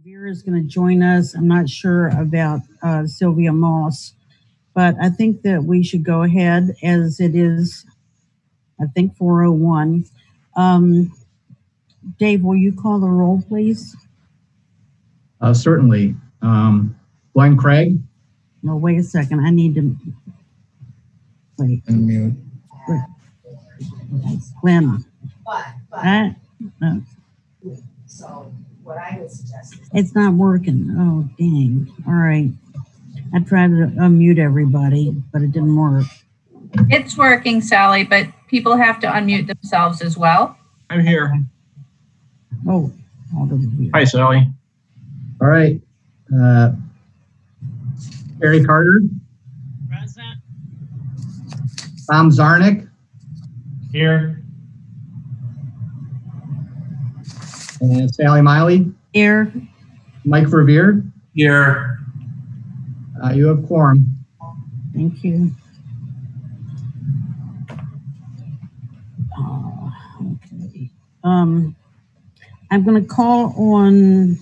Vera is going to join us. I'm not sure about Sylvia Moss, but I think that we should go ahead as it is, I think, 4:01. Dave, will you call the roll, please? Certainly. Glenn Craig? No, wait a second. I need to wait. Unmute. Glenn. No. So what I would suggest is It's not working. Oh, dang. All right. I tried to unmute everybody, but it didn't work. It's working, Sally, but people have to unmute themselves as well. I'm here. Oh, all over here. Hi, Sally. All right. Barry Carter? Present. Tom Zarnick? Here. And Sally Miley? Here. Mike Revere? Here. You have quorum. Thank you. Okay. I'm going to call on,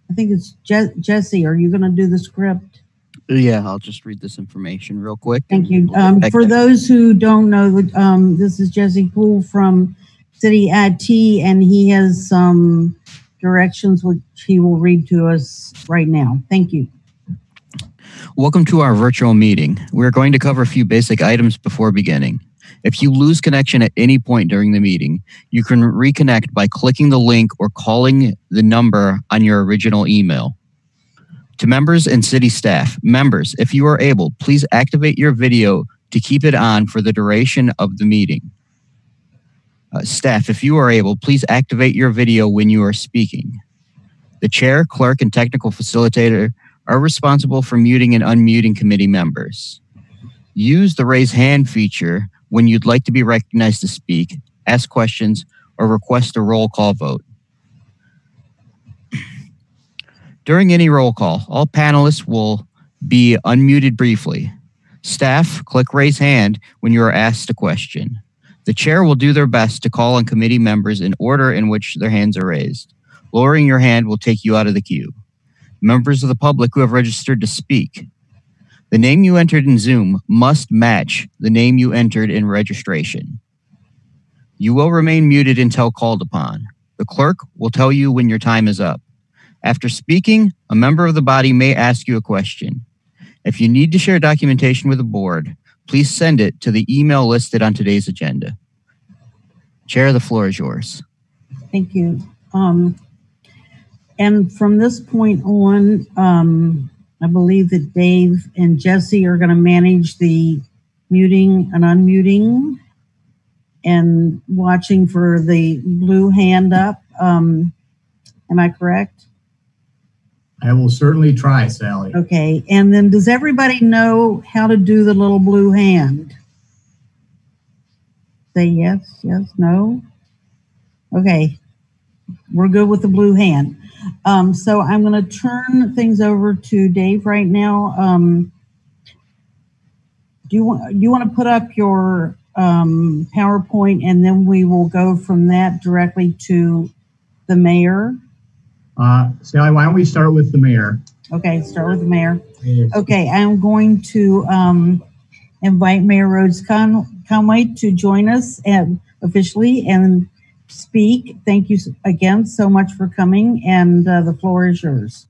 I think it's Jesse. Are you going to do the script? Yeah, I'll just read this information real quick. Thank you. For those who don't know, this is Jesse Poole from City IT, and he has some directions which he will read to us right now. Thank you. Welcome to our virtual meeting. We're going to cover a few basic items before beginning. If you lose connection at any point during the meeting, you can reconnect by clicking the link or calling the number on your original email. To members and city staff, members, if you are able, please activate your video to keep it on for the duration of the meeting. Staff, if you are able, please activate your video when you are speaking. The chair, clerk, and technical facilitator are responsible for muting and unmuting committee members. Use the raise hand feature when you'd like to be recognized to speak, ask questions, or request a roll call vote. During any roll call, all panelists will be unmuted briefly. Staff, click raise hand when you are asked a question. The chair will do their best to call on committee members in order in which their hands are raised. Lowering your hand will take you out of the queue. Members of the public who have registered to speak, the name you entered in Zoom must match the name you entered in registration. You will remain muted until called upon. The clerk will tell you when your time is up. After speaking, a member of the body may ask you a question. If you need to share documentation with the board, please send it to the email listed on today's agenda. Chair, the floor is yours. Thank you. And from this point on, I believe that Dave and Jesse are going to manage the muting and unmuting and watching for the blue hand up. Am I correct? I will certainly try, Sally. Okay. And then does everybody know how to do the little blue hand? Say yes, yes, no. Okay. We're good with the blue hand. So I'm going to turn things over to Dave right now. Do you want to put up your PowerPoint, and then we will go from that directly to the mayor? Sally, why don't we start with the mayor? Okay, start with the mayor. Okay, I'm going to invite Mayor Rhodes Conway to join us officially and speak. Thank you again so much for coming, and the floor is yours.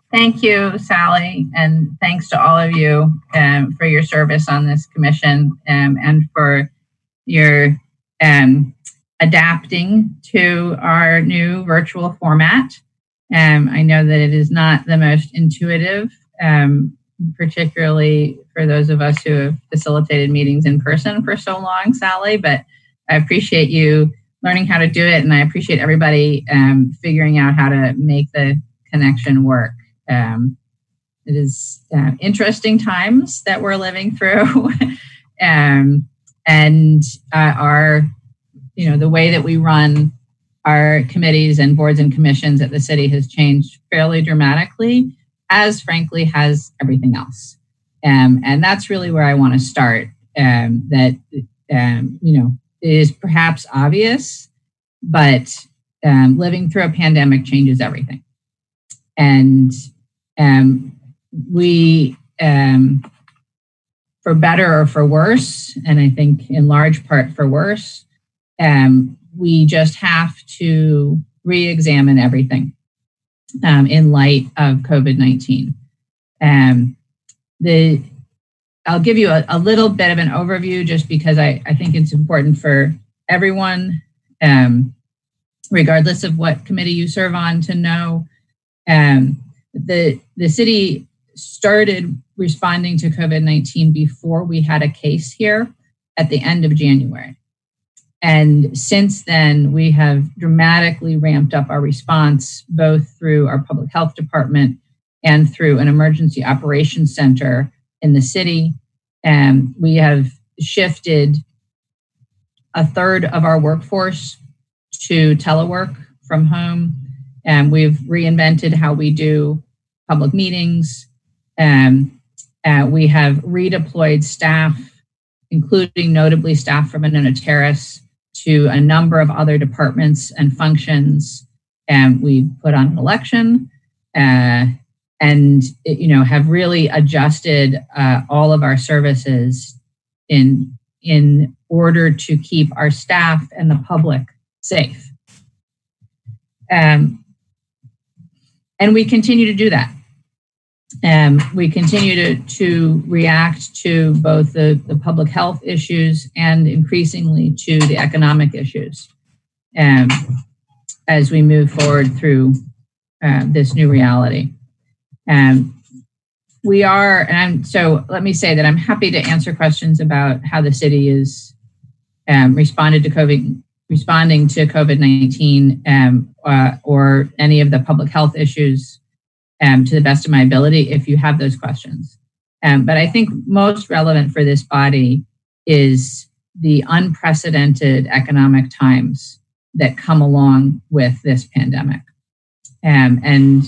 Thank you, Sally, and thanks to all of you for your service on this commission and for your adapting to our new virtual format. I know that it is not the most intuitive, particularly for those of us who have facilitated meetings in person for so long, Sally, but I appreciate you learning how to do it, and I appreciate everybody figuring out how to make the connection work. It is interesting times that we're living through, and the way that we run our committees and boards and commissions at the city has changed fairly dramatically, as frankly has everything else. And that's really where I want to start. is perhaps obvious, but living through a pandemic changes everything. And we, for better or for worse, and I think in large part for worse, we just have to re-examine everything in light of COVID-19. I'll give you a little bit of an overview just because I think it's important for everyone, regardless of what committee you serve on, to know. The city started responding to COVID-19 before we had a case here at the end of January. And since then, we have dramatically ramped up our response, both through our public health department and through an emergency operations center in the city. And we have shifted a third of our workforce to telework from home. And we've reinvented how we do public meetings. We have redeployed staff, including notably staff from Monona Terrace, to a number of other departments and functions. And we put on an election and have really adjusted all of our services in order to keep our staff and the public safe. And we continue to do that. We continue to react to both the public health issues and increasingly to the economic issues as we move forward through this new reality. So let me say that I'm happy to answer questions about how the city is responding to COVID-19 or any of the public health issues to the best of my ability if you have those questions. But I think most relevant for this body is the unprecedented economic times that come along with this pandemic. And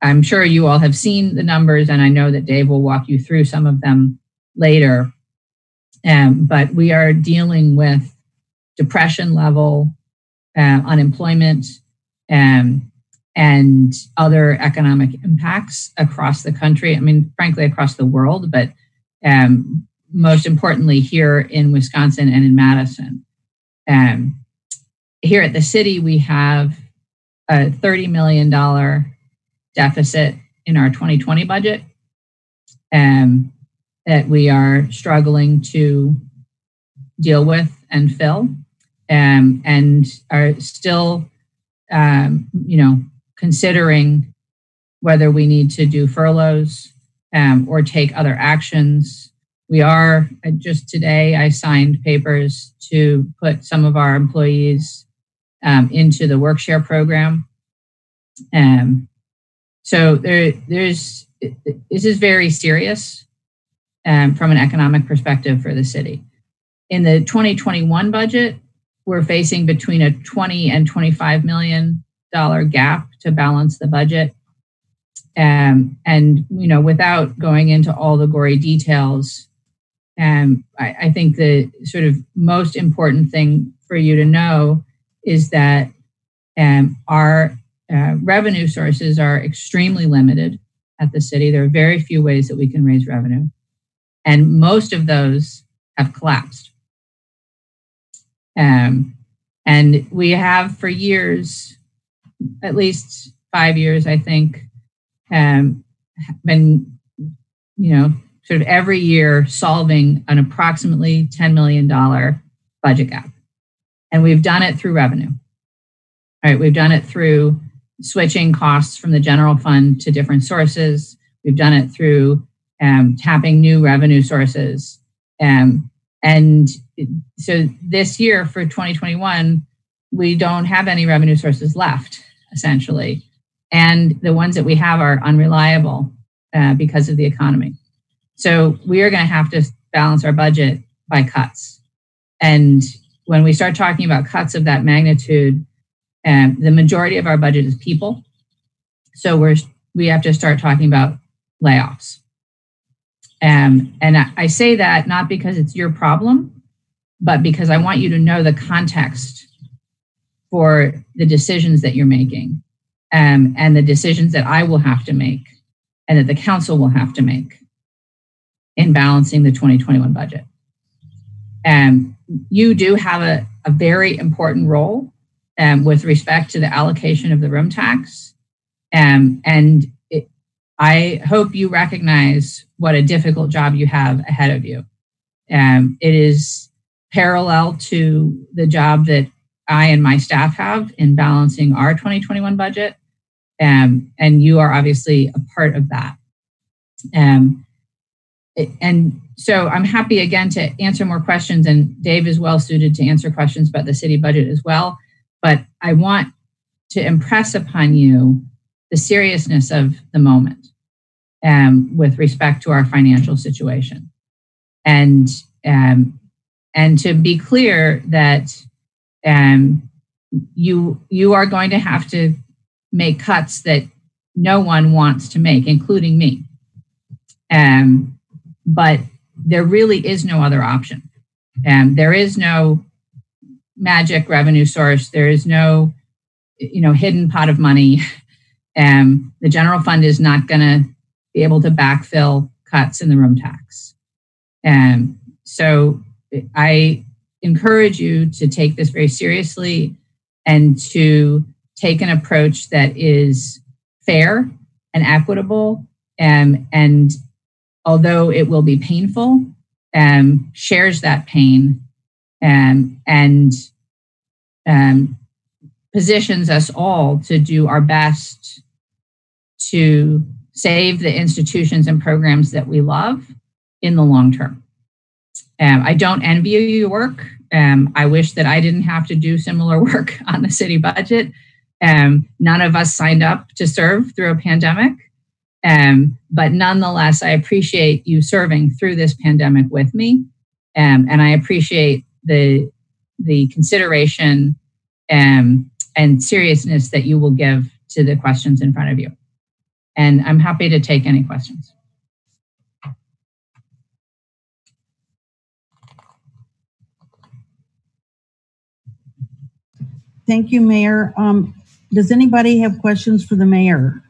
I'm sure you all have seen the numbers, and I know that Dave will walk you through some of them later. But we are dealing with depression level unemployment and other economic impacts across the country. I mean, frankly, across the world, but most importantly here in Wisconsin and in Madison. Here at the city, we have a $30 million deficit in our 2020 budget that we are struggling to deal with and fill, and are still, considering whether we need to do furloughs or take other actions. We are, just today, I signed papers to put some of our employees into the work-share program. So this is very serious from an economic perspective for the city. In the 2021 budget, we're facing between a $20 and $25 million gap to balance the budget. And without going into all the gory details, I think the sort of most important thing for you to know is that our revenue sources are extremely limited at the city. There are very few ways that we can raise revenue, and most of those have collapsed. And we have for years, at least 5 years, I think, been, sort of every year solving an approximately $10 million budget gap. And we've done it through revenue. All right, we've done it through switching costs from the general fund to different sources. We've done it through tapping new revenue sources. And so this year for 2021, we don't have any revenue sources left, essentially. And the ones that we have are unreliable because of the economy. So we are going to have to balance our budget by cuts. And when we start talking about cuts of that magnitude, the majority of our budget is people. So we have to start talking about layoffs. And I say that not because it's your problem, but because I want you to know the context for the decisions that you're making, and the decisions that I will have to make and that the council will have to make in balancing the 2021 budget. You do have a very important role with respect to the allocation of the room tax. I hope you recognize what a difficult job you have ahead of you. It is parallel to the job that I and my staff have in balancing our 2021 budget. And you are obviously a part of that. And so I'm happy again to answer more questions, and Dave is well suited to answer questions about the city budget as well. But I want to impress upon you the seriousness of the moment with respect to our financial situation. And to be clear that you are going to have to make cuts that no one wants to make, including me. But there really is no other option. There is no magic revenue source. There is no, hidden pot of money. The general fund is not going to be able to backfill cuts in the room tax. So I encourage you to take this very seriously and to take an approach that is fair and equitable, and although it will be painful, shares that pain and positions us all to do our best to save the institutions and programs that we love in the long term. I don't envy your work. I wish that I didn't have to do similar work on the city budget. None of us signed up to serve through a pandemic. But nonetheless, I appreciate you serving through this pandemic with me. And I appreciate the consideration and seriousness that you will give to the questions in front of you. And I'm happy to take any questions. Thank you, Mayor. Does anybody have questions for the mayor?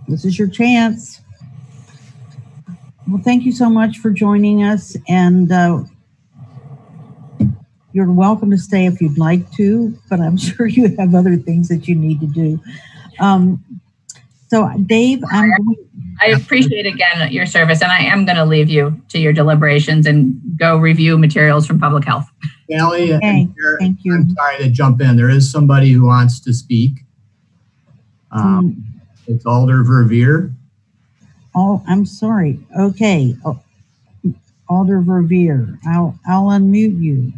This is your chance. Well, thank you so much for joining us, and you're welcome to stay if you'd like to, but I'm sure you have other things that you need to do. So, Dave, I appreciate again your service, and I am going to leave you to your deliberations and go review materials from public health. Sally, okay, thank you. I'm sorry to jump in. There is somebody who wants to speak. It's Alder Verveer. Oh, I'm sorry. Okay. Alder Verveer. I'll unmute you.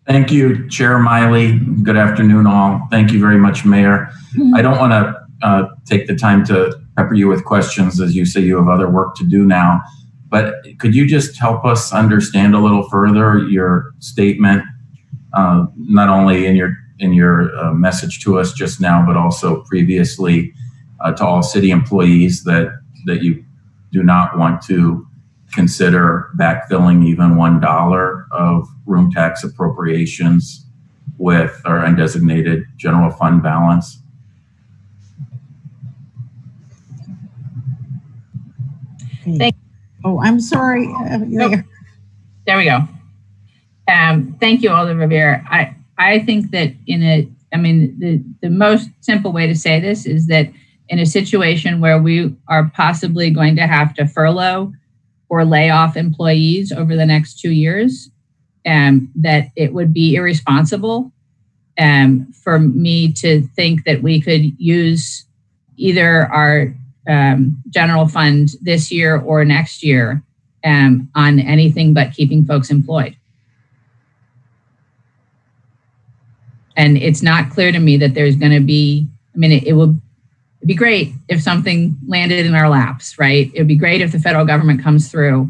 Thank you, Chair Miley. Good afternoon, all. Thank you very much, Mayor. I don't want to take the time to pepper you with questions, as you say you have other work to do now, but could you just help us understand a little further your statement, not only in your message to us just now, but also previously to all city employees that you do not want to consider backfilling even $1 of room tax appropriations with our undesignated general fund balance? Okay. Oh, I'm sorry. There we go. Thank you, Alder Verveer. I think that the most simple way to say this is that in a situation where we are possibly going to have to furlough or lay off employees over the next 2 years, that it would be irresponsible for me to think that we could use either our general fund this year or next year on anything but keeping folks employed. And it's not clear to me that there's going to be, it'd be great if something landed in our laps, right? It'd be great if the federal government comes through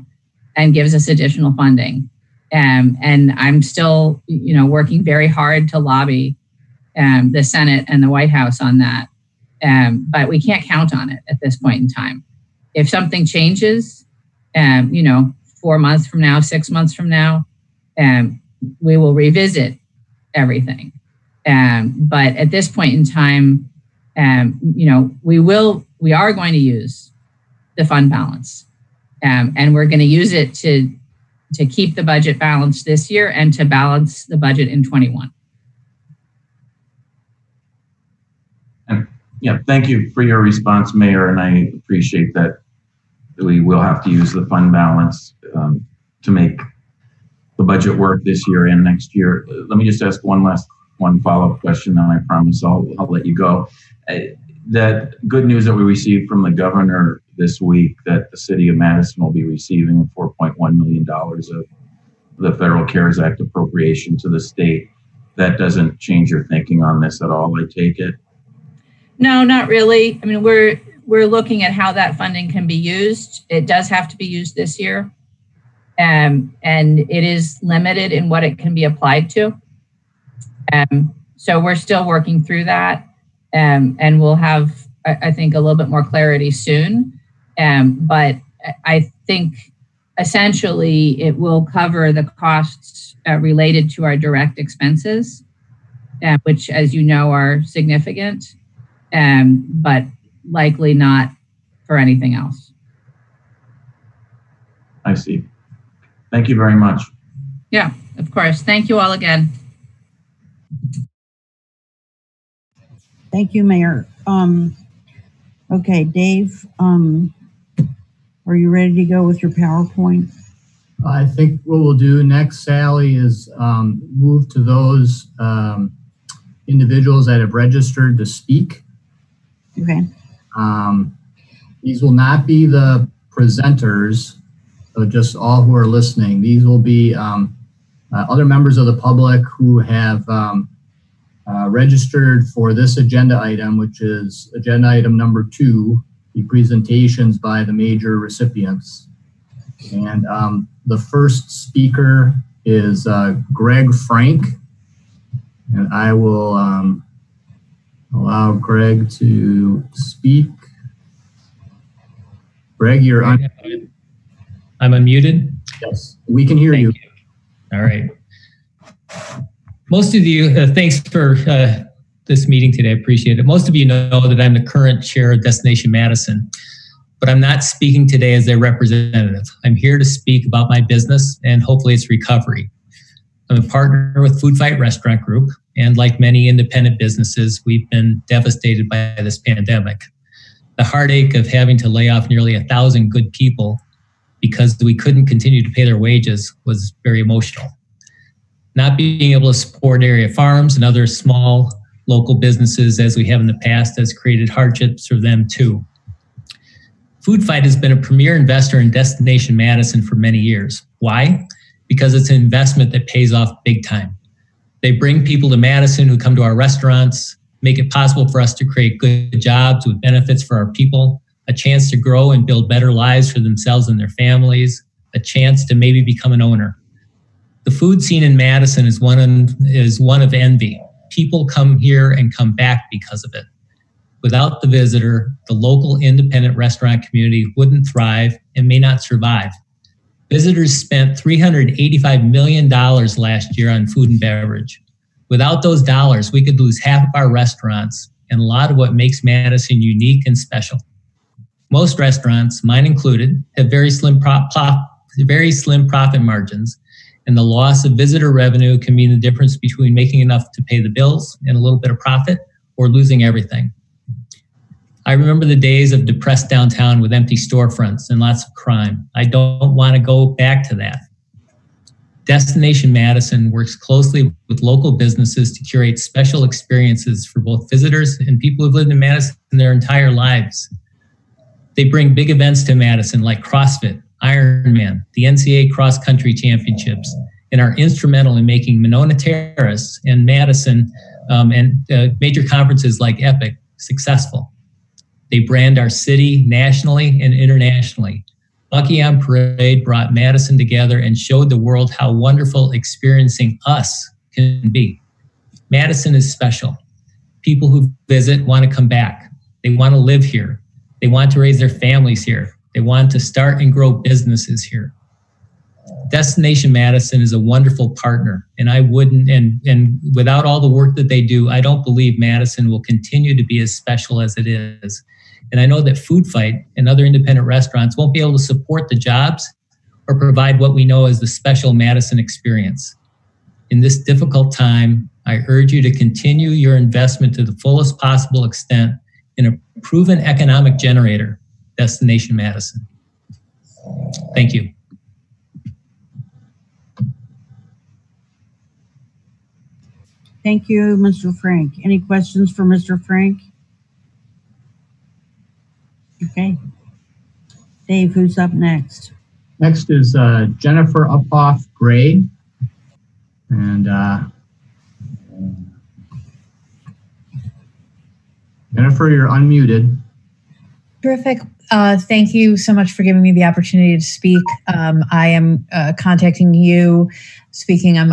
and gives us additional funding. And I'm still, working very hard to lobby the Senate and the White House on that. But we can't count on it at this point in time. If something changes, 4 months from now, 6 months from now, we will revisit everything. But at this point in time, we are going to use the fund balance, and we're going to use it to keep the budget balanced this year and to balance the budget in 21. Yeah, thank you for your response, Mayor, and I appreciate that we will have to use the fund balance to make the budget work this year and next year. Let me just ask one follow-up question, then I promise I'll let you go. That good news that we received from the governor this week that the city of Madison will be receiving $4.1 million of the Federal CARES Act appropriation to the state. That doesn't change your thinking on this at all, I take it? No, not really. I mean, we're looking at how that funding can be used. It does have to be used this year. And it is limited in what it can be applied to. So we're still working through that. And we'll have, I think, a little bit more clarity soon. But I think essentially it will cover the costs related to our direct expenses, which, as you know, are significant, but likely not for anything else. I see. Thank you very much. Yeah, of course. Thank you all again. Thank you, Mayor. Okay, Dave, are you ready to go with your PowerPoint? I think what we'll do next, Sally, is move to those individuals that have registered to speak. Okay. These will not be the presenters, so just all who are listening. These will be other members of the public who have registered for this agenda item, which is agenda item number 2, the presentations by the major recipients. And the first speaker is Greg Frank, and I will allow Greg to speak. Greg, you're on. I'm unmuted? Yes, we can hear you. All right. Most of you, thanks for this meeting today. I appreciate it. Most of you know that I'm the current chair of Destination Madison, but I'm not speaking today as their representative. I'm here to speak about my business and hopefully its recovery. I'm a partner with Food Fight Restaurant Group, and like many independent businesses, we've been devastated by this pandemic. The heartache of having to lay off nearly 1,000 good people because we couldn't continue to pay their wages was very emotional. Not being able to support area farms and other small local businesses as we have in the past has created hardships for them too. Food Fight has been a premier investor in Destination Madison for many years. Why? Because it's an investment that pays off big time. They bring people to Madison who come to our restaurants, make it possible for us to create good jobs with benefits for our people, a chance to grow and build better lives for themselves and their families, a chance to maybe become an owner. The food scene in Madison is one of envy. People come here and come back because of it. Without the visitor, the local independent restaurant community wouldn't thrive and may not survive. Visitors spent $385 million last year on food and beverage. Without those dollars, we could lose half of our restaurants and a lot of what makes Madison unique and special. Most restaurants, mine included, have very slim profit margins, and the loss of visitor revenue can mean the difference between making enough to pay the bills and a little bit of profit or losing everything. I remember the days of depressed downtown with empty storefronts and lots of crime. I don't want to go back to that. Destination Madison works closely with local businesses to curate special experiences for both visitors and people who've lived in Madison their entire lives. They bring big events to Madison like CrossFit, Ironman, the NCAA Cross Country Championships, and are instrumental in making Monona Terrace and Madison and major conferences like Epic successful. They brand our city nationally and internationally. Bucky on Parade brought Madison together and showed the world how wonderful experiencing us can be. Madison is special. People who visit want to come back. They want to live here. They want to raise their families here. They want to start and grow businesses here. Destination Madison is a wonderful partner, and I wouldn't, and without all the work that they do, I don't believe Madison will continue to be as special as it is. And I know that Food Fight and other independent restaurants won't be able to support the jobs or provide what we know as the special Madison experience. In this difficult time, I urge you to continue your investment to the fullest possible extent in a proven economic generator, Destination Madison. Thank you. Thank you, Mr. Frank. Any questions for Mr. Frank? Okay. Dave, who's up next? Next is Jennifer Uphoff Gray. And Jennifer, you're unmuted. Terrific. Thank you so much for giving me the opportunity to speak. I am contacting you. Speaking, I'm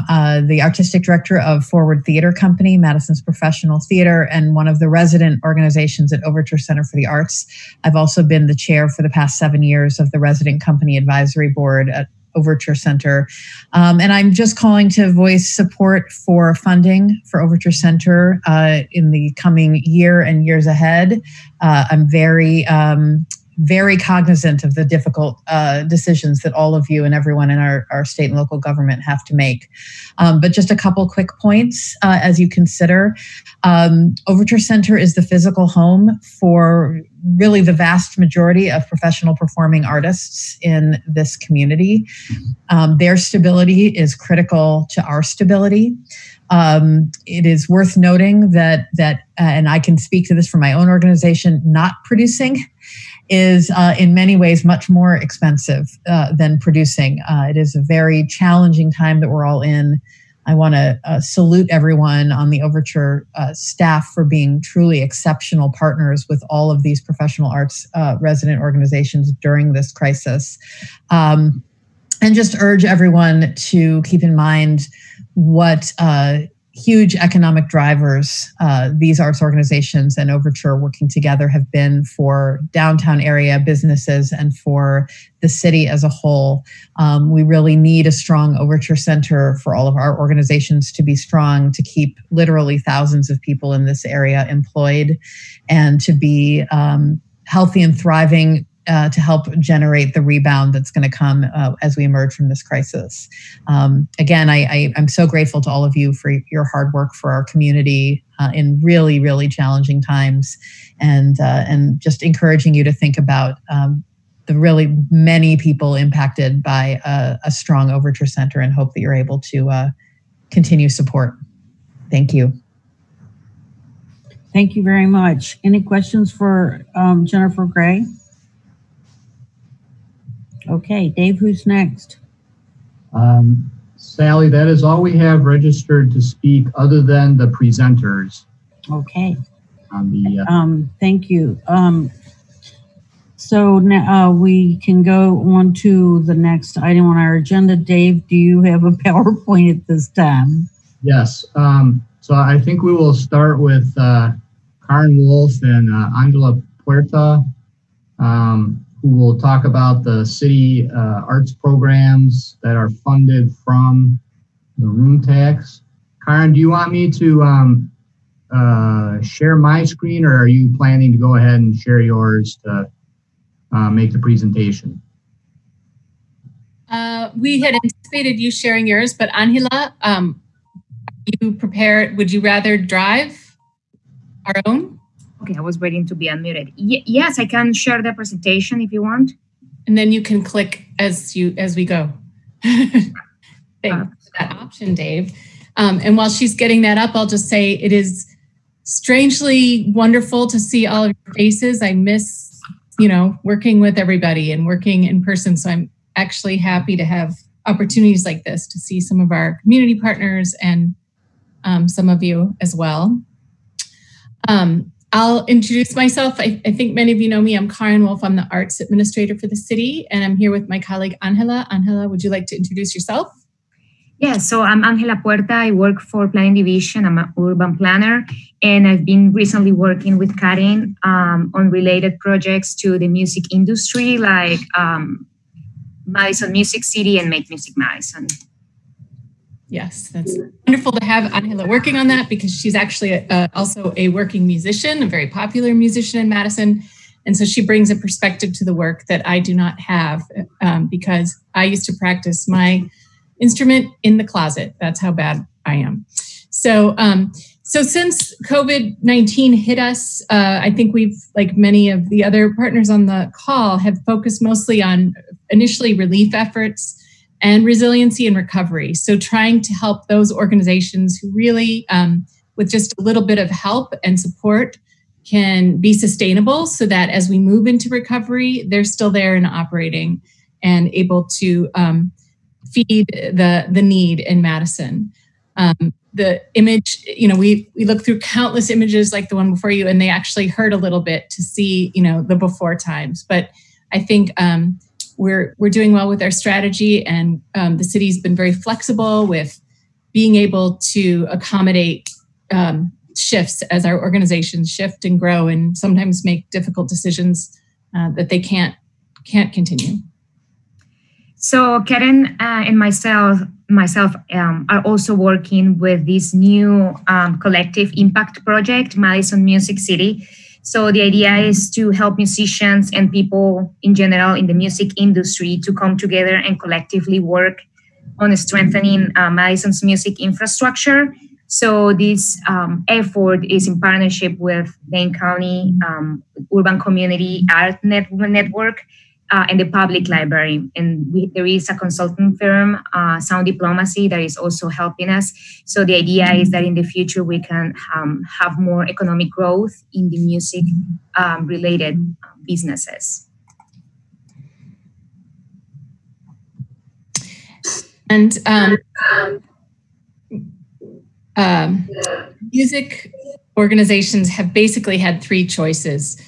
the artistic director of Forward Theater Company, Madison's professional theater, and one of the resident organizations at Overture Center for the Arts. I've also been the chair for the past 7 years of the Resident Company Advisory Board at Overture Center. And I'm just calling to voice support for funding for Overture Center in the coming year and years ahead. I'm very cognizant of the difficult decisions that all of you and everyone in our state and local government have to make. But just a couple quick points as you consider. Overture Center is the physical home for really the vast majority of professional performing artists in this community. Their stability is critical to our stability. It is worth noting that and I can speak to this from my own organization, not producing is in many ways much more expensive than producing. It is a very challenging time that we're all in. I want to salute everyone on the Overture staff for being truly exceptional partners with all of these professional arts resident organizations during this crisis. And just urge everyone to keep in mind what huge economic drivers these arts organizations and Overture working together have been for downtown area businesses and for the city as a whole. We really need a strong Overture Center for all of our organizations to be strong, to keep literally thousands of people in this area employed, and to be healthy and thriving to help generate the rebound that's going to come as we emerge from this crisis. Again, I'm so grateful to all of you for your hard work for our community in really, really challenging times, and just encouraging you to think about the really many people impacted by a strong Overture Center, and hope that you're able to continue support. Thank you. Thank you very much. Any questions for Jennifer Gray? Okay, Dave, who's next? Sally, that is all we have registered to speak other than the presenters. Okay. On the, thank you. So now we can go on to the next item on our agenda. Dave, do you have a PowerPoint at this time? Yes. So I think we will start with Karen Wolf and Angela Puerta, who will talk about the city arts programs that are funded from the room tax. Karen, do you want me to share my screen, or are you planning to go ahead and share yours to make the presentation? We had anticipated you sharing yours, but Angela, you prepared, would you rather drive our own? Okay, I was waiting to be unmuted. Yes, I can share the presentation if you want. And then you can click as we go. Thanks for that option, Dave. And while she's getting that up, I'll just say it is strangely wonderful to see all of your faces. I miss, working with everybody and working in person. So I'm actually happy to have opportunities like this to see some of our community partners and some of you as well. I'll introduce myself. I think many of you know me. I'm Karen Wolf. I'm the arts administrator for the city, and I'm here with my colleague, Angela. Angela, would you like to introduce yourself? Yeah, so I'm Angela Puerta. I work for Planning Division. I'm an urban planner, and I've been recently working with Karen on related projects to the music industry, like Madison Music City and Make Music Madison. Yes, that's wonderful to have Angela working on that, because she's actually also a working musician, a very popular musician in Madison. And so she brings a perspective to the work that I do not have, because I used to practice my instrument in the closet. That's how bad I am. So since COVID-19 hit us, I think we've, like many of the other partners on the call, have focused mostly on initially relief efforts and resiliency and recovery. So trying to help those organizations who really, with just a little bit of help and support, can be sustainable, so that as we move into recovery, they're still there and operating and able to feed the need in Madison. The image, we look through countless images like the one before you, and they actually hurt a little bit to see, the before times. But I think we're doing well with our strategy, and the city's been very flexible with being able to accommodate shifts as our organizations shift and grow, and sometimes make difficult decisions that they can't continue. So Karen and myself are also working with this new collective impact project, Madison Music City. So the idea is to help musicians and people in general in the music industry to come together and collectively work on strengthening Madison's music infrastructure. So this effort is in partnership with Dane County Urban Community Art Network and the Public Library. And there is a consulting firm, Sound Diplomacy, that is also helping us. So the idea is that in the future we can have more economic growth in the music related businesses. And music organizations have basically had three choices.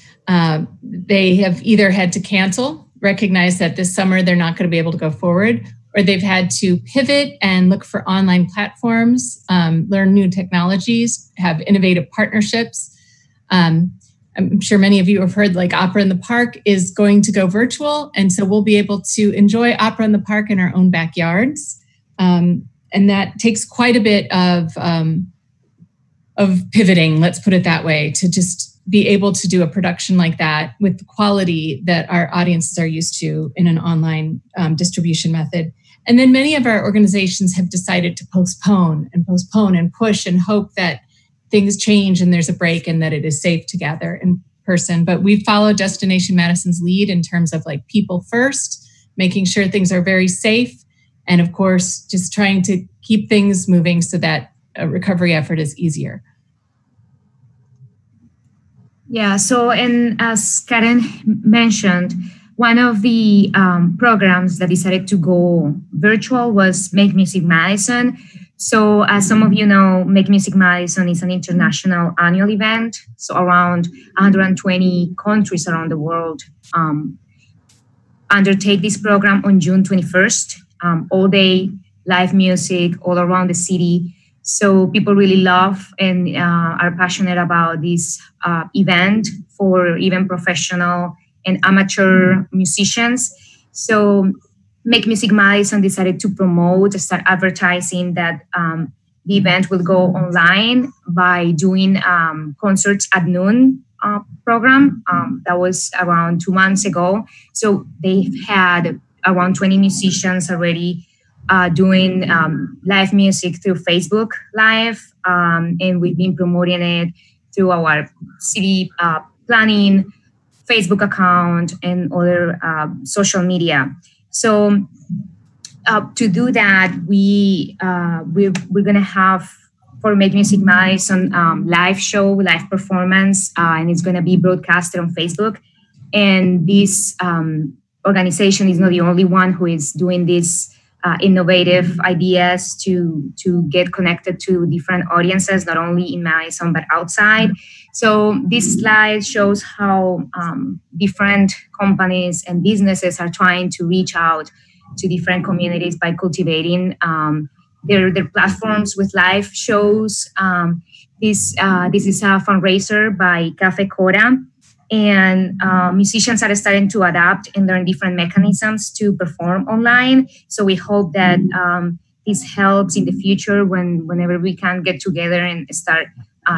They have either had to cancel, recognize that this summer they're not going to be able to go forward, or they've had to pivot and look for online platforms, learn new technologies, have innovative partnerships. I'm sure many of you have heard, like, Opera in the Park is going to go virtual, and so we'll be able to enjoy Opera in the Park in our own backyards. And that takes quite a bit of pivoting, let's put it that way, to just be able to do a production like that with the quality that our audiences are used to in an online distribution method. And then many of our organizations have decided to postpone and push and hope that things change and there's a break and that it is safe to gather in person. But we follow Destination Madison's lead in terms of, like, people first, making sure things are very safe, and of course, just trying to keep things moving so that a recovery effort is easier. Yeah, so, and as Karen mentioned, one of the programs that decided to go virtual was Make Music Madison. So as some of you know, Make Music Madison is an international annual event. So around 120 countries around the world undertake this program on June 21st, all day live music all around the city. So people really love and are passionate about this event for even professional and amateur musicians. So Make Music Madison decided to start advertising that the event will go online by doing concerts at noon program. That was around 2 months ago. So they've had around 20 musicians already doing live music through Facebook Live, and we've been promoting it through our city planning Facebook account and other social media. So to do that, we're gonna have for Make Music Madison live show, live performance, and it's gonna be broadcasted on Facebook. And this organization is not the only one who is doing this innovative ideas to get connected to different audiences, not only in Madison, but outside. So this slide shows how different companies and businesses are trying to reach out to different communities by cultivating their platforms with live shows. This is a fundraiser by Cafe Cora, and musicians are starting to adapt and learn different mechanisms to perform online. So we hope that this helps in the future whenever we can get together and start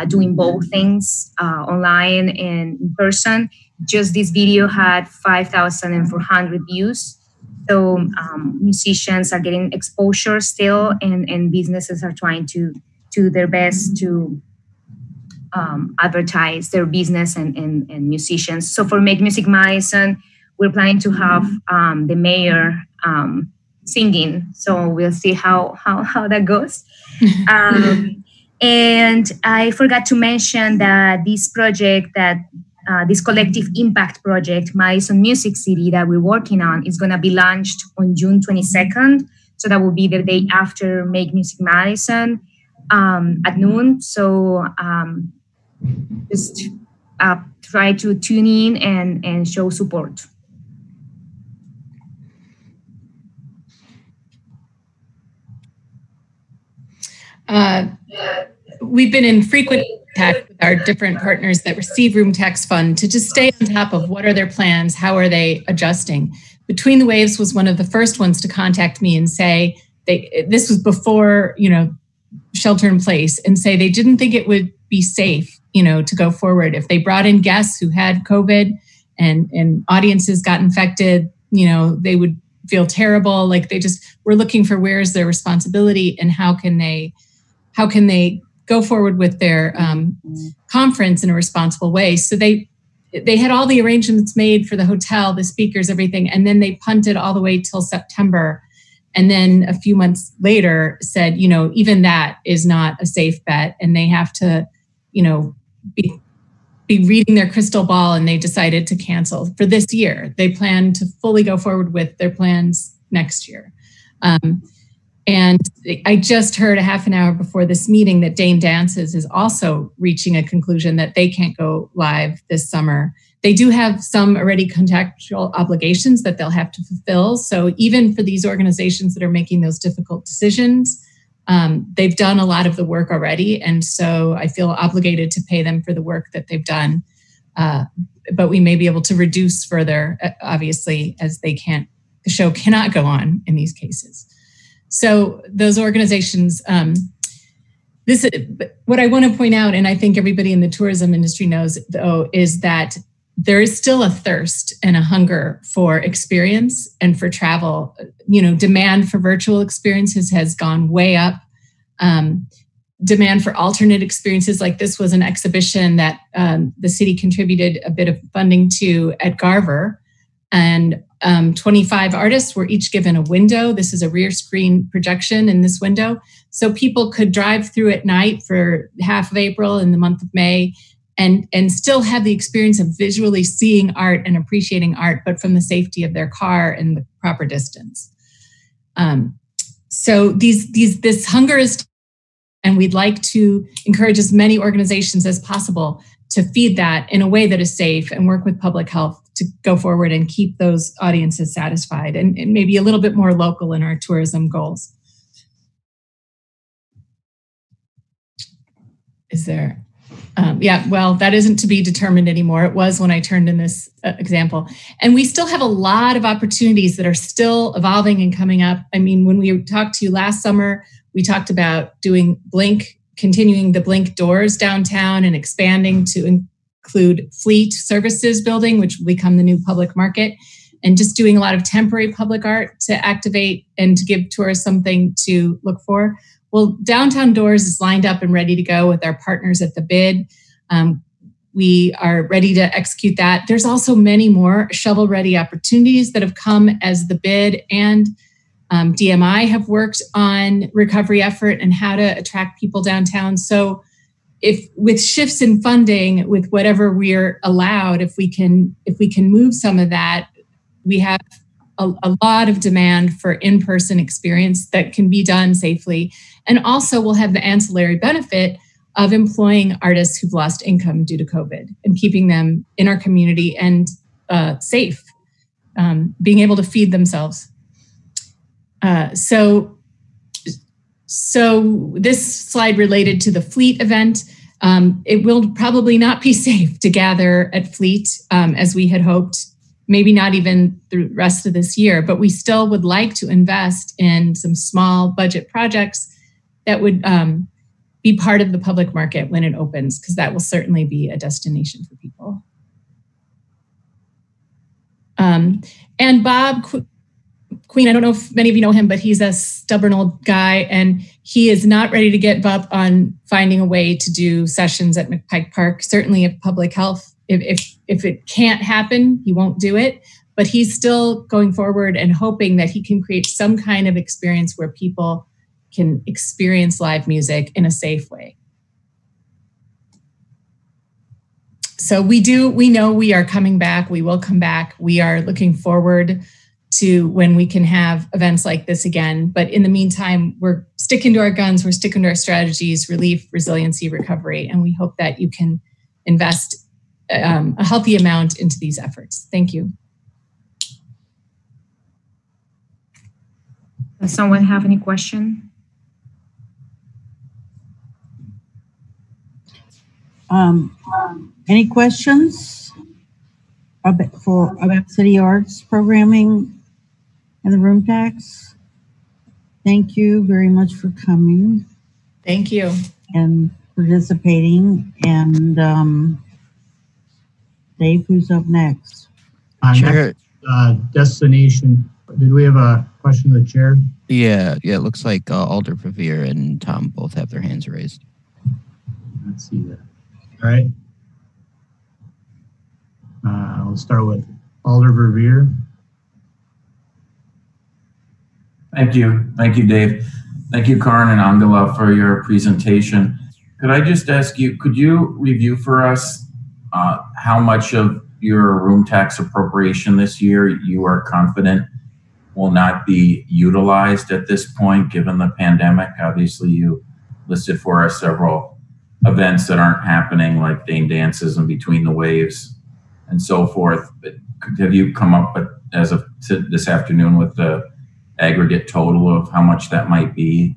doing both things, online and in person. Just this video had 5,400 views. So musicians are getting exposure still, and businesses are trying to do their best to advertise their business and musicians. So for Make Music Madison, we're planning to have the mayor singing. So we'll see how that goes. And I forgot to mention that this project, this collective impact project, Madison Music City, that we're working on, is going to be launched on June 22nd. So that will be the day after Make Music Madison at noon. So just try to tune in and show support. We've been in frequent contact with our different partners that receive Room Tax Fund to just stay on top of what are their plans, how are they adjusting. Between the Waves was one of the first ones to contact me and say, this was before, shelter in place, and say they didn't think it would be safe, to go forward. If they brought in guests who had COVID and audiences got infected, they would feel terrible. Like they just were looking for where's their responsibility and how can they go forward with their conference in a responsible way. So they had all the arrangements made for the hotel, the speakers, everything, and then they punted all the way till September. And then a few months later said, even that is not a safe bet, and they have to, be reading their crystal ball, and they decided to cancel for this year. They plan to fully go forward with their plans next year. And I just heard a half an hour before this meeting that Dane Dances is also reaching a conclusion that they can't go live this summer. They do have some already contractual obligations that they'll have to fulfill. So even for these organizations that are making those difficult decisions, they've done a lot of the work already. And so I feel obligated to pay them for the work that they've done. But we may be able to reduce further, obviously, as the show cannot go on in these cases. So those organizations, what I want to point out, and I think everybody in the tourism industry knows, though, is that there is still a thirst and a hunger for experience and for travel. Demand for virtual experiences has gone way up. Demand for alternate experiences, like this was an exhibition that the city contributed a bit of funding to at Garver, and 25 artists were each given a window. This is a rear screen projection in this window. So people could drive through at night for half of April and the month of May and still have the experience of visually seeing art and appreciating art, but from the safety of their car and the proper distance. So this hunger is, and we'd like to encourage as many organizations as possible to feed that in a way that is safe and work with public health to go forward and keep those audiences satisfied and maybe a little bit more local in our tourism goals. Is there? Well, that isn't to be determined anymore. It was when I turned in this example. And we still have a lot of opportunities that are still evolving and coming up. I mean, when we talked to you last summer, we talked about doing continuing the Blink doors downtown and expanding to include Fleet Services building, which will become the new public market, and just doing a lot of temporary public art to activate and to give tourists something to look for. Well, Downtown Doors is lined up and ready to go with our partners at the bid. We are ready to execute that. There's also many more shovel-ready opportunities that have come as the bid and DMI have worked on recovery effort and how to attract people downtown. So if with shifts in funding, with whatever we're allowed, if we can move some of that, we have a lot of demand for in-person experience that can be done safely. And also we'll have the ancillary benefit of employing artists who've lost income due to COVID and keeping them in our community and safe, being able to feed themselves. So So this slide related to the Fleet event. It will probably not be safe to gather at Fleet as we had hoped, maybe not even the rest of this year, but we still would like to invest in some small budget projects that would be part of the public market when it opens, because that will certainly be a destination for people. And Bob Queen, I don't know if many of you know him, but he's a stubborn old guy, and he is not ready to give up on finding a way to do sessions at McPike Park. Certainly if public health, if it can't happen, he won't do it, but he's still going forward and hoping that he can create some kind of experience where people can experience live music in a safe way. So we know we are coming back. We will come back. We are looking forward to when we can have events like this again. But in the meantime, we're sticking to our guns. We're sticking to our strategies, relief, resiliency, recovery. And we hope that you can invest a healthy amount into these efforts. Thank you. Does someone have any question? Any questions about City Arts programming and the room tax? Thank you very much for coming. Thank you. And participating. And Dave, who's up next? Chair. Next, destination. Did we have a question of the chair? Yeah, it looks like Alder Verveer and Tom both have their hands raised. Let's see that. All right. I'll start with Alder Verveer. Thank you, Dave. Thank you, Karin and Angela, for your presentation. Could I just ask you, could you review for us how much of your room tax appropriation this year you are confident will not be utilized at this point, given the pandemic? Obviously, you listed for us several events that aren't happening, like Dame Dances and Between the Waves and so forth. But have you come up with, as of this afternoon, with the aggregate total of how much that might be?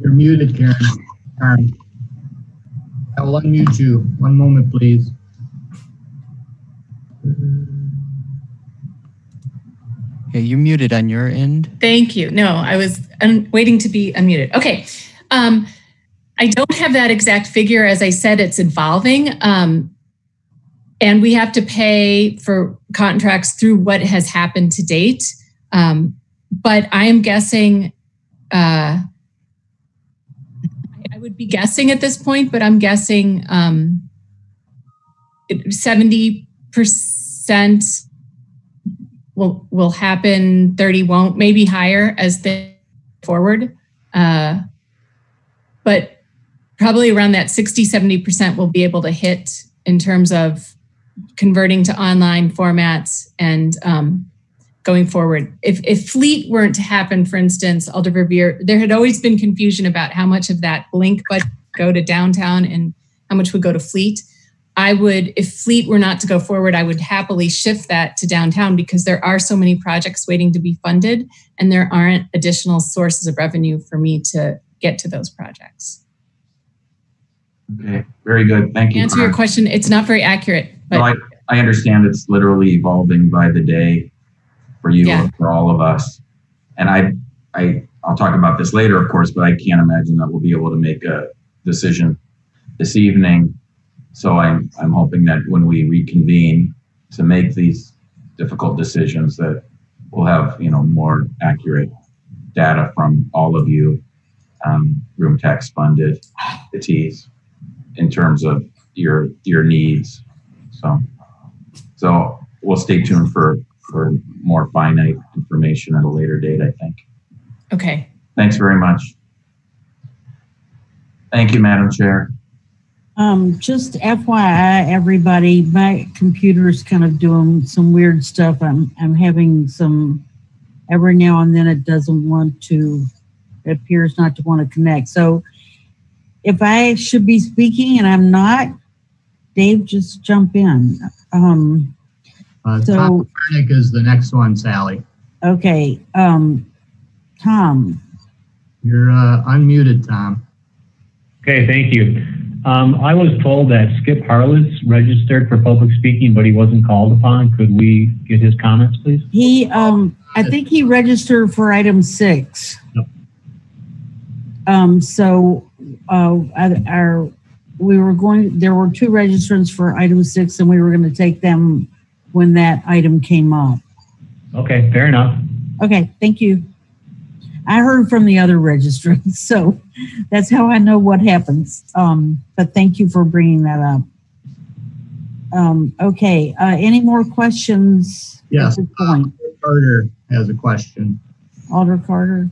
You're muted, Karen. I will unmute you. One moment, please. Hey, you're muted on your end. Thank you. No, I was waiting to be unmuted. Okay. I don't have that exact figure. As I said, it's evolving. And we have to pay for contracts through what has happened to date. But I am guessing, I would be guessing at this point, but I'm guessing 70% will happen, 30 won't, maybe higher as they go forward. But probably around that 60-70% will be able to hit in terms of converting to online formats and going forward. If Fleet weren't to happen, for instance, Alder Verveer, there had always been confusion about how much of that Blink budget would go to downtown and how much would go to Fleet. If Fleet were not to go forward, I would happily shift that to downtown because there are so many projects waiting to be funded and there aren't additional sources of revenue for me to get to those projects. Okay, very good. Thank you. To answer your question, it's not very accurate. But well, I understand it's literally evolving by the day for you and for all of us. And I'll talk about this later, of course, but I can't imagine that we'll be able to make a decision this evening. So I'm hoping that when we reconvene to make these difficult decisions, that we'll have more accurate data from all of you, room tax funded entities, in terms of your needs. So we'll stay tuned for more finite information at a later date, I think. Okay. Thanks very much. Thank you, Madam Chair. Just FYI, everybody, my computer's kind of doing some weird stuff. I'm having some, every now and then it appears not to want to connect. So if I should be speaking and I'm not, Dave, just jump in. Tom Wernick is the next one, Sally. Okay. Tom. You're unmuted, Tom. Okay, thank you. I was told that Skip Harless registered for public speaking, but he wasn't called upon. Could we get his comments, please? He, I think he registered for item 6. Yep. There were 2 registrants for item 6, and we were going to take them when that item came up. Okay, fair enough. Okay, thank you. I heard from the other registrants, so that's how I know what happens. But thank you for bringing that up. Okay, any more questions Yes. at this point? Carter has a question. Alder Carter.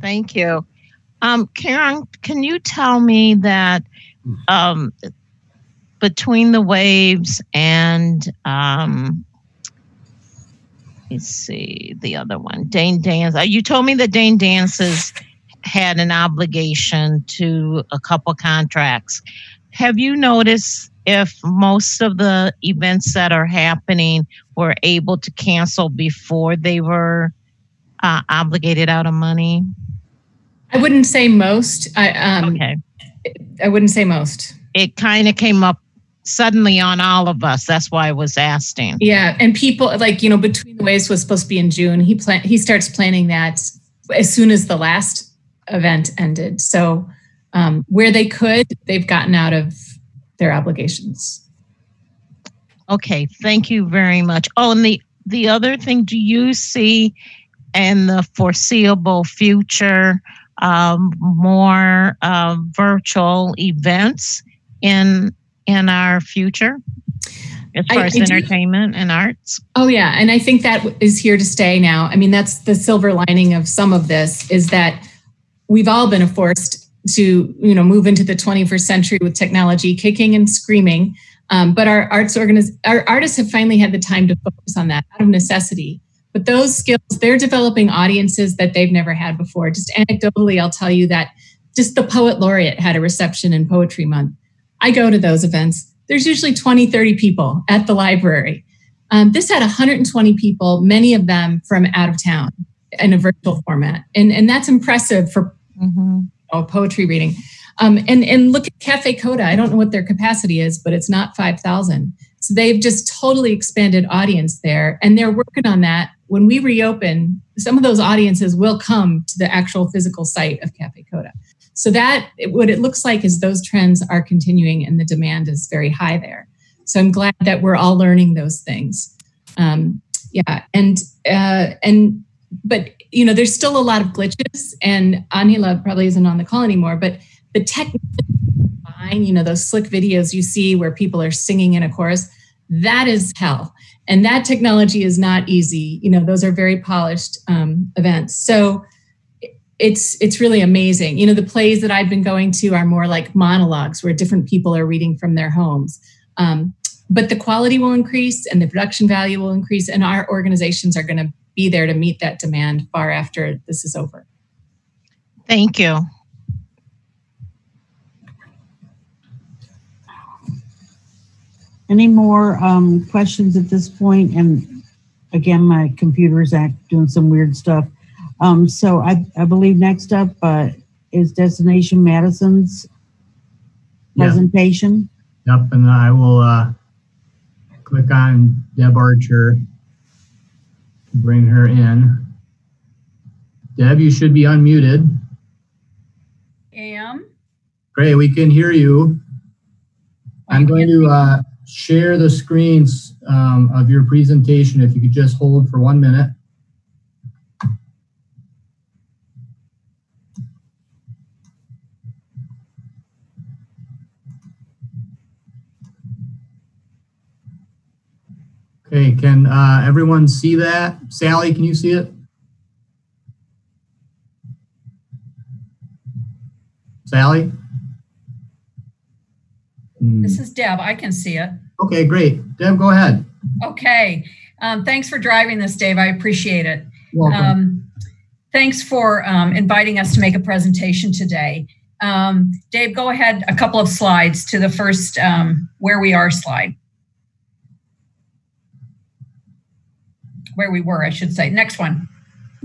Thank you. Karen, can you tell me that between the waves and let's see, the other one, Dane Dance. You told me that Dane Dances had an obligation to a couple contracts. Have you noticed if most of the events that are happening were able to cancel before they were obligated out of money? I wouldn't say most. Okay. I wouldn't say most. It kind of came up suddenly on all of us. That's why I was asking. Yeah, and people Between the Waves was supposed to be in June. He starts planning that as soon as the last event ended. So where they could, they've gotten out of their obligations. Okay, thank you very much. Oh, and the other thing, do you see in the foreseeable future more virtual events in our future as far as entertainment and arts? Oh yeah, and I think that is here to stay now. I mean, that's the silver lining of some of this, is that we've all been forced to move into the 21st century with technology kicking and screaming. But our artists have finally had the time to focus on that out of necessity. But those skills, they're developing audiences that they've never had before. Just anecdotally, I'll tell you that just the Poet Laureate had a reception in Poetry Month. I go to those events. There's usually 20, 30 people at the library. This had 120 people, many of them from out of town in a virtual format. And that's impressive for poetry reading. And look at Cafe Coda. I don't know what their capacity is, but it's not 5,000. So they've just totally expanded audience there. And they're working on that. When we reopen, some of those audiences will come to the actual physical site of Cafe Coda. So what it looks like is those trends are continuing and the demand is very high there. So I'm glad that we're all learning those things. But there's still a lot of glitches, and Anila probably isn't on the call anymore, but the technology behind, those slick videos you see where people are singing in a chorus, that is hell. And that technology is not easy. Those are very polished events. So it's really amazing. The plays that I've been going to are more like monologues where different people are reading from their homes. But the quality will increase and the production value will increase, and our organizations are going to be there to meet that demand far after this is over. Thank you. Any more questions at this point? And again, my computer's doing some weird stuff. So I believe next up is Destination Madison's presentation. Yep, and I will click on Deb Archer to bring her in. Deb, you should be unmuted. Great, we can hear you. I'm going to share the screens of your presentation. If you could just hold for 1 minute. Okay, can everyone see that? Sally, can you see it? Sally? This is Deb. I can see it. Okay, great. Deb, go ahead. Okay. Thanks for driving this, Dave. I appreciate it. Welcome. Thanks for inviting us to make a presentation today. Dave, go ahead a couple of slides to the first Where We Are slide. where we were, I should say. Next one.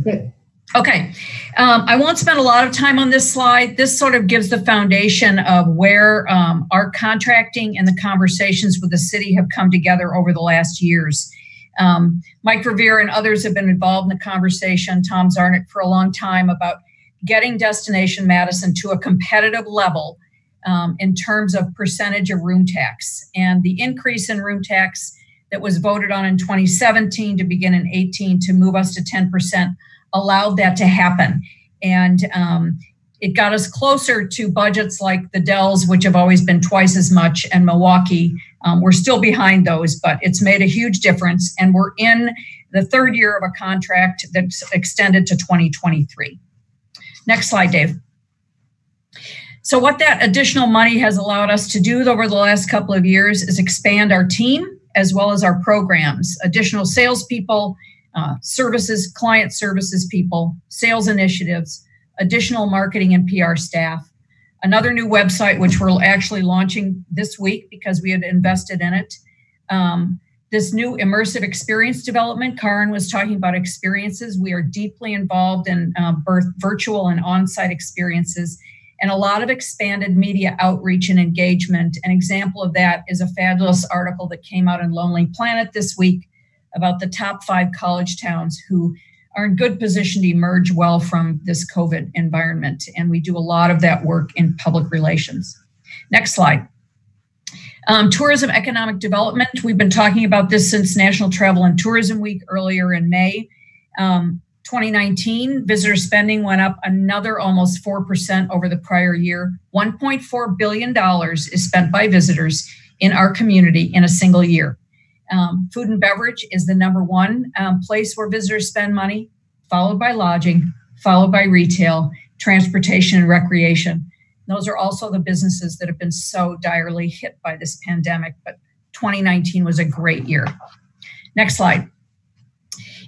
Okay. Okay. I won't spend a lot of time on this slide. This sort of gives the foundation of where our contracting and the conversations with the city have come together over the last years. Mike Revere and others have been involved in the conversation, Tom Zarnick, for a long time about getting Destination Madison to a competitive level in terms of percentage of room tax. And the increase in room tax that was voted on in 2017 to begin in 18 to move us to 10% allowed that to happen. And it got us closer to budgets like the Dells, which have always been twice as much, and Milwaukee. We're still behind those, but it's made a huge difference. And we're in the third year of a contract that's extended to 2023. Next slide, Dave. So what that additional money has allowed us to do over the last couple of years is expand our team as well as our programs, additional salespeople, services, client services people, sales initiatives, additional marketing and PR staff, another new website, which we're actually launching this week because we had invested in it. This new immersive experience development, Karen was talking about experiences. We are deeply involved in virtual and on-site experiences and a lot of expanded media outreach and engagement. An example of that is a fabulous article that came out in Lonely Planet this week about the top 5 college towns who are in good position to emerge well from this COVID environment. And we do a lot of that work in public relations. Next slide. Tourism economic development. We've been talking about this since National Travel and Tourism Week earlier in May. 2019, visitor spending went up another almost 4% over the prior year. $1.4 billion is spent by visitors in our community in a single year. Food and beverage is the number one place where visitors spend money, followed by lodging, followed by retail, transportation, and recreation. Those are also the businesses that have been so direly hit by this pandemic, but 2019 was a great year. Next slide.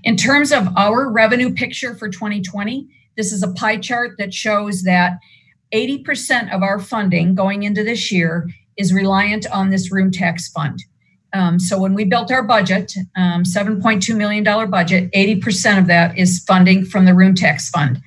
In terms of our revenue picture for 2020, this is a pie chart that shows that 80% of our funding going into this year is reliant on this room tax fund. So when we built our budget, $7.2 million budget, 80% of that is funding from the room tax fund.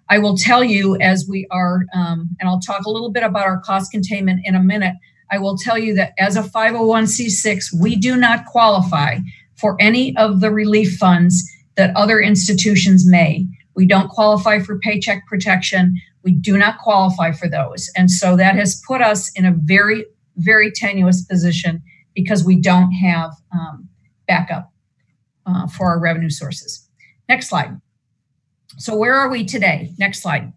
I will tell you as we are, and I'll talk a little bit about our cost containment in a minute, I will tell you that as a 501c6, we do not qualify for any of the relief funds that other institutions may. We don't qualify for paycheck protection. We do not qualify for those. And so that has put us in a very, very tenuous position because we don't have backup for our revenue sources. Next slide. So where are we today? Next slide.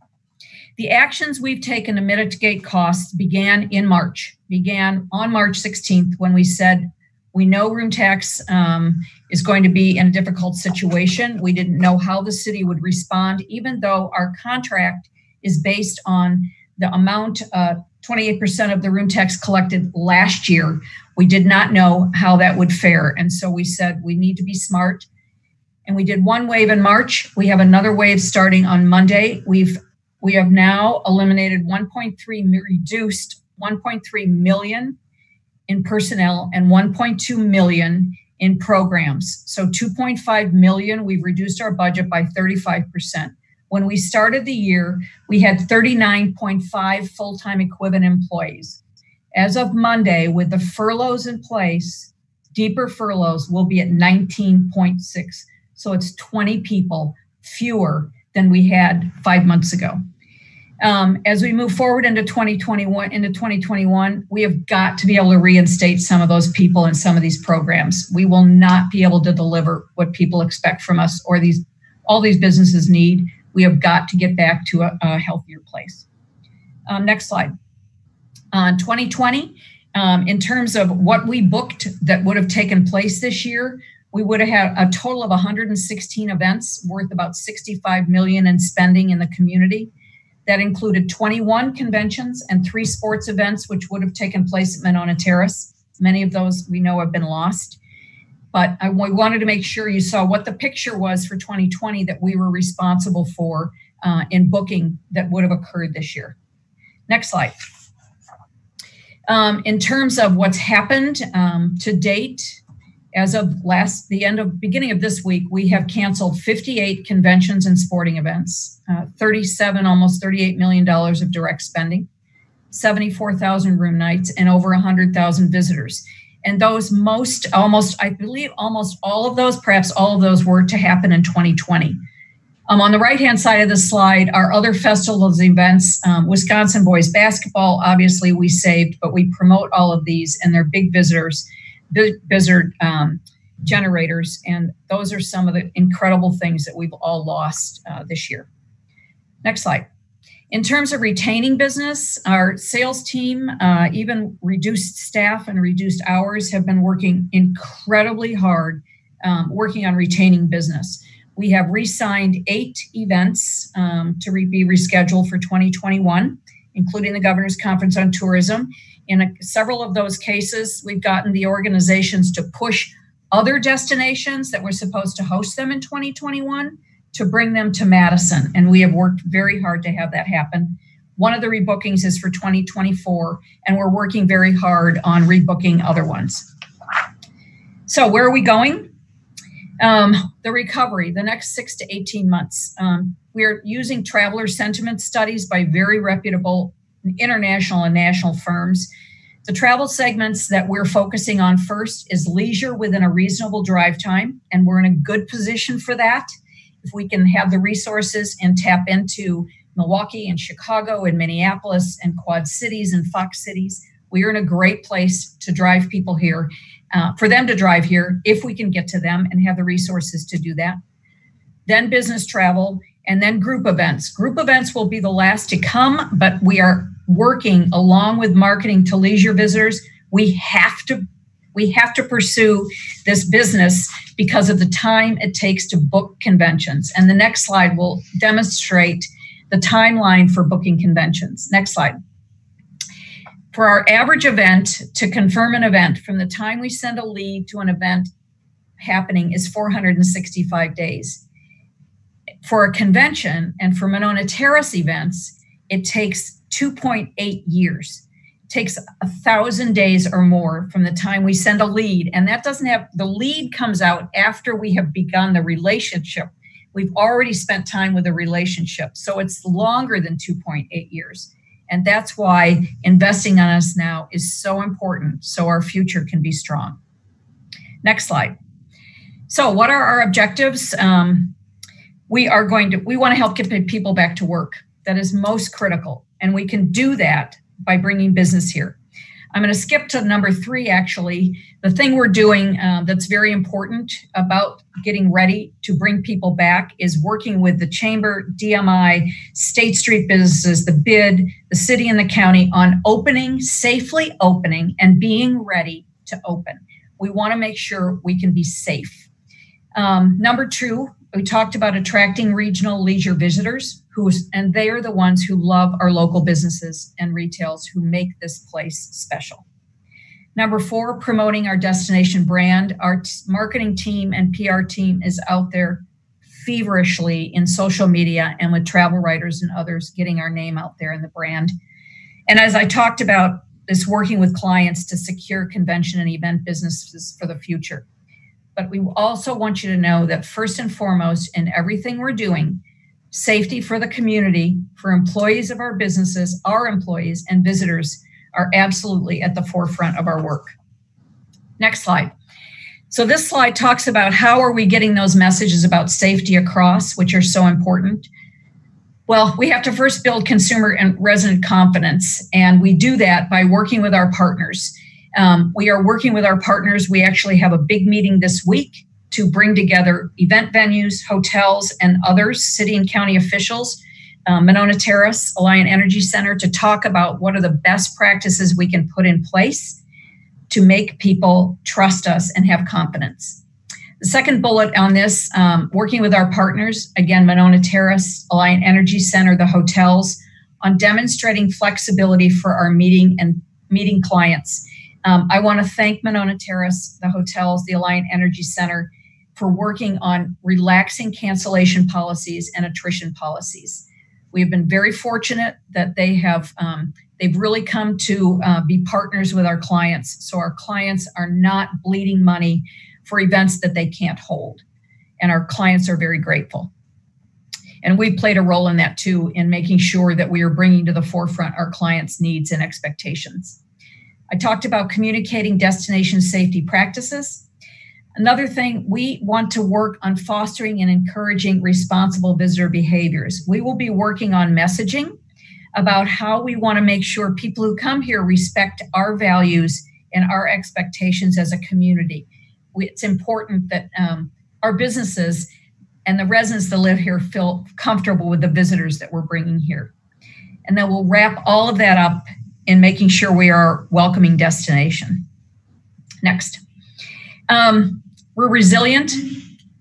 The actions we've taken to mitigate costs began on March 16th when we said, we know room tax is going to be in a difficult situation. We didn't know how the city would respond, even though our contract is based on the amount, 28% of the room tax collected last year. We did not know how that would fare. And so we said, we need to be smart. And we did one wave in March. We have another wave starting on Monday. We have now eliminated reduced 1.3 million in personnel and 1.2 million in programs. So 2.5 million, we've reduced our budget by 35%. When we started the year, we had 39.5 full-time equivalent employees. As of Monday, with the furloughs in place, deeper furloughs will be at 19.6. So it's 20 people fewer than we had 5 months ago. As we move forward into 2021, we have got to be able to reinstate some of those people in some of these programs. We will not be able to deliver what people expect from us or all these businesses need. We have got to get back to a healthier place. Next slide. 2020, in terms of what we booked that would have taken place this year, we would have had a total of 116 events worth about $65 million in spending in the community. That included 21 conventions and 3 sports events, which would have taken place at Monona Terrace. Many of those we know have been lost. But we wanted to make sure you saw what the picture was for 2020 that we were responsible for in booking that would have occurred this year. Next slide. In terms of what's happened to date, As of beginning of this week, we have canceled 58 conventions and sporting events, almost $38 million of direct spending, 74,000 room nights, and over 100,000 visitors. And those almost all of those, perhaps all of those, were to happen in 2020. On the right-hand side of the slide are other festivals events. Wisconsin boys basketball, obviously we saved, but we promote all of these, and they're big visitor generators. And those are some of the incredible things that we've all lost this year. Next slide. In terms of retaining business, our sales team, even reduced staff and reduced hours, have been working incredibly hard, working on retaining business. We have re-signed 8 events to be rescheduled for 2021, including the Governor's Conference on Tourism. In several of those cases, we've gotten the organizations to push other destinations that were supposed to host them in 2021 to bring them to Madison, and we have worked very hard to have that happen. One of the rebookings is for 2024, and we're working very hard on rebooking other ones. So where are we going? The recovery, the next 6 to 18 months. We're using traveler sentiment studies by very reputable international and national firms. The travel segments that we're focusing on first is leisure within a reasonable drive time, and we're in a good position for that. If we can have the resources and tap into Milwaukee and Chicago and Minneapolis and Quad Cities and Fox Cities, we are in a great place to drive people here, for them to drive here if we can get to them and have the resources to do that. Then business travel, and then group events. Group events will be the last to come, but we are working along with marketing to leisure visitors. We have to pursue this business because of the time it takes to book conventions. And the next slide will demonstrate the timeline for booking conventions. Next slide. For our average event, to confirm an event from the time we send a lead to an event happening is 465 days. For a convention and for Monona Terrace events, it takes 2.8 years. It takes 1,000 days or more from the time we send a lead. And that the lead comes out after we have begun the relationship. We've already spent time with the relationship. So it's longer than 2.8 years. And that's why investing on us now is so important, so our future can be strong. Next slide. So what are our objectives? We want to help get people back to work. That is most critical. And we can do that by bringing business here. I'm going to skip to number 3, actually. The thing we're doing that's very important about getting ready to bring people back is working with the Chamber, DMI, State Street businesses, the BID, the city and the county on safely opening and being ready to open. We want to make sure we can be safe. Number 2, we talked about attracting regional leisure visitors, and they are the ones who love our local businesses and retails who make this place special. Number 4, promoting our destination brand. Our marketing team and PR team is out there feverishly in social media and with travel writers and others getting our name out there in the brand. And as I talked about, this working with clients to secure convention and event businesses for the future. But we also want you to know that first and foremost in everything we're doing, safety for the community, for employees of our businesses, our employees and visitors are absolutely at the forefront of our work. Next slide. So this slide talks about how are we getting those messages about safety across, which are so important. Well, we have to first build consumer and resident confidence, and we do that by working with our partners. We are working with our partners. We actually have a big meeting this week to bring together event venues, hotels, and others, city and county officials, Monona Terrace, Alliant Energy Center, to talk about what are the best practices we can put in place to make people trust us and have confidence. The second bullet on this, working with our partners, again, Monona Terrace, Alliant Energy Center, the hotels, on demonstrating flexibility for our meeting clients. I want to thank Monona Terrace, the hotels, the Alliant Energy Center for working on relaxing cancellation policies and attrition policies. We have been very fortunate that they've really come to be partners with our clients. So our clients are not bleeding money for events that they can't hold. And our clients are very grateful. And we played a role in that too, in making sure that we are bringing to the forefront our clients' needs and expectations. I talked about communicating destination safety practices. Another thing, we want to work on fostering and encouraging responsible visitor behaviors. We will be working on messaging about how we want to make sure people who come here respect our values and our expectations as a community. It's important that our businesses and the residents that live here feel comfortable with the visitors that we're bringing here. And then we'll wrap all of that up in making sure we are a welcoming destination. Next. We're resilient.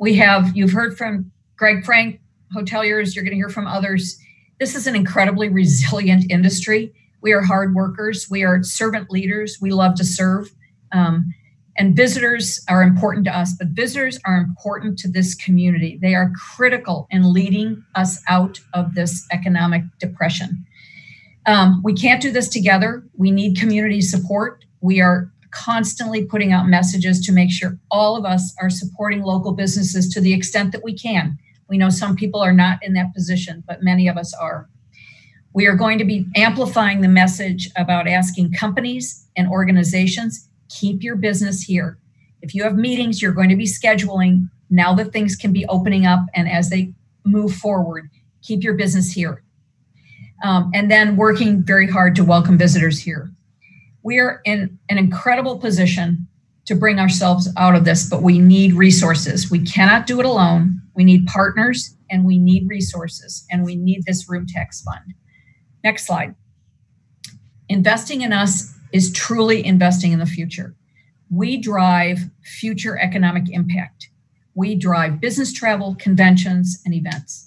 You've heard from Greg Frank, hoteliers, you're going to hear from others. This is an incredibly resilient industry. We are hard workers. We are servant leaders. We love to serve. And visitors are important to us, but visitors are important to this community. They are critical in leading us out of this economic depression. We can't do this together. We need community support. We are constantly putting out messages to make sure all of us are supporting local businesses to the extent that we can. We know some people are not in that position, but many of us are. We are going to be amplifying the message about asking companies and organizations, keep your business here. If you have meetings you're going to be scheduling, now that things can be opening up and as they move forward, keep your business here. And then working very hard to welcome visitors here. We are in an incredible position to bring ourselves out of this, but we need resources. We cannot do it alone. We need partners and we need resources and we need this room tax fund. Next slide. Investing in us is truly investing in the future. We drive future economic impact. We drive business travel, conventions, and events.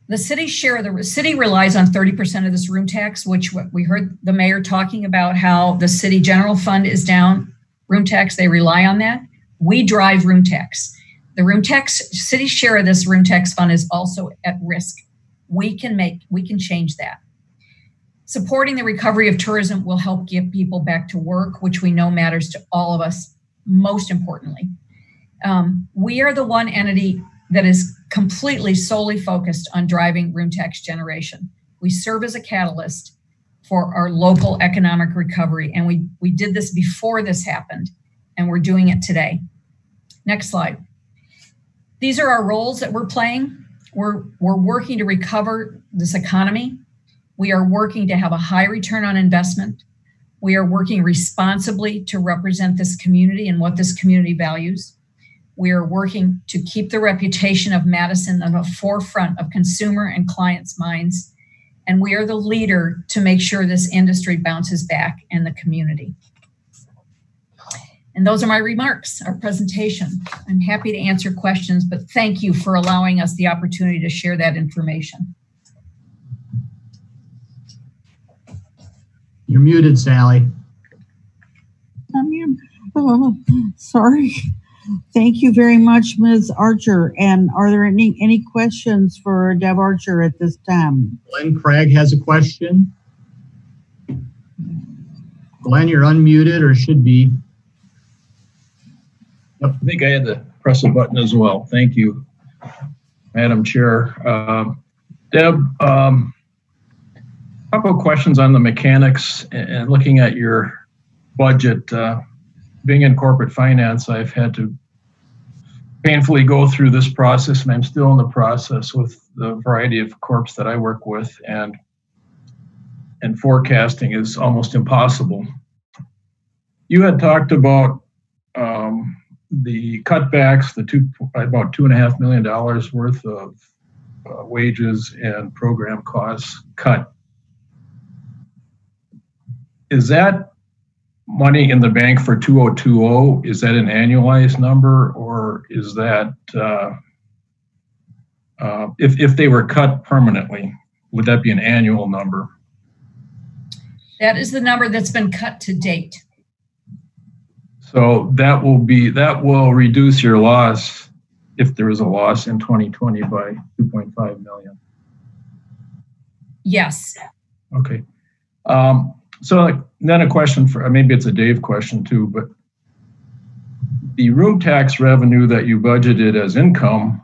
The city relies on 30% of this room tax, which we heard the mayor talking about how the city general fund is down. Room tax, they rely on that. We drive room tax. The room tax, city's share of this room tax fund is also at risk. We can change that. Supporting the recovery of tourism will help get people back to work, which we know matters to all of us, most importantly. We are the one entity that is completely solely focused on driving room tax generation. We serve as a catalyst for our local economic recovery, and we did this before this happened, and we're doing it today. Next slide. These are our roles that we're playing. We're working to recover this economy. We are working to have a high return on investment. We are working responsibly to represent this community and what this community values. We are working to keep the reputation of Madison on the forefront of consumer and clients' minds. And we are the leader to make sure this industry bounces back in the community. And those are my remarks, our presentation. I'm happy to answer questions, but thank you for allowing us the opportunity to share that information. You're muted, Sally. Oh, sorry. Thank you very much, Ms. Archer. And are there any questions for Deb Archer at this time? Glenn Craig has a question. Glenn, you're unmuted or should be. Yep, I think I had to press a button as well. Thank you, Madam Chair. Deb, a couple of questions on the mechanics and looking at your budget. Being in corporate finance, I've had to painfully go through this process, and I'm still in the process with the variety of corps that I work with, and forecasting is almost impossible. You had talked about the cutbacks, about $2.5 million worth of wages and program costs cut. Is that money in the bank for 2020? Is that an annualized number, or is that if they were cut permanently, would that be an annual number? That is the number that's been cut to date. So that will reduce your loss, if there is a loss in 2020, by 2.5 million. Yes. Okay. So then a question for, maybe it's a Dave question too, but the room tax revenue that you budgeted as income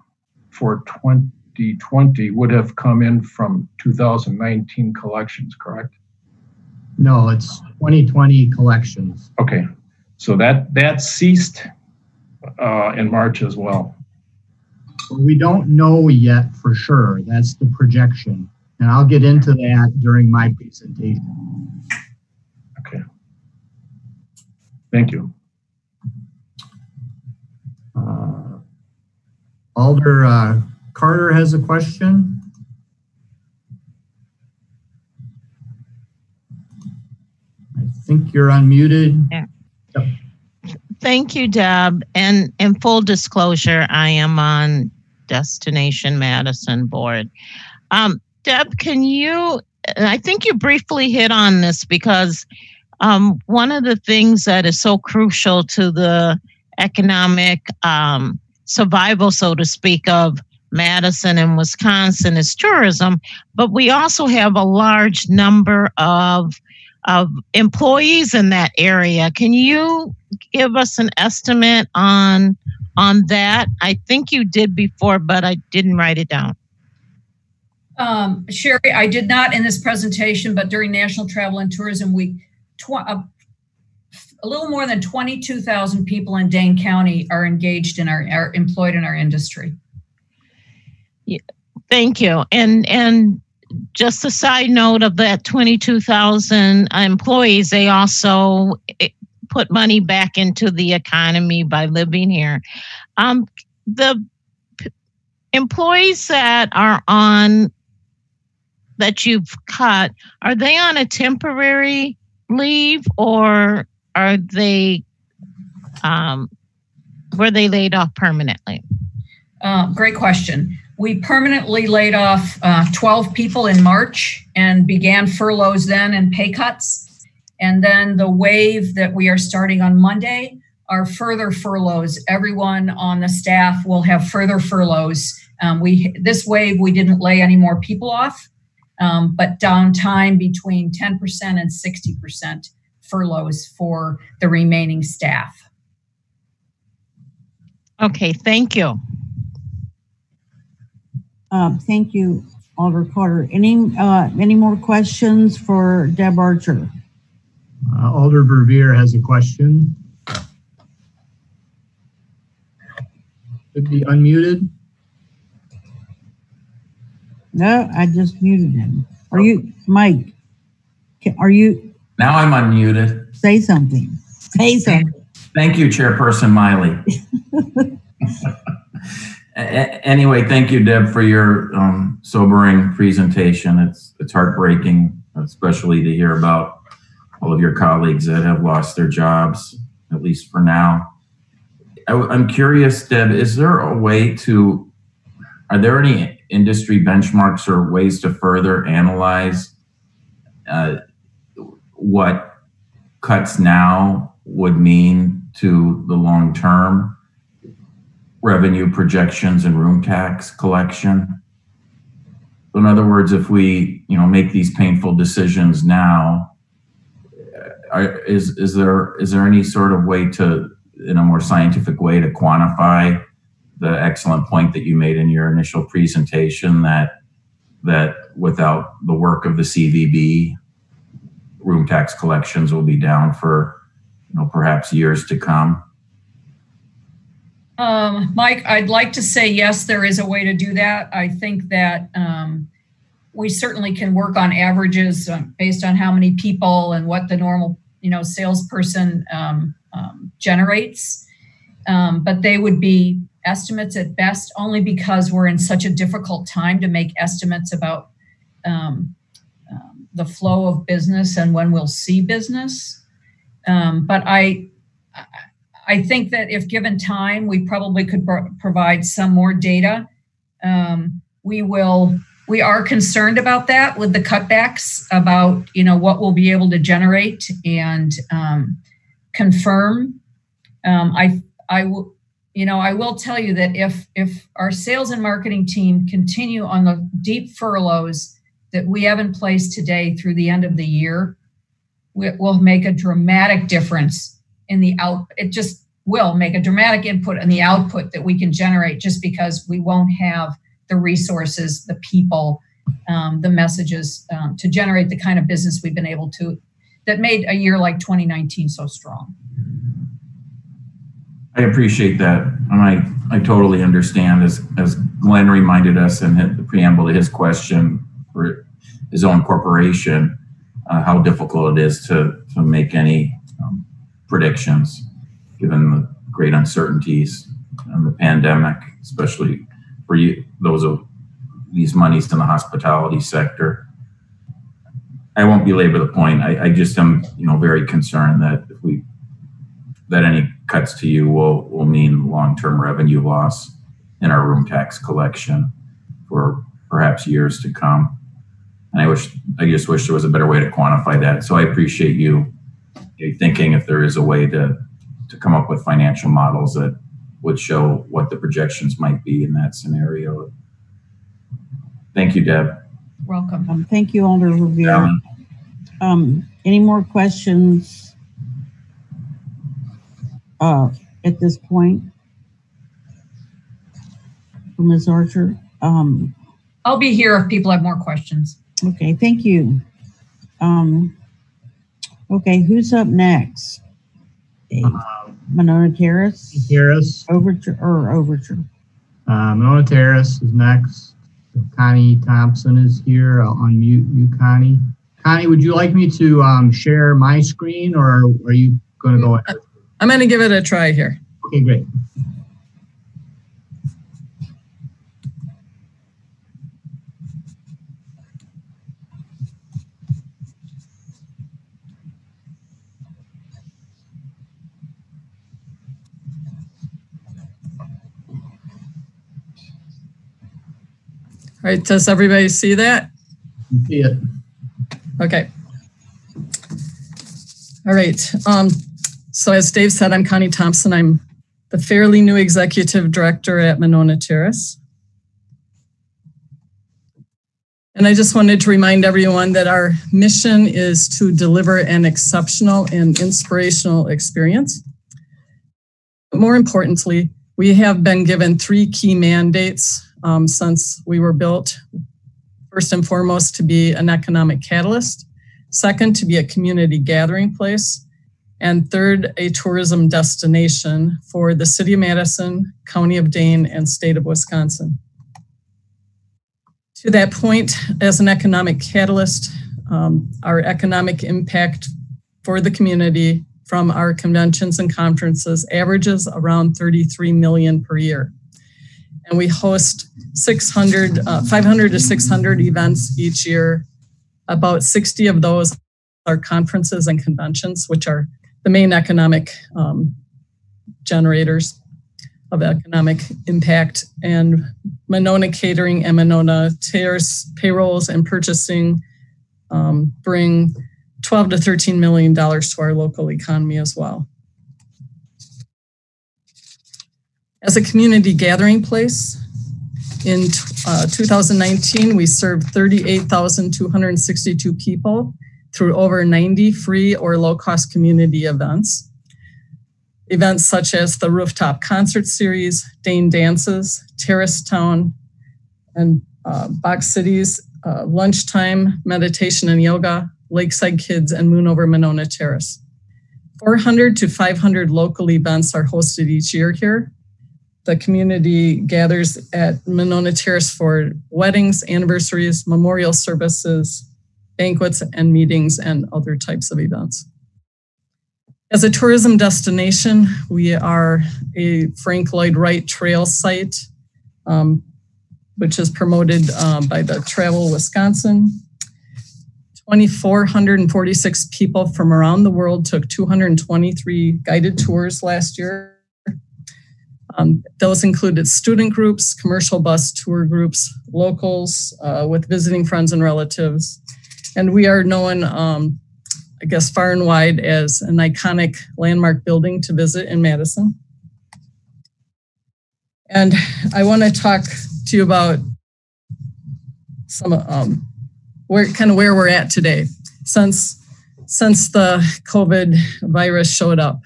for 2020 would have come in from 2019 collections, correct? No, it's 2020 collections. Okay, so that ceased in March as well. We don't know yet for sure. That's the projection. And I'll get into that during my presentation. Okay. Thank you. Alder Carter has a question. I think you're unmuted. Yeah. Yep. Thank you, Deb. And in full disclosure, I am on Destination Madison board. Deb, can you, I think you briefly hit on this because one of the things that is so crucial to the economic survival, so to speak, of Madison and Wisconsin is tourism, but we also have a large number of employees in that area. Can you give us an estimate on that? I think you did before, but I didn't write it down. Sherry, I did not in this presentation, but during National Travel and Tourism Week, a little more than 22,000 people in Dane County are engaged in are employed in our industry. Yeah, thank you. And just a side note of that 22,000 employees, they also put money back into the economy by living here. The employees that are on, that you've cut, are they on a temporary leave or are they, were they laid off permanently? Great question. We permanently laid off 12 people in March and began furloughs then and pay cuts. And then the wave that we are starting on Monday are further furloughs. Everyone on the staff will have further furloughs. This wave, we didn't lay any more people off, but downtime between 10% and 60% furloughs for the remaining staff. Okay, thank you. Thank you, Alder Carter. Any more questions for Deb Archer? Alder Brevier has a question. Could be unmuted. No, I just muted him. Are you, Mike? Are you? Now I'm unmuted. Say something. Say something. Thank you, Chairperson Miley. Anyway, thank you, Deb, for your sobering presentation. It's heartbreaking, especially to hear about all of your colleagues that have lost their jobs, at least for now. I'm curious, Deb, is there a way to, are there any industry benchmarks or ways to further analyze what cuts now would mean to the long-term revenue projections and room tax collection? In other words, if we, make these painful decisions now, is there any sort of way to, in a more scientific way, to quantify the excellent point that you made in your initial presentation that without the work of the CVB, room tax collections will be down for perhaps years to come? Mike, I'd like to say yes, there is a way to do that. I think that we certainly can work on averages based on how many people and what the normal, salesperson generates. But they would be estimates at best, only because we're in such a difficult time to make estimates about the flow of business and when we'll see business. But I think that if given time, we probably could provide some more data. We are concerned about that with the cutbacks, about what we'll be able to generate and confirm. I will tell you that if our sales and marketing team continue on the deep furloughs that we have in place today through the end of the year, it will make a dramatic difference in the will make a dramatic input on the output that we can generate, just because we won't have the resources, the people, the messages to generate the kind of business we've been able to, that made a year like 2019 so strong. I appreciate that. And I totally understand, as Glenn reminded us in the preamble to his question for his own corporation, how difficult it is to make any predictions given the great uncertainties and the pandemic, especially for those of these monies in the hospitality sector. I won't belabor the point. I just am, very concerned that that any cuts to you will mean long-term revenue loss in our room tax collection for perhaps years to come. And I just wish there was a better way to quantify that. So I appreciate you thinking if there is a way to come up with financial models that would show what the projections might be in that scenario. Thank you, Deb. Welcome. Thank you, Alder Rivera. Any more questions at this point for Ms. Archer? I'll be here if people have more questions. Okay, thank you. Okay, who's up next? Monona Terrace? Terrace. Overture. Monona Terrace is next. Connie Thompson is here. I'll unmute you, Connie. Connie, would you like me to share my screen, or are you going to go ahead? I'm going to give it a try here. Okay, great. All right, does everybody see that? You see it. Okay. All right. So as Dave said, I'm Connie Thompson. I'm the fairly new executive director at Monona Terrace. And I just wanted to remind everyone that our mission is to deliver an exceptional and inspirational experience. But more importantly, we have been given 3 key mandates since we were built. First and foremost, to be an economic catalyst. Second, to be a community gathering place. And third, a tourism destination for the City of Madison, County of Dane, and State of Wisconsin. To that point, as an economic catalyst, our economic impact for the community from our conventions and conferences averages around $33 million per year. And we host 500 to 600 events each year. About 60 of those are conferences and conventions, which are the main economic generators of economic impact. And Monona Catering and Monona Terrace payrolls and purchasing bring $12 to $13 million to our local economy as well. As a community gathering place, in 2019, we served 38,262 people through over 90 free or low-cost community events. Events such as the Rooftop Concert Series, Dane Dances, Terrace Town, and Box Cities, Lunchtime, Meditation and Yoga, Lakeside Kids, and Moon Over Monona Terrace. 400 to 500 local events are hosted each year here. The community gathers at Monona Terrace for weddings, anniversaries, memorial services, banquets and meetings, and other types of events. As a tourism destination, we are a Frank Lloyd Wright Trail site, which is promoted by the Travel Wisconsin. 2,446 people from around the world took 223 guided tours last year. Those included student groups, commercial bus tour groups, locals with visiting friends and relatives. And we are known, I guess, far and wide as an iconic landmark building to visit in Madison. And I want to talk to you about some where we're at today since the COVID virus showed up.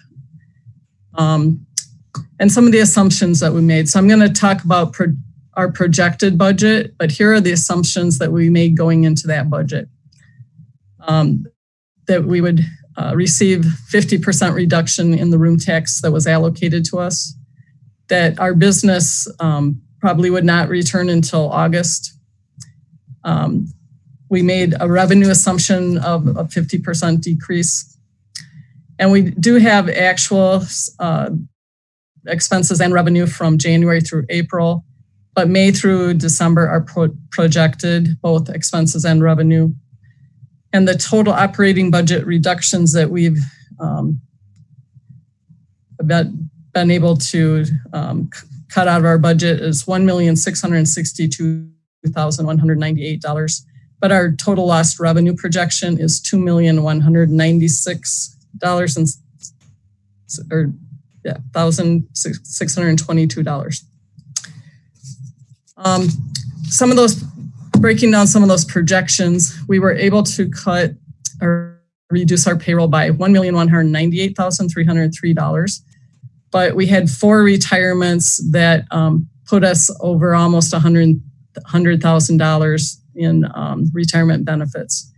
and some of the assumptions that we made. So I'm going to talk about our projected budget, but here are the assumptions that we made going into that budget. That we would receive 50% reduction in the room tax that was allocated to us, that our business probably would not return until August. We made a revenue assumption of a 50% decrease. And we do have actual expenses and revenue from January through April, but May through December are projected, both expenses and revenue. And the total operating budget reductions that we've been able to cut out of our budget is $1,662,198. But our total lost revenue projection is $1,622. Some of those, breaking down some of those projections, we were able to cut or reduce our payroll by $1,198,303. But we had 4 retirements that put us over almost $100,000 in retirement benefits.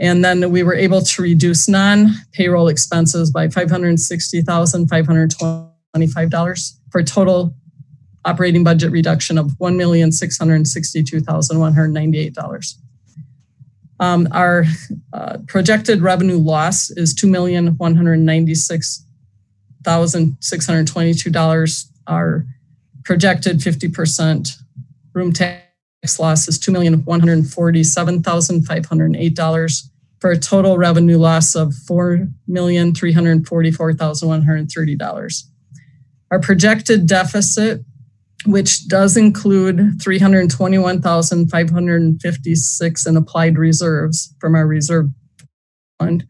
And then we were able to reduce non-payroll expenses by $560,525 for a total operating budget reduction of $1,662,198. Our projected revenue loss is $2,196,622. Our projected 50% room tax loss is $2,147,508 for a total revenue loss of $4,344,130. Our projected deficit, which does include $321,556 in applied reserves from our reserve fund,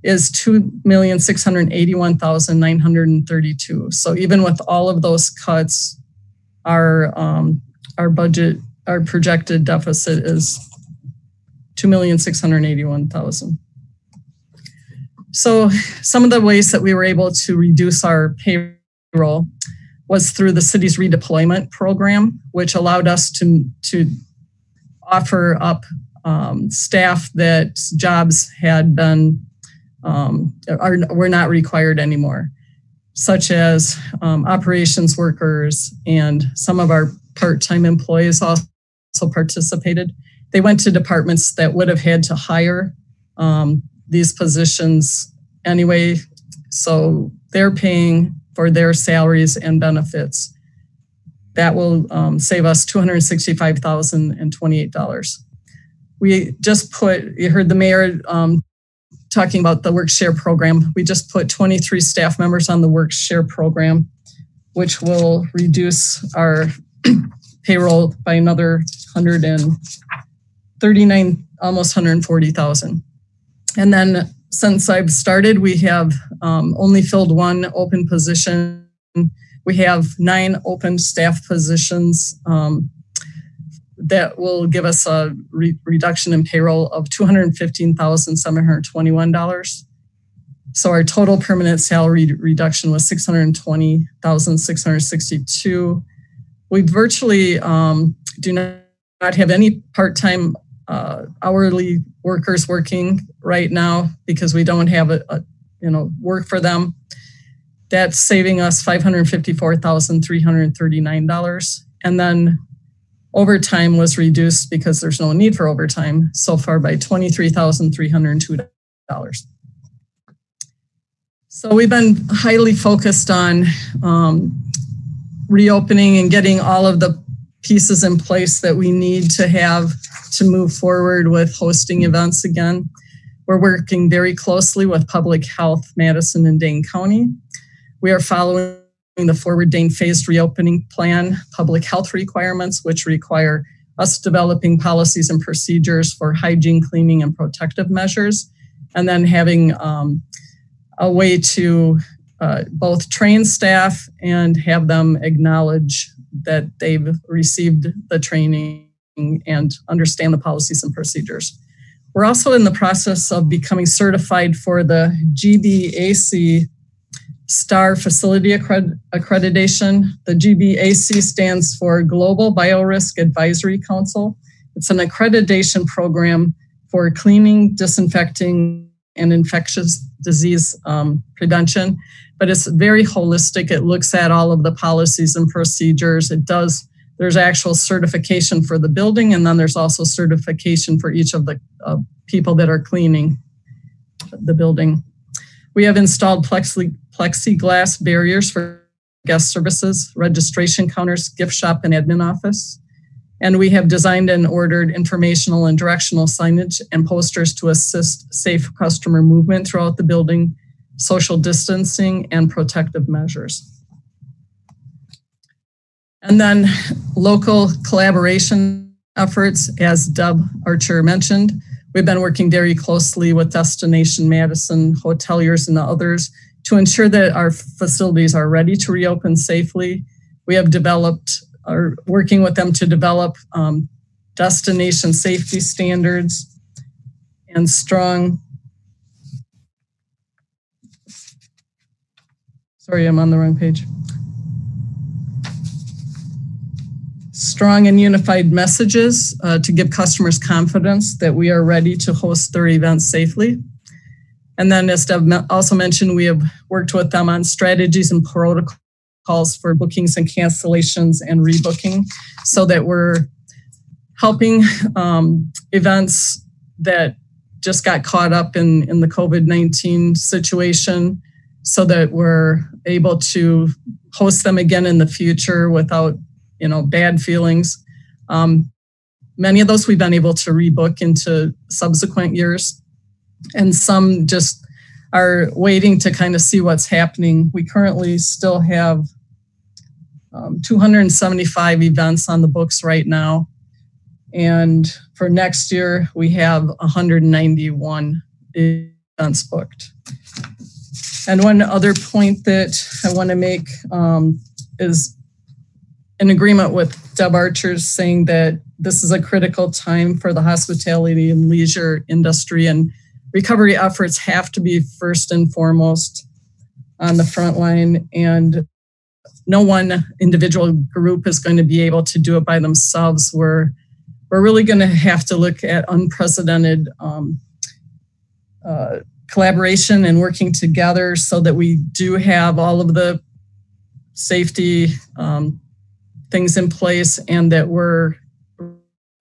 is $2,681,932. So even with all of those cuts, our projected deficit is $2,681,000. So some of the ways that we were able to reduce our payroll was through the city's redeployment program, which allowed us to offer up staff that jobs had been were not required anymore, such as operations workers, and some of our part-time employees also participated. They went to departments that would have had to hire these positions anyway, so they're paying for their salaries and benefits. That will save us $265,028. We just you heard the mayor talking about the work share program. We just put 23 staff members on the work share program, which will reduce our payroll by another 139, almost 140,000. And then since I've started, we have only filled 1 open position. We have 9 open staff positions that will give us a reduction in payroll of $215,721. So our total permanent salary reduction was $620,662. We virtually do not have any part-time hourly workers working right now because we don't have work for them. That's saving us $554,339. And then overtime was reduced because there's no need for overtime so far by $23,302. So we've been highly focused on reopening and getting all of the pieces in place that we need to have to move forward with hosting events again. We're working very closely with Public Health, Madison and Dane County. We are following the Forward Dane Phased Reopening Plan public health requirements, which require us developing policies and procedures for hygiene, cleaning, and protective measures, and then having a way to both train staff and have them acknowledge that they've received the training and understand the policies and procedures. We're also in the process of becoming certified for the GBAC STAR facility accreditation. The GBAC stands for Global Biorisk Advisory Council. It's an accreditation program for cleaning, disinfecting, and infectious disease prevention, but it's very holistic. It looks at all of the policies and procedures. There's actual certification for the building, and then there's also certification for each of the people that are cleaning the building. We have installed plexiglass barriers for guest services, registration counters, gift shop, and admin office. And we have designed and ordered informational and directional signage and posters to assist safe customer movement throughout the building, social distancing, and protective measures. And then local collaboration efforts, as Deb Archer mentioned. We've been working very closely with Destination Madison, hoteliers, and others to ensure that our facilities are ready to reopen safely. We have are working with them to develop destination safety standards and strong, sorry, I'm on the wrong page. Strong and unified messages to give customers confidence that we are ready to host their events safely. And then, as Deb also mentioned, we have worked with them on strategies and protocols for bookings and cancellations and rebooking, so that we're helping events that just got caught up in the COVID-19 situation, so that we're able to host them again in the future without bad feelings. Many of those we've been able to rebook into subsequent years, and some just are waiting to kind of see what's happening. We currently still have 275 events on the books right now. And for next year, we have 191 events booked. And one other point that I want to make is in agreement with Deb Archer saying that this is a critical time for the hospitality and leisure industry, and recovery efforts have to be first and foremost on the front line, and no one individual group is going to be able to do it by themselves. We're really going to have to look at unprecedented collaboration and working together so that we do have all of the safety things in place, and that we're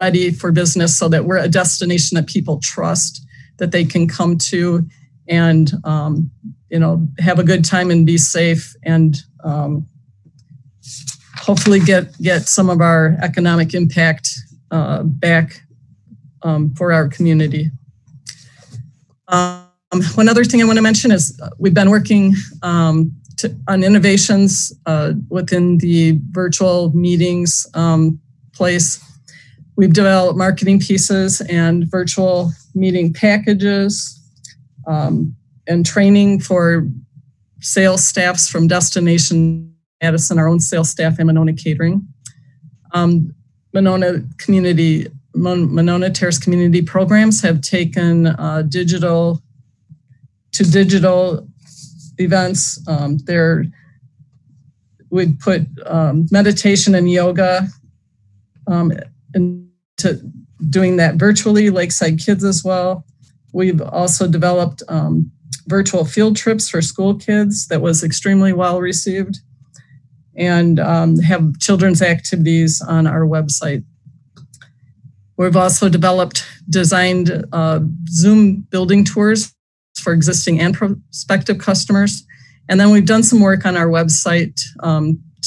ready for business, so that we're a destination that people trust, that they can come to and have a good time and be safe, and hopefully get some of our economic impact back for our community. One other thing I want to mention is we've been working on innovations within the virtual meetings place. We've developed marketing pieces and virtual meeting packages and training for sales staffs from Destination Madison, our own sales staff, and Monona Catering. Monona Terrace Community Programs have taken digital events. We put meditation and yoga into doing that virtually, Lakeside Kids as well. We've also developed virtual field trips for school kids that was extremely well received, and have children's activities on our website. We've also designed Zoom building tours for existing and prospective customers. And then we've done some work on our website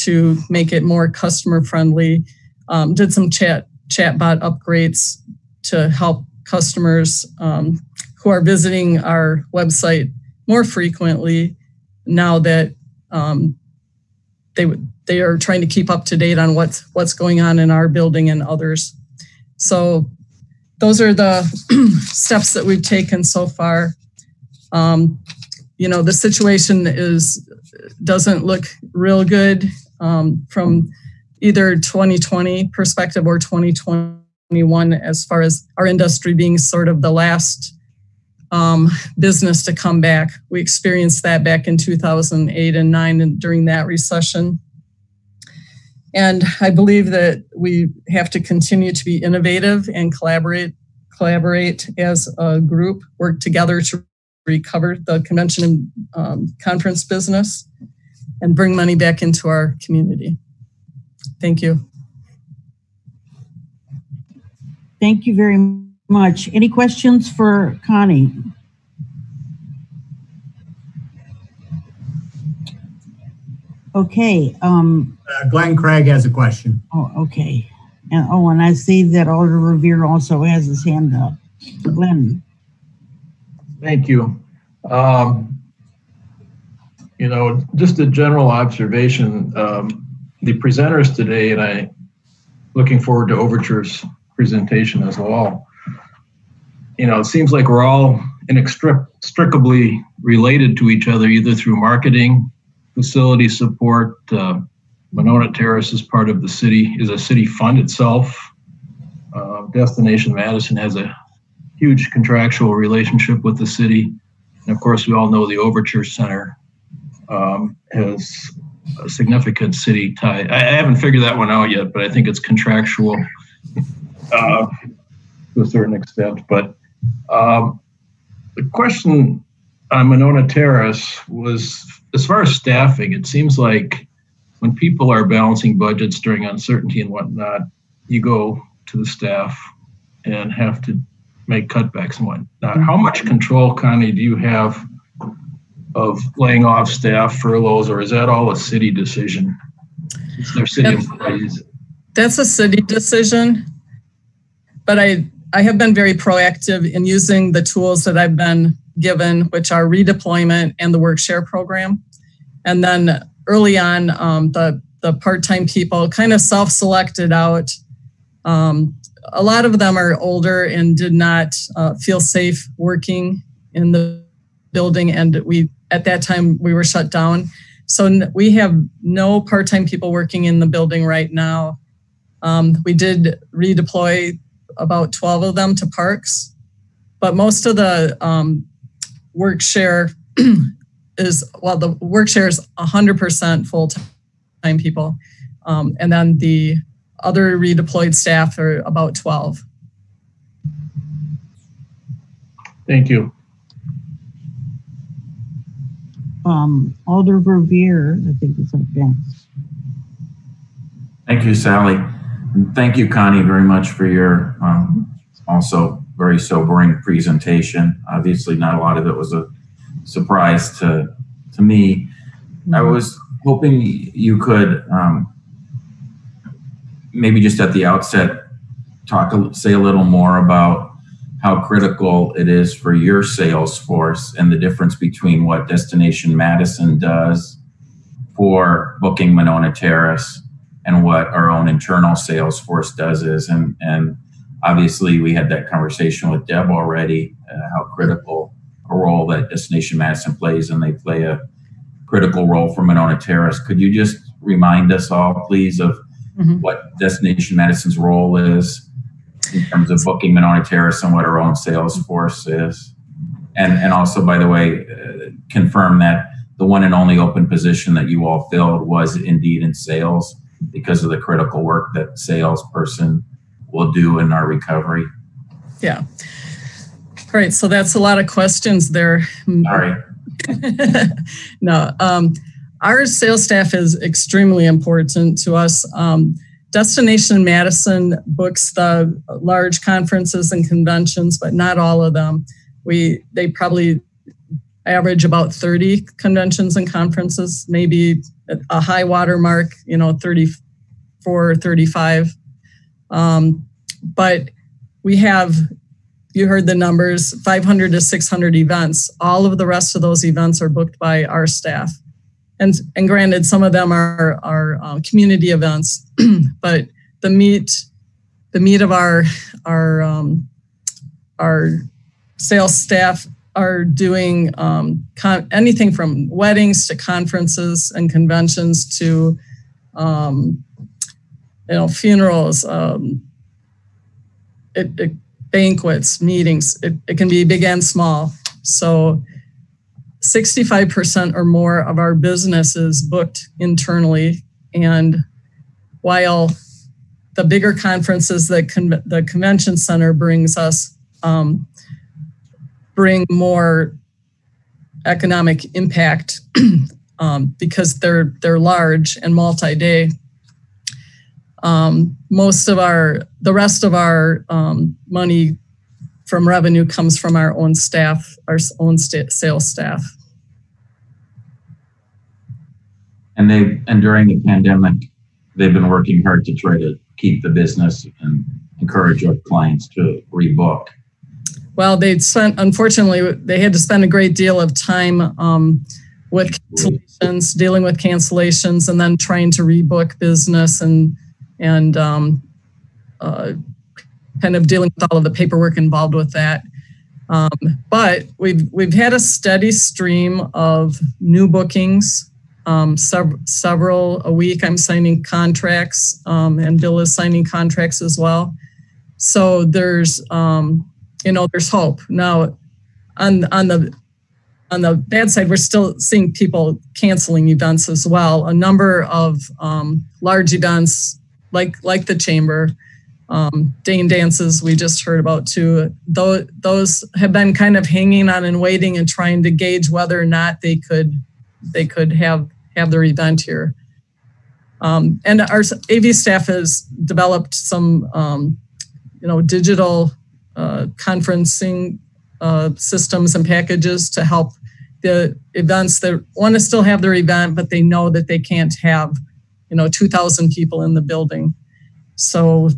to make it more customer friendly. Did some chatbot upgrades to help customers who are visiting our website more frequently, now that they are trying to keep up to date on what's going on in our building and others. So those are the steps that we've taken so far. The situation doesn't look real good from either 2020 perspective or 2021, as far as our industry being sort of the last business to come back. We experienced that back in 2008 and 9 and during that recession. And I believe that we have to continue to be innovative and collaborate as a group, work together to recover the convention and conference business and bring money back into our community. Thank you. Thank you very much. Any questions for Connie? Okay. Glenn Craig has a question. Oh, okay. And I see that Alder Revere also has his hand up. Glenn. Thank you. Just a general observation. The presenters today, and I looking forward to Overture's presentation as well. It seems like we're all inextricably related to each other, either through marketing, facility support. Monona Terrace is part of the city, is a city fund itself. Destination Madison has a huge contractual relationship with the city. And of course, we all know the Overture Center has a significant city tie. I haven't figured that one out yet, but I think it's contractual to a certain extent. But the question on Monona Terrace was, as far as staffing, it seems like when people are balancing budgets during uncertainty and whatnot, you go to the staff and have to make cutbacks and whatnot. How much control, Connie, do you have of laying off staff, furloughs, or is that all a city decision? They're city employees. That's a city decision, but I have been very proactive in using the tools that I've been given, which are redeployment and the work share program. And then early on, the part-time people kind of self-selected out. A lot of them are older and did not feel safe working in the building, and at that time we were shut down. So we have no part-time people working in the building right now. We did redeploy about 12 of them to parks, but most of the work share the work share is 100% full-time people. And then the other redeployed staff are about 12. Thank you. Alder Revere, I think is up next. Thank you, Sally. And thank you, Connie, very much for your also very sobering presentation. Obviously, not a lot of it was a surprise to me. I was hoping you could maybe just at the outset say a little more about how critical it is for your sales force and the difference between what Destination Madison does for booking Monona Terrace and what our own internal sales force does is. And obviously we had that conversation with Deb already, how critical a role that Destination Madison plays, and they play a critical role for Monona Terrace. Could you just remind us all, please, of what Destination Madison's role is in terms of booking Monona Terrace and what our own sales force is? And also, by the way, confirm that the one and only open position that you all filled was indeed in sales because of the critical work that salesperson will do in our recovery. Yeah. Great. So that's a lot of questions there. Sorry. No, our sales staff is extremely important to us. Destination Madison books the large conferences and conventions, but not all of them. They probably average about 30 conventions and conferences, maybe a high water mark, 34, 35. But we have, you heard the numbers, 500 to 600 events. All of the rest of those events are booked by our staff. And granted, some of them are community events, but the meat of our sales staff are doing anything from weddings to conferences and conventions to funerals, banquets, meetings. It can be big and small. So 65% or more of our business is booked internally. And while the bigger conferences that the convention center brings us bring more economic impact because they're large and multi-day. The rest of our money from revenue comes from our own staff, our own sales staff. And during the pandemic, they've been working hard to try to keep the business and encourage our clients to rebook. Well, unfortunately, they had to spend a great deal of time with cancellations, dealing with cancellations, and then trying to rebook business and kind of dealing with all of the paperwork involved with that. But we've had a steady stream of new bookings, several a week. I'm signing contracts, and Bill is signing contracts as well. So there's hope. Now, on the bad side, we're still seeing people canceling events as well. A number of large events, like the chamber, Dane dances we just heard about too. Those have been kind of hanging on and waiting and trying to gauge whether or not they could have their event here. And our AV staff has developed some digital conferencing systems and packages to help the events that want to still have their event, but they know that they can't have 2,000 people in the building. So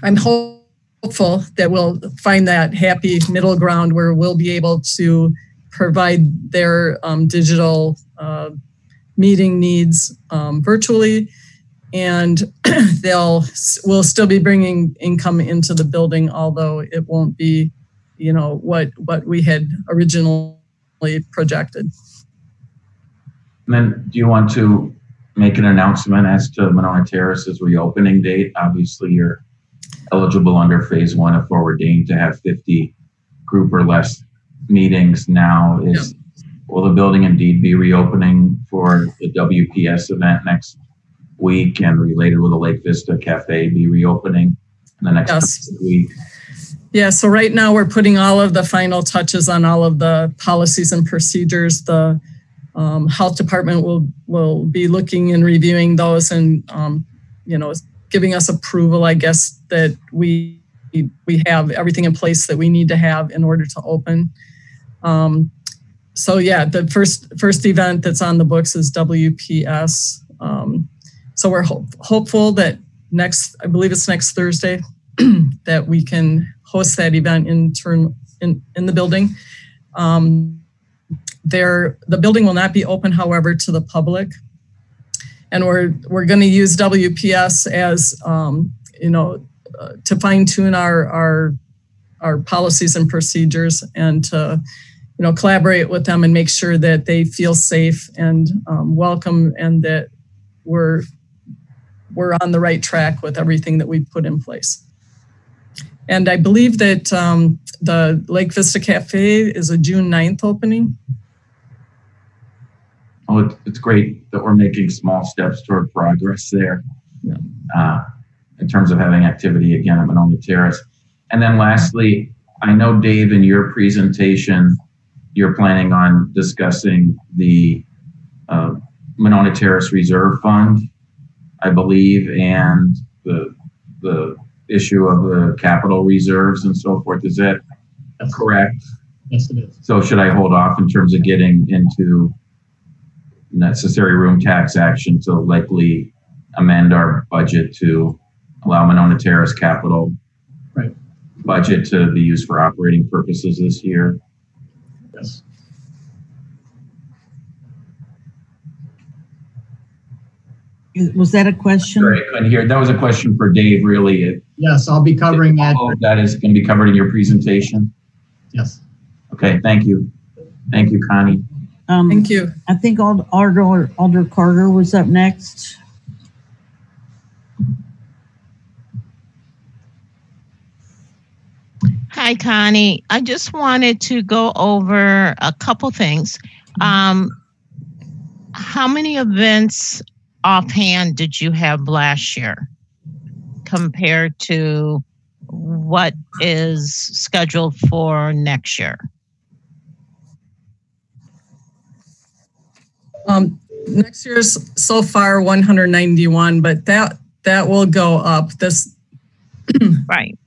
I'm hopeful that we'll find that happy middle ground where we'll be able to provide their digital meeting needs virtually, and we'll still be bringing income into the building, although it won't be, what we had originally projected. And then, do you want to make an announcement as to Monona Terrace's reopening date? Obviously, you're eligible under phase 1 of Forward Dane to have 50 group or less meetings now. Will the building indeed be reopening for the WPS event next week, and related, will the Lake Vista Cafe be reopening in the next week? Yeah, so right now we're putting all of the final touches on all of the policies and procedures. The health department will be looking and reviewing those and giving us approval, I guess, that we have everything in place that we need to have in order to open. So yeah, the first event that's on the books is WPS. So we're hopeful that I believe it's next Thursday, that we can host that event in the building. The building will not be open, however, to the public, and we're going to use WPS as to fine tune our policies and procedures, and to collaborate with them and make sure that they feel safe and welcome, and that we're on the right track with everything that we've put in place. And I believe that the Lake Vista Cafe is a June 9th opening. Oh, it's great that we're making small steps toward progress there, in terms of having activity again at Monona Terrace. And then lastly, I know, Dave, in your presentation, you're planning on discussing the Monona Terrace Reserve Fund, I believe, and the issue of the capital reserves and so forth. Is that correct? Yes, it is. So should I hold off in terms of getting into necessary room tax action to likely amend our budget to allow Monona Terrace capital budget to be used for operating purposes this year? Yes. Was that a question? Sorry, I couldn't hear. That was a question for Dave, really. Yes, I'll be covering that. That is going to be covered in your presentation? Yes. Okay, thank you. Thank you, Connie. Thank you. I think Alder Carter was up next. Hi, Connie. I just wanted to go over a couple things. How many events offhand did you have last year compared to what is scheduled for next year? Next year's so far 191, but that will go up. This right.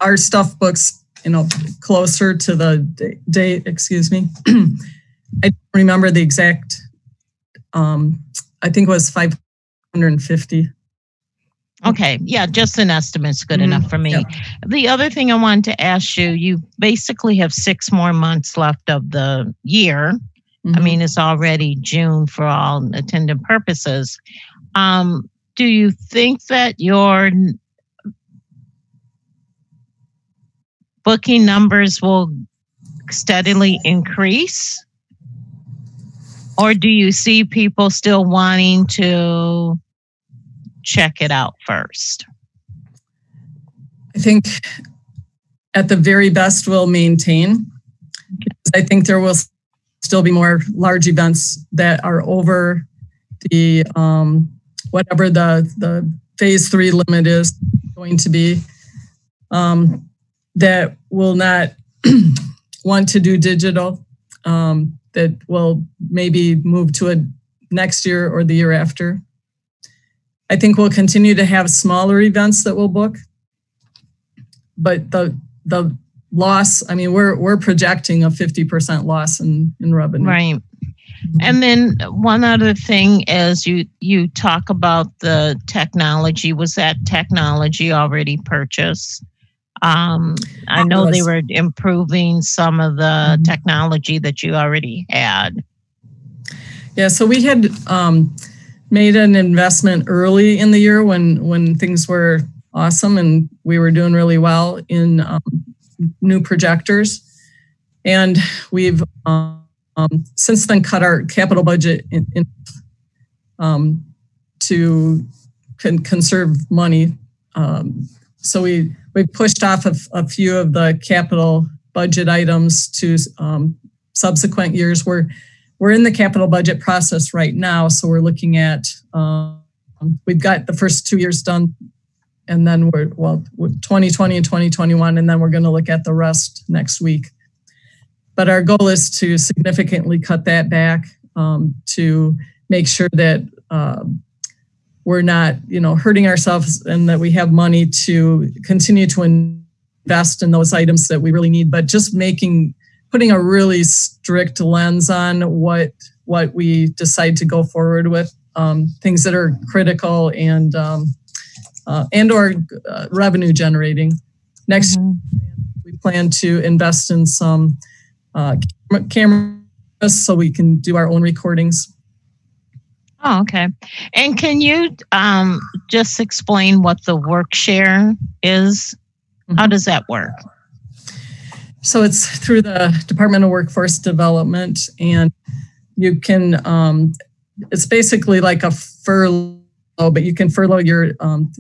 Our stuff books, closer to the date. Excuse me. I don't remember the exact. I think it was 550. Okay, yeah, just an estimate's good enough for me. Yep. The other thing I wanted to ask you, you basically have 6 more months left of the year. I mean, it's already June for all intended purposes. Do you think that your booking numbers will steadily increase? Or do you see people still wanting to check it out first? I think at the very best we'll maintain. I think there will still be more large events that are over the whatever the phase 3 limit is going to be, that will not want to do digital, that will maybe move to a next year or the year after. I think we'll continue to have smaller events that we'll book, but the loss, I mean, we're projecting a 50% loss in revenue. Right. And then one other thing is you talk about the technology. Was that technology already purchased? I know they were improving some of the technology that you already had. Yeah, so we had made an investment early in the year when things were awesome and we were doing really well in new projectors. And we've since then cut our capital budget to conserve money. So we pushed off a few of the capital budget items to subsequent years. We're in the capital budget process right now, so we're looking at we've got the first 2 years done, and then we're 2020 and 2021, and then we're going to look at the rest next week. But our goal is to significantly cut that back to make sure that we're not, hurting ourselves, and that we have money to continue to invest in those items that we really need, but just putting a really strict lens on what we decide to go forward with, things that are critical and or revenue generating. Next, we plan to invest in some cameras so we can do our own recordings. Oh, okay. And can you just explain what the work share is? How does that work? So it's through the Department of Workforce Development, and you can, it's basically like a furlough, but you can furlough your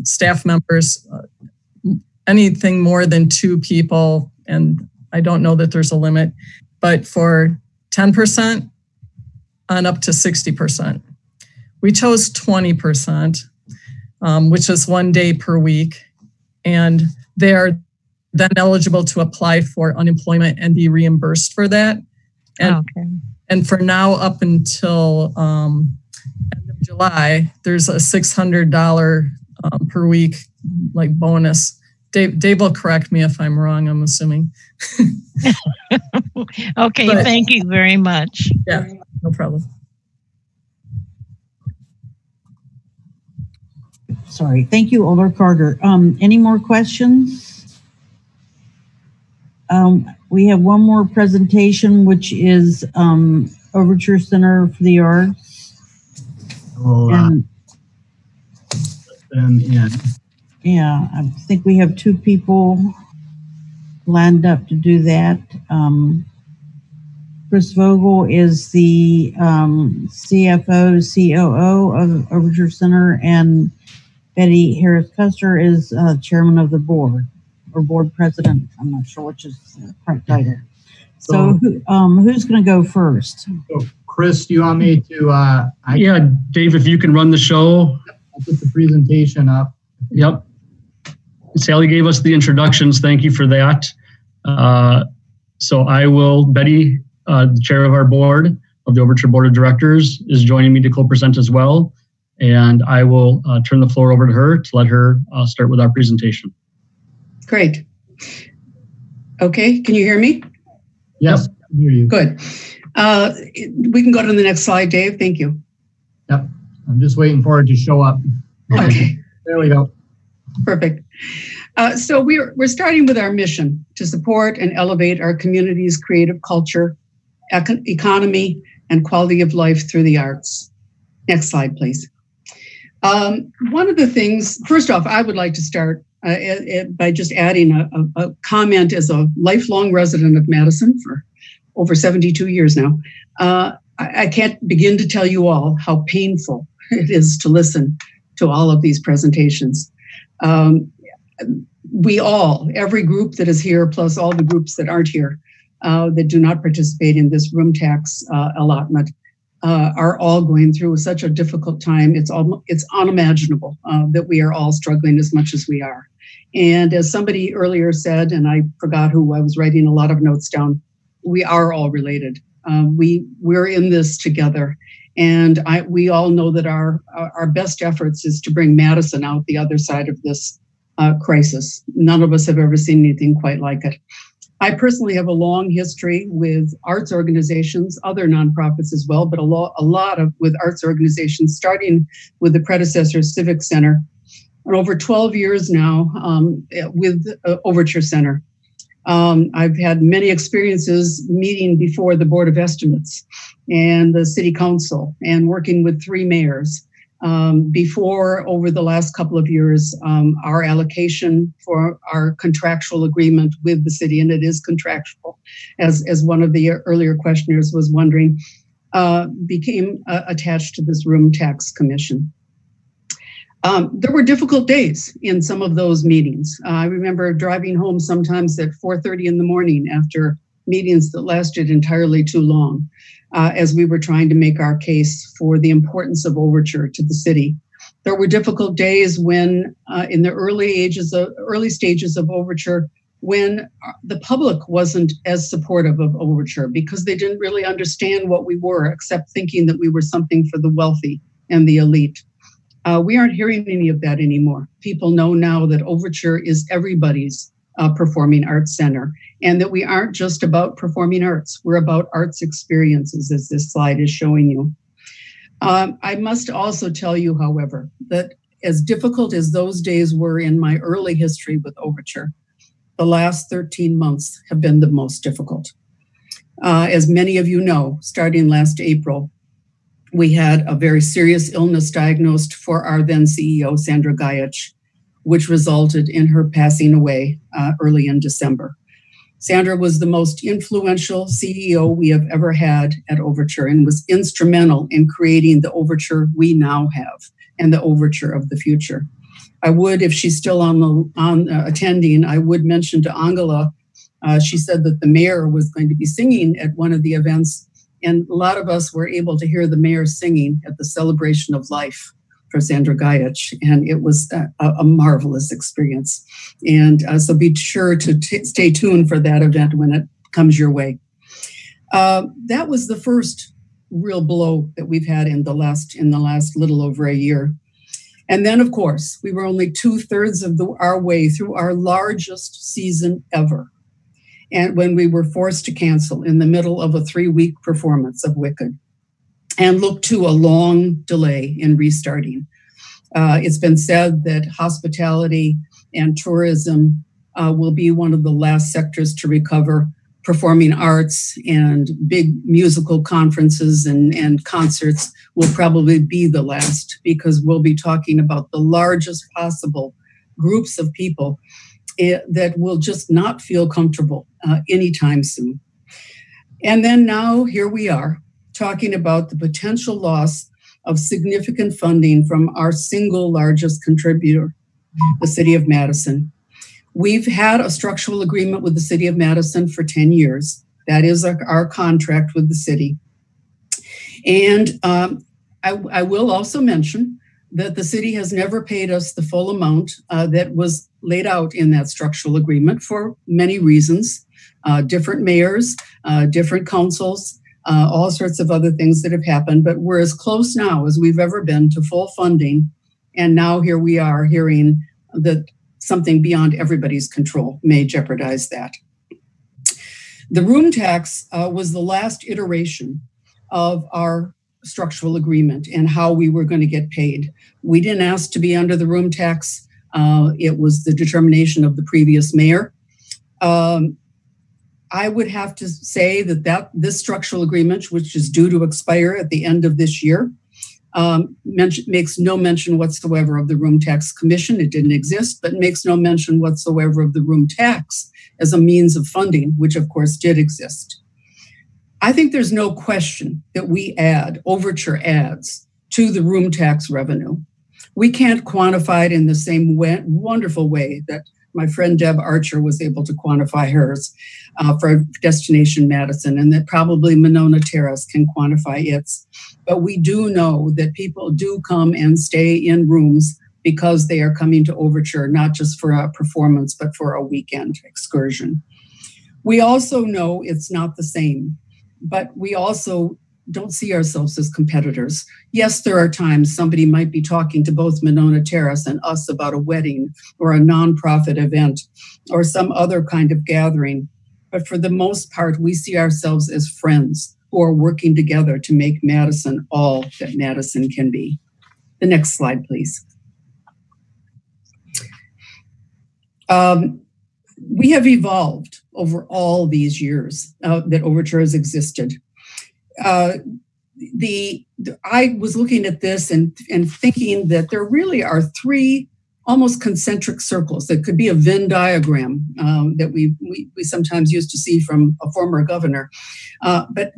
staff members, anything more than 2 people, and I don't know that there's a limit, but for 10% on up to 60%. We chose 20%, which is 1 day per week, and they are then eligible to apply for unemployment and be reimbursed for that. And, and for now, up until end of July, there's a $600 per week bonus. Dave will correct me if I'm wrong, I'm assuming. Okay, thank you very much. Yeah, no problem. Sorry, thank you, Alder Carter. Any more questions? We have one more presentation, which is Overture Center for the Arts. Yeah, I think we have 2 people lined up to do that. Chris Vogel is the CFO, COO of Overture Center, and Betty Harris-Custer is chairman of the board. or board president. I'm not sure which is the correct title. So who's going to go first? So Chris, do you want me to? Yeah, Dave, if you can run the show. I'll put the presentation up. Yep. Sally gave us the introductions. Thank you for that. So I will, Betty, the chair of our board of the Overture Board of Directors, is joining me to co-present as well. And I will turn the floor over to her to let her start with our presentation. Great. Okay, can you hear me? Yes, I can hear you. Good. We can go to the next slide, Dave. Thank you. Yep, I'm just waiting for it to show up. Okay. There we go. Perfect. So we're starting with our mission to support and elevate our community's creative culture, economy, and quality of life through the arts. Next slide, please. One of the things, first off, I would like to start by just adding a comment as a lifelong resident of Madison for over 72 years now. I can't begin to tell you all how painful it is to listen to all of these presentations. We all, every group that is here, plus all the groups that aren't here, that do not participate in this room tax allotment, are all going through such a difficult time. It's unimaginable that we are all struggling as much as we are. And as somebody earlier said, and I forgot who, I was writing a lot of notes down, we are all related. We're in this together. And we all know that our best efforts is to bring Madison out the other side of this crisis. None of us have ever seen anything quite like it. I personally have a long history with arts organizations, other nonprofits as well, but a lot of with arts organizations, starting with the predecessor Civic Center, and over 12 years now with Overture Center. I've had many experiences meeting before the Board of Estimates and the City Council and working with 3 mayors. Before, over the last couple of years, our allocation for our contractual agreement with the city, and it is contractual, as one of the earlier questioners was wondering, became attached to this room tax commission. There were difficult days in some of those meetings. I remember driving home sometimes at 4:30 in the morning after meetings that lasted entirely too long, as we were trying to make our case for the importance of Overture to the city. There were difficult days when, in the early stages of Overture, when the public wasn't as supportive of Overture because they didn't really understand what we were, except thinking that we were something for the wealthy and the elite. We aren't hearing any of that anymore. People know now that Overture is everybody's performing arts center, and that we aren't just about performing arts. We're about arts experiences, as this slide is showing you. I must also tell you, however, that as difficult as those days were in my early history with Overture, the last 13 months have been the most difficult. As many of you know, starting last April, we had a very serious illness diagnosed for our then CEO, Sandra Gajich, which resulted in her passing away early in December. Sandra was the most influential CEO we have ever had at Overture and was instrumental in creating the Overture we now have and the Overture of the future. I would, if she's still attending, I would mention to Angela, she said that the mayor was going to be singing at one of the events, and a lot of us were able to hear the mayor singing at the celebration of life for Sandra Gajich, and it was a marvelous experience. And so be sure to stay tuned for that event when it comes your way. That was the first real blow that we've had in the last little over a year. And then, of course, we were only 2/3 of our way through our largest season ever. And when we were forced to cancel in the middle of a 3-week performance of Wicked and look to a long delay in restarting. It's been said that hospitality and tourism will be one of the last sectors to recover. Performing arts and big musical conferences and concerts will probably be the last, because we'll be talking about the largest possible groups of people that will just not feel comfortable anytime soon. And then now here we are talking about the potential loss of significant funding from our single largest contributor, the City of Madison. We've had a structural agreement with the City of Madison for 10 years. That is our contract with the city. And I will also mention that the city has never paid us the full amount that was laid out in that structural agreement for many reasons, different mayors, different councils, all sorts of other things that have happened. But we're as close now as we've ever been to full funding. And now here we are hearing that something beyond everybody's control may jeopardize that. The room tax was the last iteration of our structural agreement and how we were going to get paid. We didn't ask to be under the room tax. It was the determination of the previous mayor. I would have to say that this structural agreement, which is due to expire at the end of this year, makes no mention whatsoever of the room tax commission. It didn't exist, but makes no mention whatsoever of the room tax as a means of funding, which of course did exist. I think there's no question that we add Overture adds to the room tax revenue. We can't quantify it in the same wonderful way that my friend Deb Archer was able to quantify hers for Destination Madison, and that probably Monona Terrace can quantify its. But we do know that people do come and stay in rooms because they are coming to Overture, not just for a performance, but for a weekend excursion. We also know it's not the same, but we also don't see ourselves as competitors. Yes, there are times somebody might be talking to both Monona Terrace and us about a wedding or a nonprofit event or some other kind of gathering. But for the most part, we see ourselves as friends who are working together to make Madison all that Madison can be. The next slide, please. We have evolved over all these years that Overture has existed. I was looking at this and thinking that there really are three almost concentric circles that could be a Venn diagram that we sometimes used to see from a former governor. But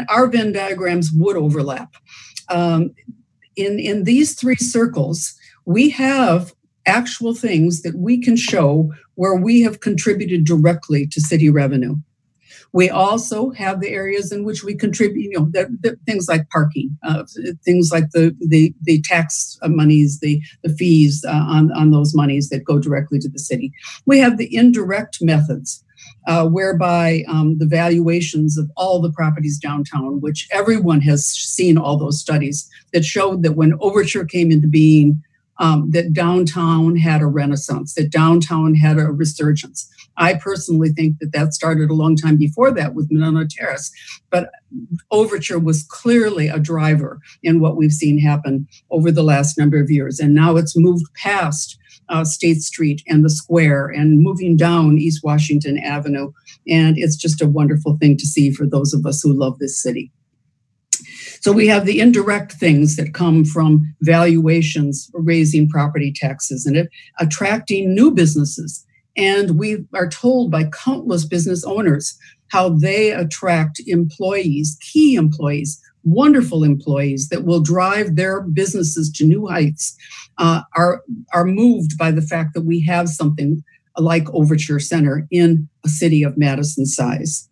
our Venn diagrams would overlap. In these three circles, we have actual things that we can show where we have contributed directly to city revenue. We also have the areas in which we contribute, things like parking, things like the tax monies, the fees on those monies that go directly to the city. We have the indirect methods, whereby the valuations of all the properties downtown, which everyone has seen all those studies that showed that when Overture came into being, that downtown had a renaissance, that downtown had a resurgence. I personally think that started a long time before that with Monona Terrace, but Overture was clearly a driver in what we've seen happen over the last number of years. And now it's moved past State Street and the Square and moving down East Washington Avenue. And it's just a wonderful thing to see for those of us who love this city. So we have the indirect things that come from valuations, raising property taxes, and attracting new businesses. And we are told by countless business owners how they attract employees, key employees, wonderful employees that will drive their businesses to new heights, are moved by the fact that we have something like Overture Center in a city of Madison size.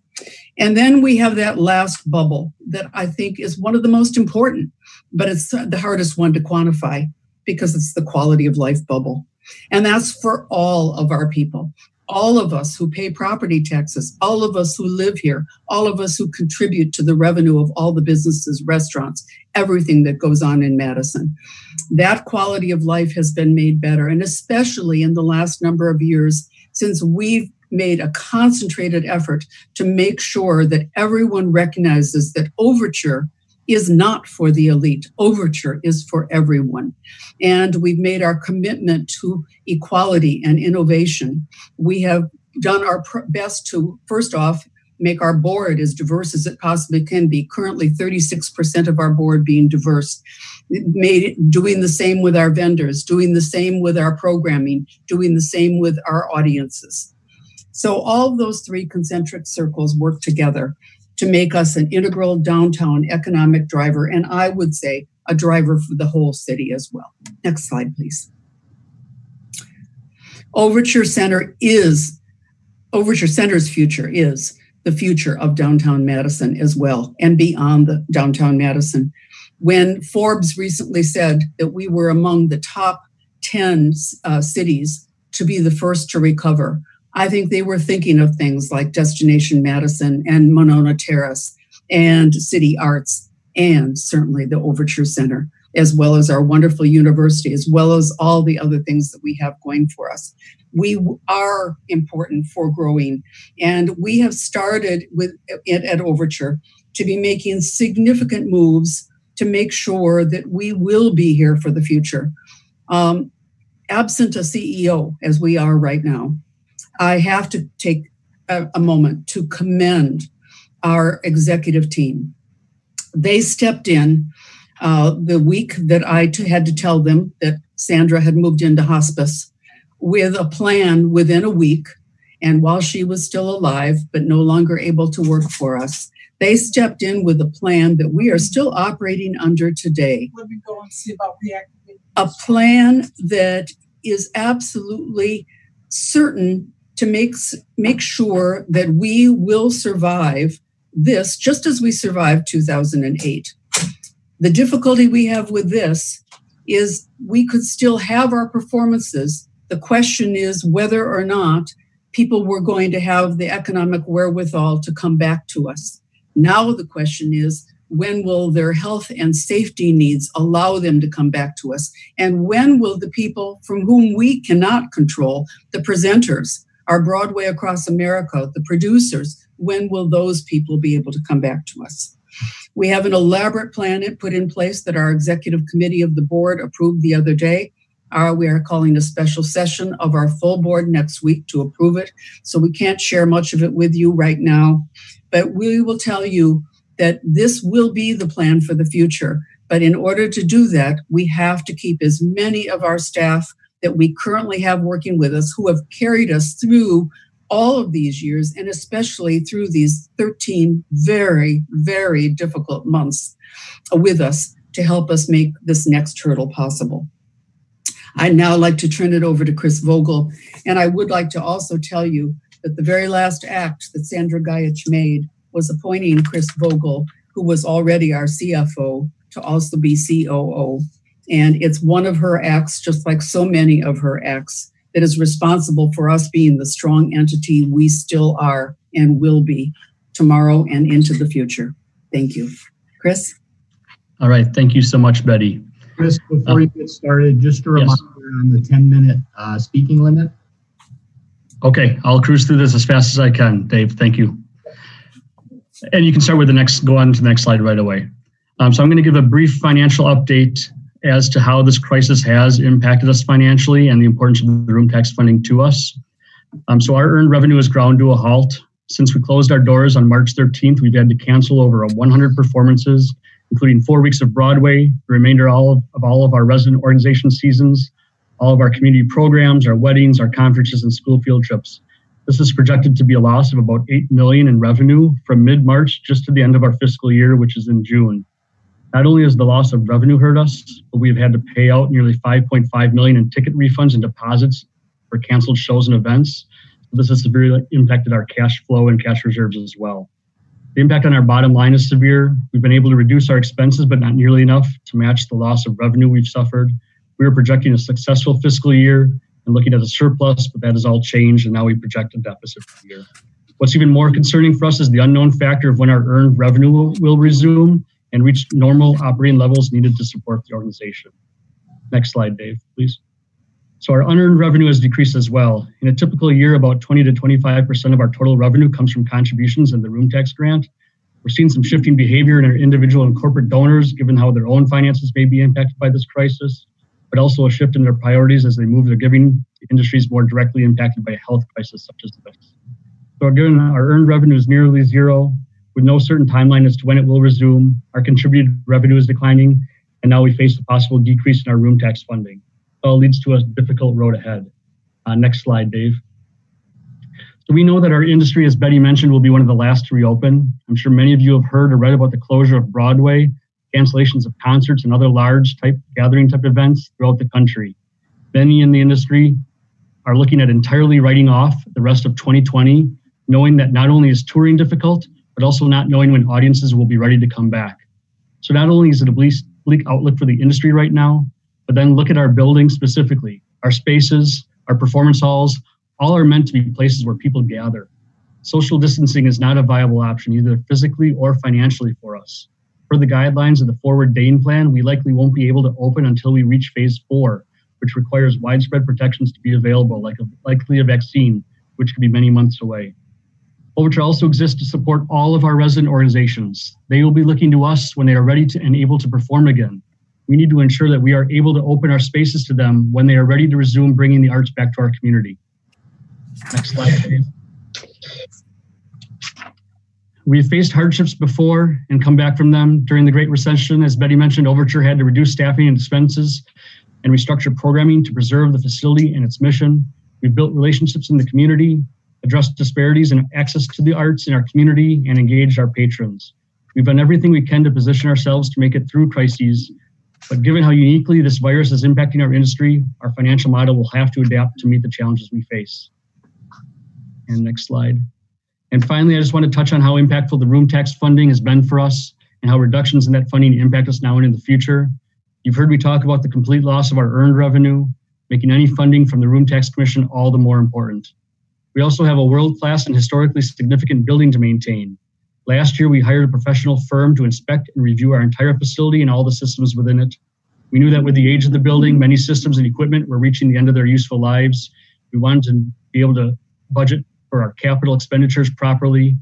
And then we have that last bubble that I think is one of the most important, but it's the hardest one to quantify because it's the quality of life bubble. And that's for all of our people, all of us who pay property taxes, all of us who live here, all of us who contribute to the revenue of all the businesses, restaurants, everything that goes on in Madison. That quality of life has been made better, and especially in the last number of years since we've made a concentrated effort to make sure that everyone recognizes that Overture is not for the elite. Overture is for everyone. And we've made our commitment to equality and innovation. We have done our best to, first off, make our board as diverse as it possibly can be. Currently, 36% of our board being diverse. Doing the same with our vendors, doing the same with our programming, doing the same with our audiences. So all of those three concentric circles work together to make us an integral downtown economic driver, and I would say a driver for the whole city as well. Next slide, please. Overture Center's future is the future of downtown Madison as well, and beyond the downtown Madison. When Forbes recently said that we were among the top 10 cities to be the first to recover, I think they were thinking of things like Destination Madison and Monona Terrace and City Arts, and certainly the Overture Center, as well as our wonderful university, as well as all the other things that we have going for us. We are important for growing, and we have started with it at Overture to be making significant moves to make sure that we will be here for the future. Absent a CEO, as we are right now, I have to take a moment to commend our executive team. They stepped in the week that I had to tell them that Sandra had moved into hospice with a plan within a week. And while she was still alive, but no longer able to work for us, they stepped in with a plan that we are still operating under today. Let me go and see about reactivating. A plan that is absolutely certain to make sure that we will survive this, just as we survived 2008. The difficulty we have with this is we could still have our performances. The question is whether or not people were going to have the economic wherewithal to come back to us. Now the question is, when will their health and safety needs allow them to come back to us? And when will the people from whom we cannot control, the presenters, our Broadway Across America, the producers, when will those people be able to come back to us? We have an elaborate plan put in place that our executive committee of the board approved the other day. We are calling a special session of our full board next week to approve it. So we can't share much of it with you right now, but we will tell you that this will be the plan for the future. But in order to do that, we have to keep as many of our staff that we currently have working with us, who have carried us through all of these years, and especially through these 13 very, very difficult months with us, to help us make this next hurdle possible. I'd now like to turn it over to Chris Vogel. And I would like to also tell you that the very last act that Sandra Gajich made was appointing Chris Vogel, who was already our CFO, to also be COO. And it's one of her acts, just like so many of her acts, that is responsible for us being the strong entity we still are and will be tomorrow and into the future. Thank you. Chris? All right. Thank you so much, Betty. Chris, before you get started, just a reminder on the 10-minute speaking limit. Okay, I'll cruise through this as fast as I can, Dave. Thank you. And you can start with go on to the next slide right away. So I'm going to give a brief financial update as to how this crisis has impacted us financially and the importance of the room tax funding to us. So our earned revenue has ground to a halt. Since we closed our doors on March 13th, we've had to cancel over 100 performances, including 4 weeks of Broadway, the remainder of all of our resident organization seasons, all of our community programs, our weddings, our conferences, and school field trips. This is projected to be a loss of about $8 million in revenue from mid-March just to the end of our fiscal year, which is in June. Not only has the loss of revenue hurt us, but we've had to pay out nearly $5.5 million in ticket refunds and deposits for canceled shows and events. So this has severely impacted our cash flow and cash reserves as well. The impact on our bottom line is severe. We've been able to reduce our expenses, but not nearly enough to match the loss of revenue we've suffered. We were projecting a successful fiscal year and looking at a surplus, but that has all changed, and now we project a deficit for the year. What's even more concerning for us is the unknown factor of when our earned revenue will resume and reach normal operating levels needed to support the organization. Next slide, Dave, please. So our unearned revenue has decreased as well. In a typical year, about 20 to 25% of our total revenue comes from contributions in the room tax grant. We're seeing some shifting behavior in our individual and corporate donors, given how their own finances may be impacted by this crisis, but also a shift in their priorities as they move their giving to industries more directly impacted by a health crisis such as this. So again, our earned revenue is nearly zero, with no certain timeline as to when it will resume. Our contributed revenue is declining, and now we face a possible decrease in our room tax funding. It all leads to a difficult road ahead. Next slide, Dave. So we know that our industry, as Betty mentioned, will be one of the last to reopen. I'm sure many of you have heard or read about the closure of Broadway, cancellations of concerts and other large gathering type events throughout the country. Many in the industry are looking at entirely writing off the rest of 2020, knowing that not only is touring difficult, but also not knowing when audiences will be ready to come back. So not only is it a bleak outlook for the industry right now, but then look at our buildings specifically. Our spaces, our performance halls, all are meant to be places where people gather. Social distancing is not a viable option, either physically or financially for us. Per the guidelines of the Forward Dane Plan, we likely won't be able to open until we reach phase 4, which requires widespread protections to be available, like likely a vaccine, which could be many months away. Overture also exists to support all of our resident organizations. They will be looking to us when they are ready to and able to perform again. We need to ensure that we are able to open our spaces to them when they are ready to resume bringing the arts back to our community. Next slide, please. We've faced hardships before and come back from them. During the Great Recession, as Betty mentioned, Overture had to reduce staffing and expenses and restructure programming to preserve the facility and its mission. We've built relationships in the community, addressed disparities in access to the arts in our community, and engaged our patrons. We've done everything we can to position ourselves to make it through crises, but given how uniquely this virus is impacting our industry, our financial model will have to adapt to meet the challenges we face. And next slide. And finally, I just want to touch on how impactful the room tax funding has been for us and how reductions in that funding impact us now and in the future. You've heard me talk about the complete loss of our earned revenue, making any funding from the Room Tax Commission all the more important. We also have a world-class and historically significant building to maintain. Last year, we hired a professional firm to inspect and review our entire facility and all the systems within it. We knew that with the age of the building, many systems and equipment were reaching the end of their useful lives. We wanted to be able to budget for our capital expenditures properly.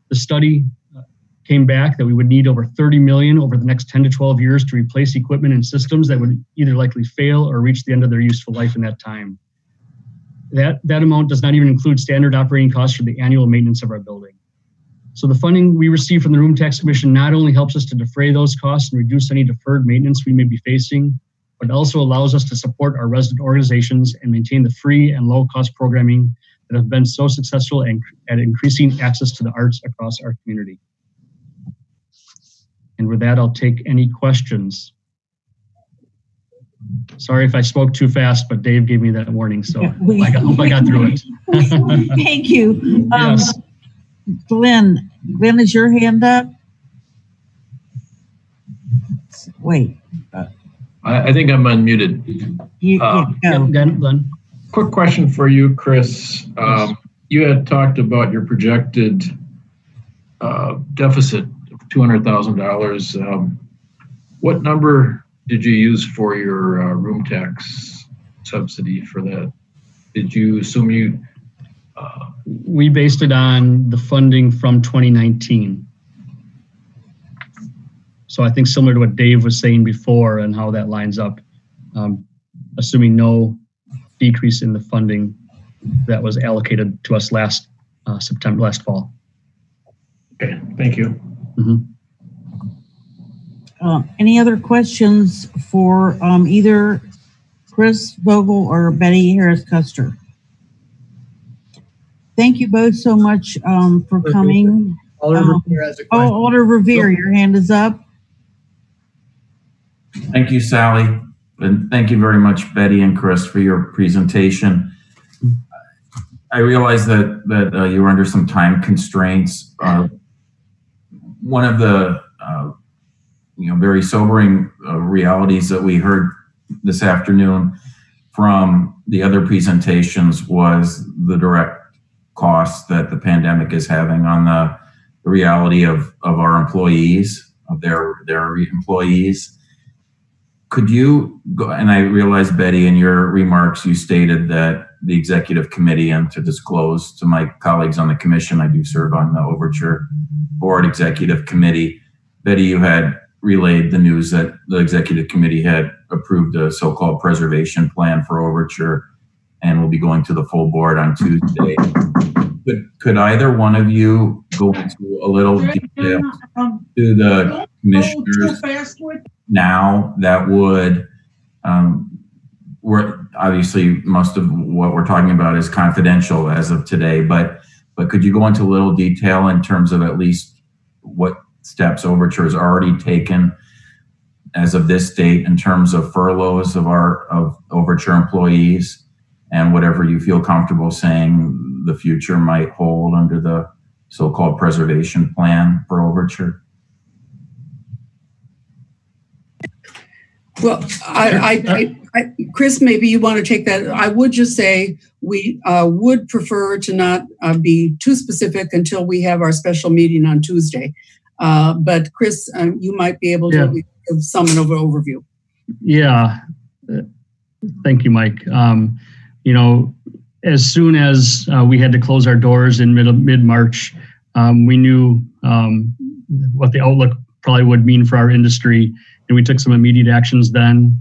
The study came back that we would need over $30 million over the next 10 to 12 years to replace equipment and systems that would either likely fail or reach the end of their useful life in that time. That amount does not even include standard operating costs for the annual maintenance of our building. So the funding we receive from the Room Tax Commission not only helps us to defray those costs and reduce any deferred maintenance we may be facing, but also allows us to support our resident organizations and maintain the free and low-cost programming that have been so successful at increasing access to the arts across our community. And with that, I'll take any questions. Sorry if I spoke too fast, but Dave gave me that warning, so I hope I got through it. Thank you. Yes. Glenn, is your hand up? Wait. I think I'm unmuted. You go. Glenn. Quick question for you, Chris. You had talked about your projected deficit of $200,000. What number did you use for your room tax subsidy for that? Did you assume you... We based it on the funding from 2019. So I think similar to what Dave was saying before and how that lines up, assuming no decrease in the funding that was allocated to us last fall. Okay, thank you. Mm-hmm. Any other questions for either Chris Vogel or Betty Harris-Custer? Thank you both so much for coming. Alder Revere, your hand is up. Thank you, Sally. And thank you very much, Betty and Chris, for your presentation. I realize that you were under some time constraints. One of the very sobering realities that we heard this afternoon from the other presentations was the direct costs that the pandemic is having on the reality of our employees, of their employees. Could you go, and I realize, Betty, in your remarks, you stated that the executive committee, and to disclose to my colleagues on the commission, I do serve on the Overture Board Executive Committee. Betty, you had relayed the news that the executive committee had approved a so-called preservation plan for Overture and will be going to the full board on Tuesday. Could either one of you go into a little detail to the commissioners now that would, we're obviously most of what we're talking about is confidential as of today, but could you go into a little detail in terms of at least what steps Overture has already taken as of this date in terms of furloughs of Overture employees, and whatever you feel comfortable saying the future might hold under the so-called preservation plan for Overture? Well, Chris, maybe you want to take that. I would just say we would prefer to not be too specific until we have our special meeting on Tuesday. But Chris, you might be able to give some overview. Yeah. Thank you, Mike. As soon as we had to close our doors in mid-March, we knew what the outlook probably would mean for our industry. And we took some immediate actions then,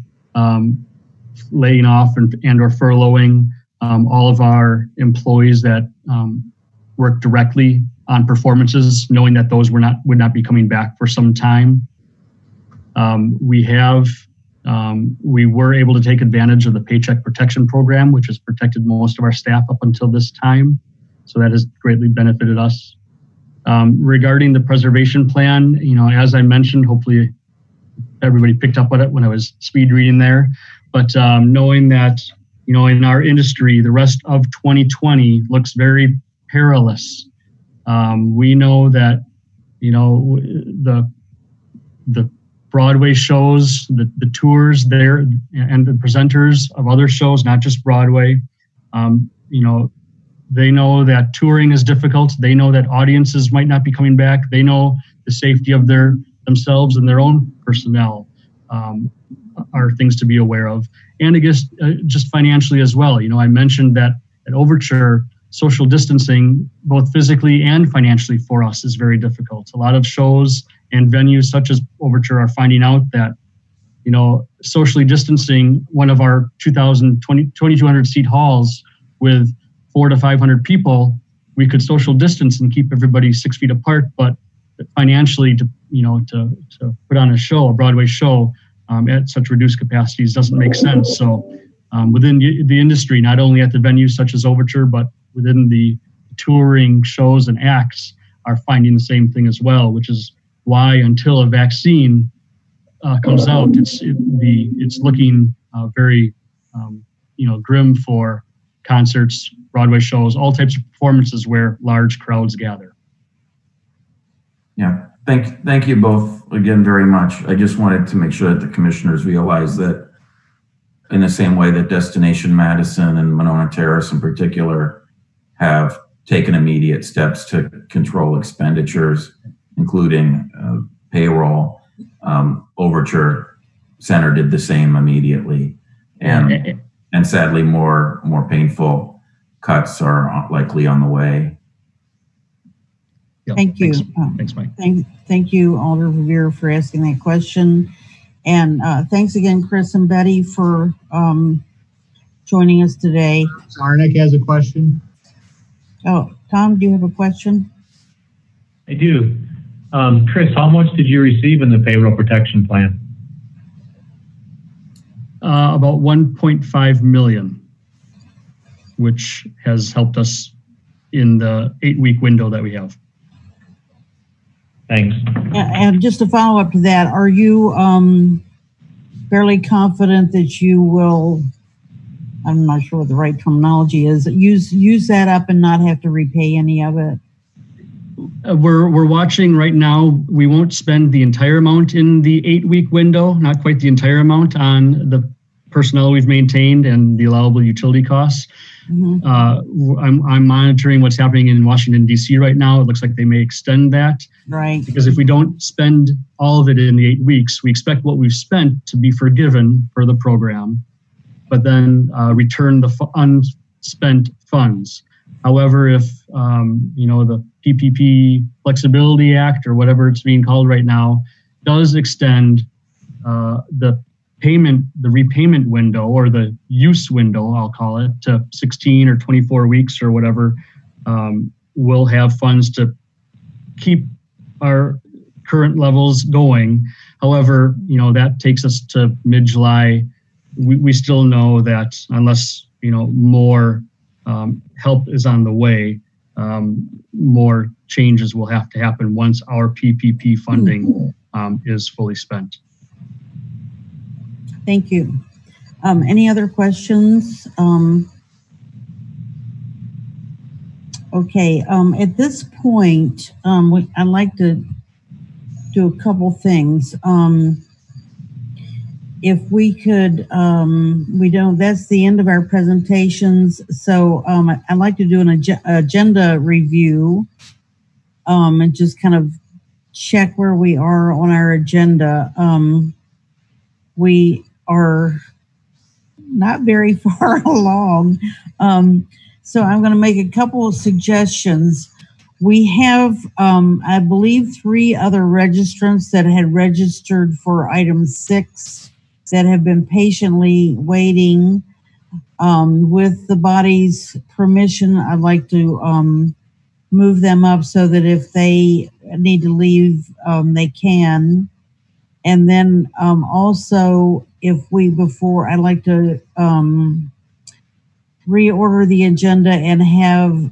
laying off and or furloughing all of our employees that work directly on performances, knowing that those would not be coming back for some time. We were able to take advantage of the Paycheck Protection Program, which has protected most of our staff up until this time. So that has greatly benefited us. Regarding the preservation plan, as I mentioned, hopefully everybody picked up on it when I was speed reading there. But knowing that, in our industry, the rest of 2020 looks very perilous. We know that, the Broadway shows, the tours there, and the presenters of other shows, not just Broadway, they know that touring is difficult. They know that audiences might not be coming back. They know the safety of themselves and their own personnel are things to be aware of. And I guess just financially as well. I mentioned that at Overture, social distancing, both physically and financially for us, is very difficult. A lot of shows and venues such as Overture are finding out that, socially distancing one of our 2,200 seat halls with 400 to 500 people, we could social distance and keep everybody 6 feet apart, but financially to put on a Broadway show at such reduced capacities doesn't make sense. So within the industry, not only at the venues such as Overture, but within the touring shows and acts are finding the same thing as well, which is why until a vaccine comes out, it's looking very grim for concerts, Broadway shows, all types of performances where large crowds gather. Yeah, thank you both again very much. I just wanted to make sure that the commissioners realize that in the same way that Destination Madison and Monona Terrace in particular have taken immediate steps to control expenditures, including payroll, Overture Center did the same immediately. And sadly, more painful cuts are likely on the way. Thank you. Thanks, Mike. Thank you, Alder Revere, for asking that question. And thanks again, Chris and Betty, for joining us today. Sarnik has a question. Oh, Tom, do you have a question? I do. Chris, how much did you receive in the payroll protection plan? About 1.5 million, which has helped us in the 8-week window that we have. Thanks. And just to follow up to that, are you fairly confident that you will, I'm not sure what the right terminology is, use that up and not have to repay any of it? We're watching right now. We won't spend the entire amount in the 8-week window, not quite the entire amount on the personnel we've maintained and the allowable utility costs. Mm-hmm. I'm monitoring what's happening in Washington, D.C. right now. It looks like they may extend that. Right. Because if we don't spend all of it in the 8 weeks, we expect what we've spent to be forgiven for the program, but then return the unspent funds. However, if the PPP Flexibility Act, or whatever it's being called right now, does extend the repayment window, or the use window, I'll call it, to 16 or 24 weeks or whatever, we'll have funds to keep our current levels going. However, that takes us to mid-July. We still know that unless, more help is on the way, more changes will have to happen once our PPP funding is fully spent. Thank you. Any other questions? Okay, at this point, I'd like to do a couple things. If we could, that's the end of our presentations. So I'd like to do an agenda review and just kind of check where we are on our agenda. We are not very far along. So I'm going to make a couple of suggestions. We have, I believe, 3 other registrants that had registered for item 6 that have been patiently waiting. With the body's permission, I'd like to move them up so that if they need to leave, they can. And then also, I'd like to reorder the agenda and have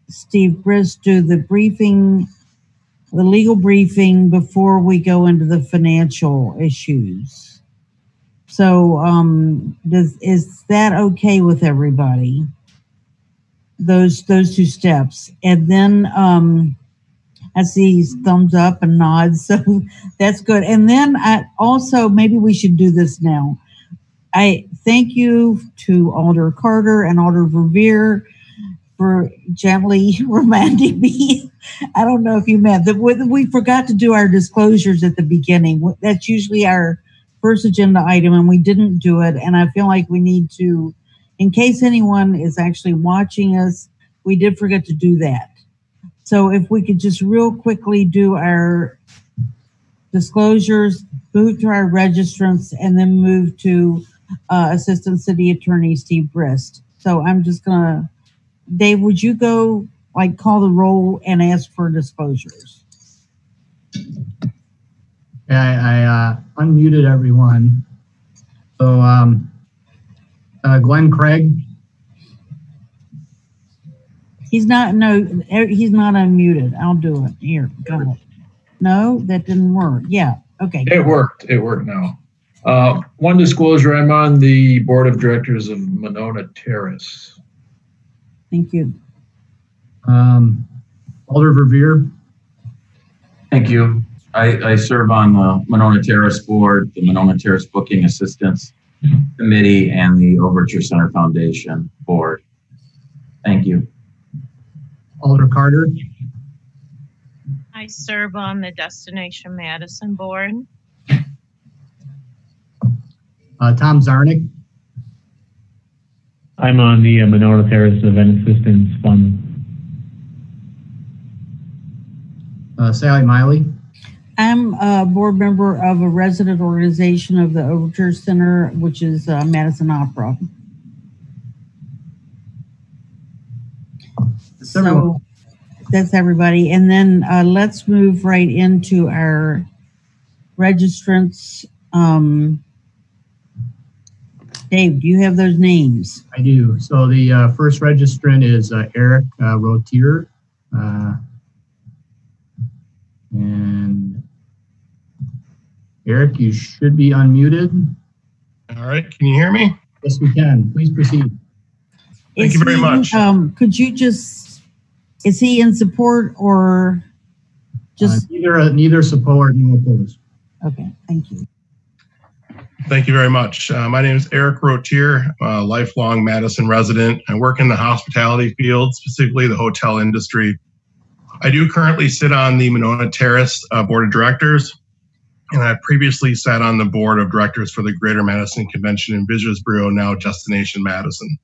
Steve Brist do the legal briefing before we go into the financial issues. So is that okay with everybody? Those 2 steps. And then I see thumbs up and nods, so that's good. And then maybe we should do this now. I thank you to Alder Carter and Alder Verveer for gently reminding me. I don't know if you meant that we forgot to do our disclosures at the beginning. That's usually our first agenda item, and we didn't do it. And I feel like we need to, in case anyone is actually watching us, we did forget to do that. So if we could just real quickly do our disclosures, move to our registrants, and then move to Assistant City Attorney Steve Brist. So I'm just gonna, Dave, would you go call the roll and ask for disclosures? Yeah, I unmuted everyone. So Glenn Craig. He's not unmuted. I'll do it. Here, go ahead. No, that didn't work. Yeah, okay. It worked now. One disclosure, I'm on the board of directors of Monona Terrace. Thank you. Alder Verveer. Thank you. I serve on the Monona Terrace board, the Monona Terrace Booking Assistance Committee, and the Overture Center Foundation board. Thank you. Alder Carter. I serve on the Destination Madison board. Tom Zarnick. I'm on the Monona Terrace Event Assistance Fund. Sally Miley. I'm a board member of a resident organization of the Overture Center, which is Madison Opera. So that's everybody. And then let's move right into our registrants. Dave, do you have those names? I do. So the first registrant is Eric Rotier. And Eric, you should be unmuted. All right, can you hear me? Yes, we can. Please proceed. Thank you very much. Could you just, is he in support or just? Neither support nor opposed. Okay, thank you. Thank you very much. My name is Eric Rotier, a lifelong Madison resident. I work in the hospitality field, specifically the hotel industry. I do currently sit on the Monona Terrace Board of Directors, and I previously sat on the Board of Directors for the Greater Madison Convention and Visitors Bureau, now Destination Madison.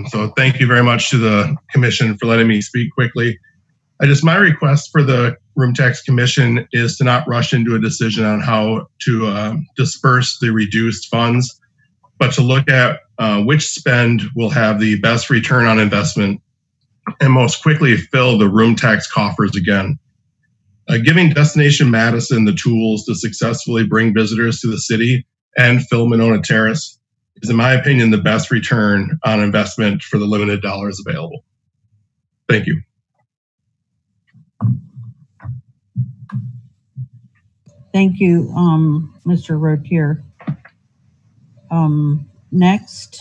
So thank you very much to the Commission for letting me speak quickly. My request for the Room Tax Commission is to not rush into a decision on how to disperse the reduced funds, but to look at which spend will have the best return on investment and most quickly fill the room tax coffers again. Giving Destination Madison the tools to successfully bring visitors to the city and fill Monona Terrace is, in my opinion, the best return on investment for the limited dollars available. Thank you. Thank you, Mr. Rotier. Next.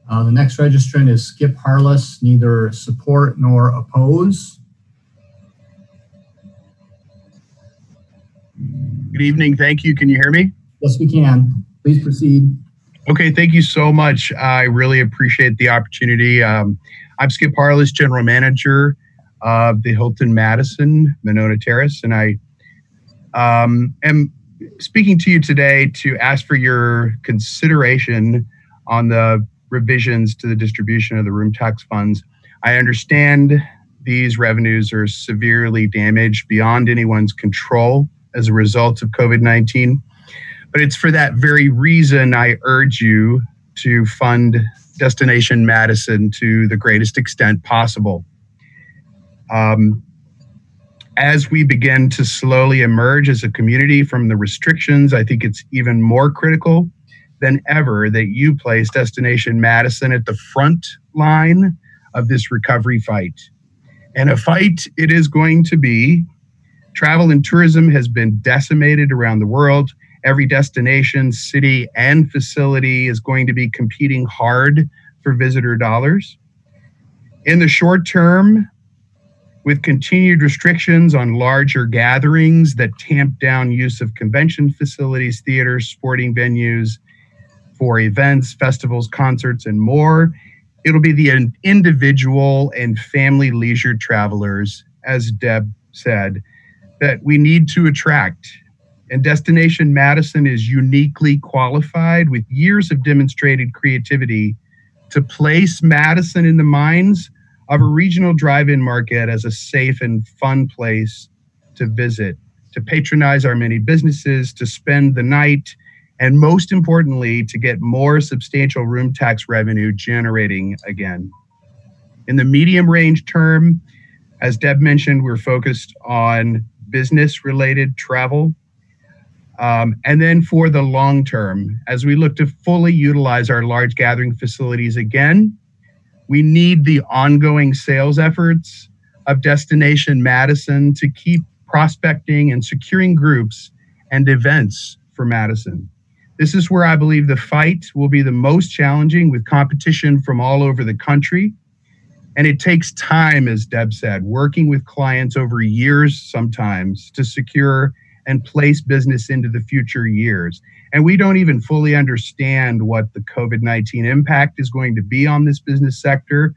The next registrant is Skip Harless, neither support nor oppose. Good evening. Thank you. Can you hear me? Yes, we can. Please proceed. Okay. Thank you so much. I really appreciate the opportunity. I'm Skip Harless, General Manager of the Hilton Madison, Monona Terrace, and I am speaking to you today to ask for your consideration on the revisions to the distribution of the room tax funds. I understand these revenues are severely damaged beyond anyone's control as a result of COVID-19, but it's for that very reason I urge you to fund Destination Madison to the greatest extent possible. As we begin to slowly emerge as a community from the restrictions, I think it's even more critical than ever that you place Destination Madison at the front line of this recovery fight. And a fight it is going to be. Travel and tourism has been decimated around the world. Every destination, city, and facility is going to be competing hard for visitor dollars. In the short term, with continued restrictions on larger gatherings that tamp down use of convention facilities, theaters, sporting venues for events, festivals, concerts, and more, it'll be the individual and family leisure travelers, as Deb said, that we need to attract. And Destination Madison is uniquely qualified with years of demonstrated creativity to place Madison in the minds of a regional drive-in market as a safe and fun place to visit, to patronize our many businesses, to spend the night, and most importantly, to get more substantial room tax revenue generating again. In the medium range term, as Deb mentioned, we're focused on business-related travel. And then for the long term, as we look to fully utilize our large gathering facilities again, we need the ongoing sales efforts of Destination Madison to keep prospecting and securing groups and events for Madison. This is where I believe the fight will be the most challenging, with competition from all over the country. And it takes time, as Deb said, working with clients over years sometimes to secure and place business into the future years. And we don't even fully understand what the COVID-19 impact is going to be on this business sector,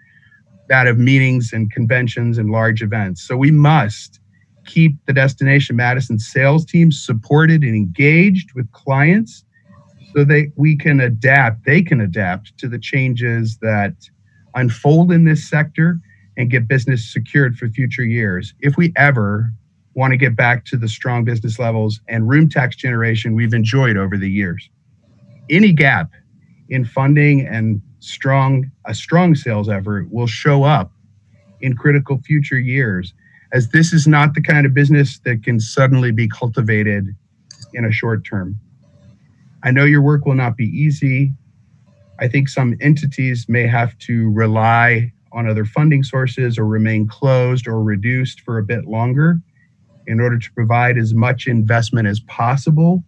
that of meetings and conventions and large events. So we must keep the Destination Madison sales team supported and engaged with clients so that they can adapt to the changes that unfold in this sector and get business secured for future years. If we ever want to get back to the strong business levels and room tax generation we've enjoyed over the years. Any gap in funding and a strong sales effort will show up in critical future years, as this is not the kind of business that can suddenly be cultivated in a short term. I know your work will not be easy. I think some entities may have to rely on other funding sources or remain closed or reduced for a bit longer in order to provide as much investment as possible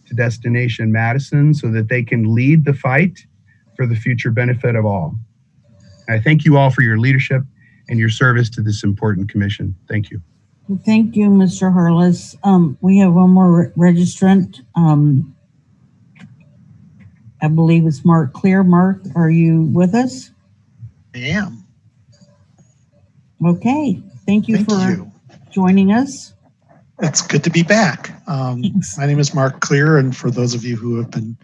to Destination Madison so that they can lead the fight for the future benefit of all. I thank you all for your leadership and your service to this important commission. Thank you. Thank you, Mr. Harless. We have one more registrant. I believe it's Mark Clear. Mark, are you with us? I am. Okay. Thank you for joining us. It's good to be back. My name is Mark Clear, and for those of you who have been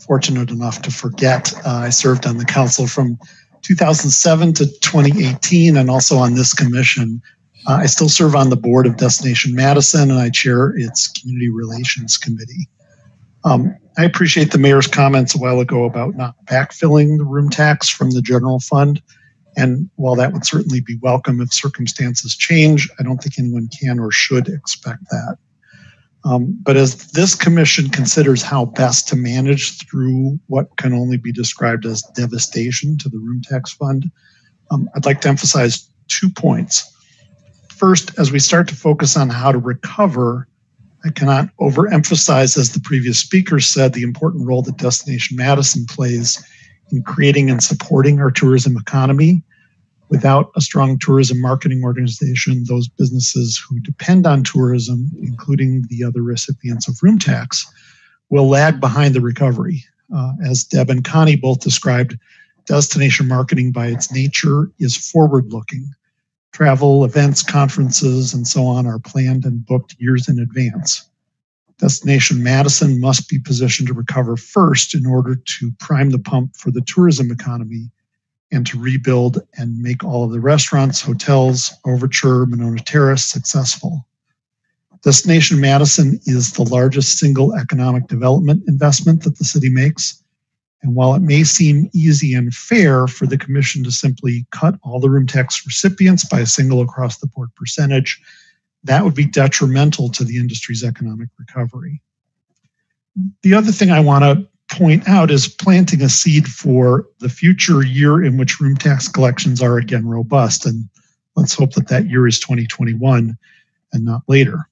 fortunate enough to forget, I served on the council from 2007 to 2018 and also on this commission. I still serve on the board of Destination Madison, and I chair its Community Relations Committee. I appreciate the mayor's comments a while ago about not backfilling the room tax from the general fund. And while that would certainly be welcome if circumstances change, I don't think anyone can or should expect that. But as this commission considers how best to manage through what can only be described as devastation to the room tax fund, I'd like to emphasize 2 points. First, as we start to focus on how to recover, I cannot overemphasize, as the previous speaker said, the important role that Destination Madison plays in creating and supporting our tourism economy. Without a strong tourism marketing organization, those businesses who depend on tourism, including the other recipients of room tax, will lag behind the recovery. As Deb and Connie both described, destination marketing by its nature is forward-looking. Travel, events, conferences, and so on are planned and booked years in advance. Destination Madison must be positioned to recover first in order to prime the pump for the tourism economy and to rebuild and make all of the restaurants, hotels, Overture, Monona Terrace successful. Destination Madison is the largest single economic development investment that the city makes. And while it may seem easy and fair for the commission to simply cut all the room tax recipients by a single across the board percentage, that would be detrimental to the industry's economic recovery. The other thing I want to point out is planting a seed for the future year in which room tax collections are again robust. And let's hope that that year is 2021 and not later.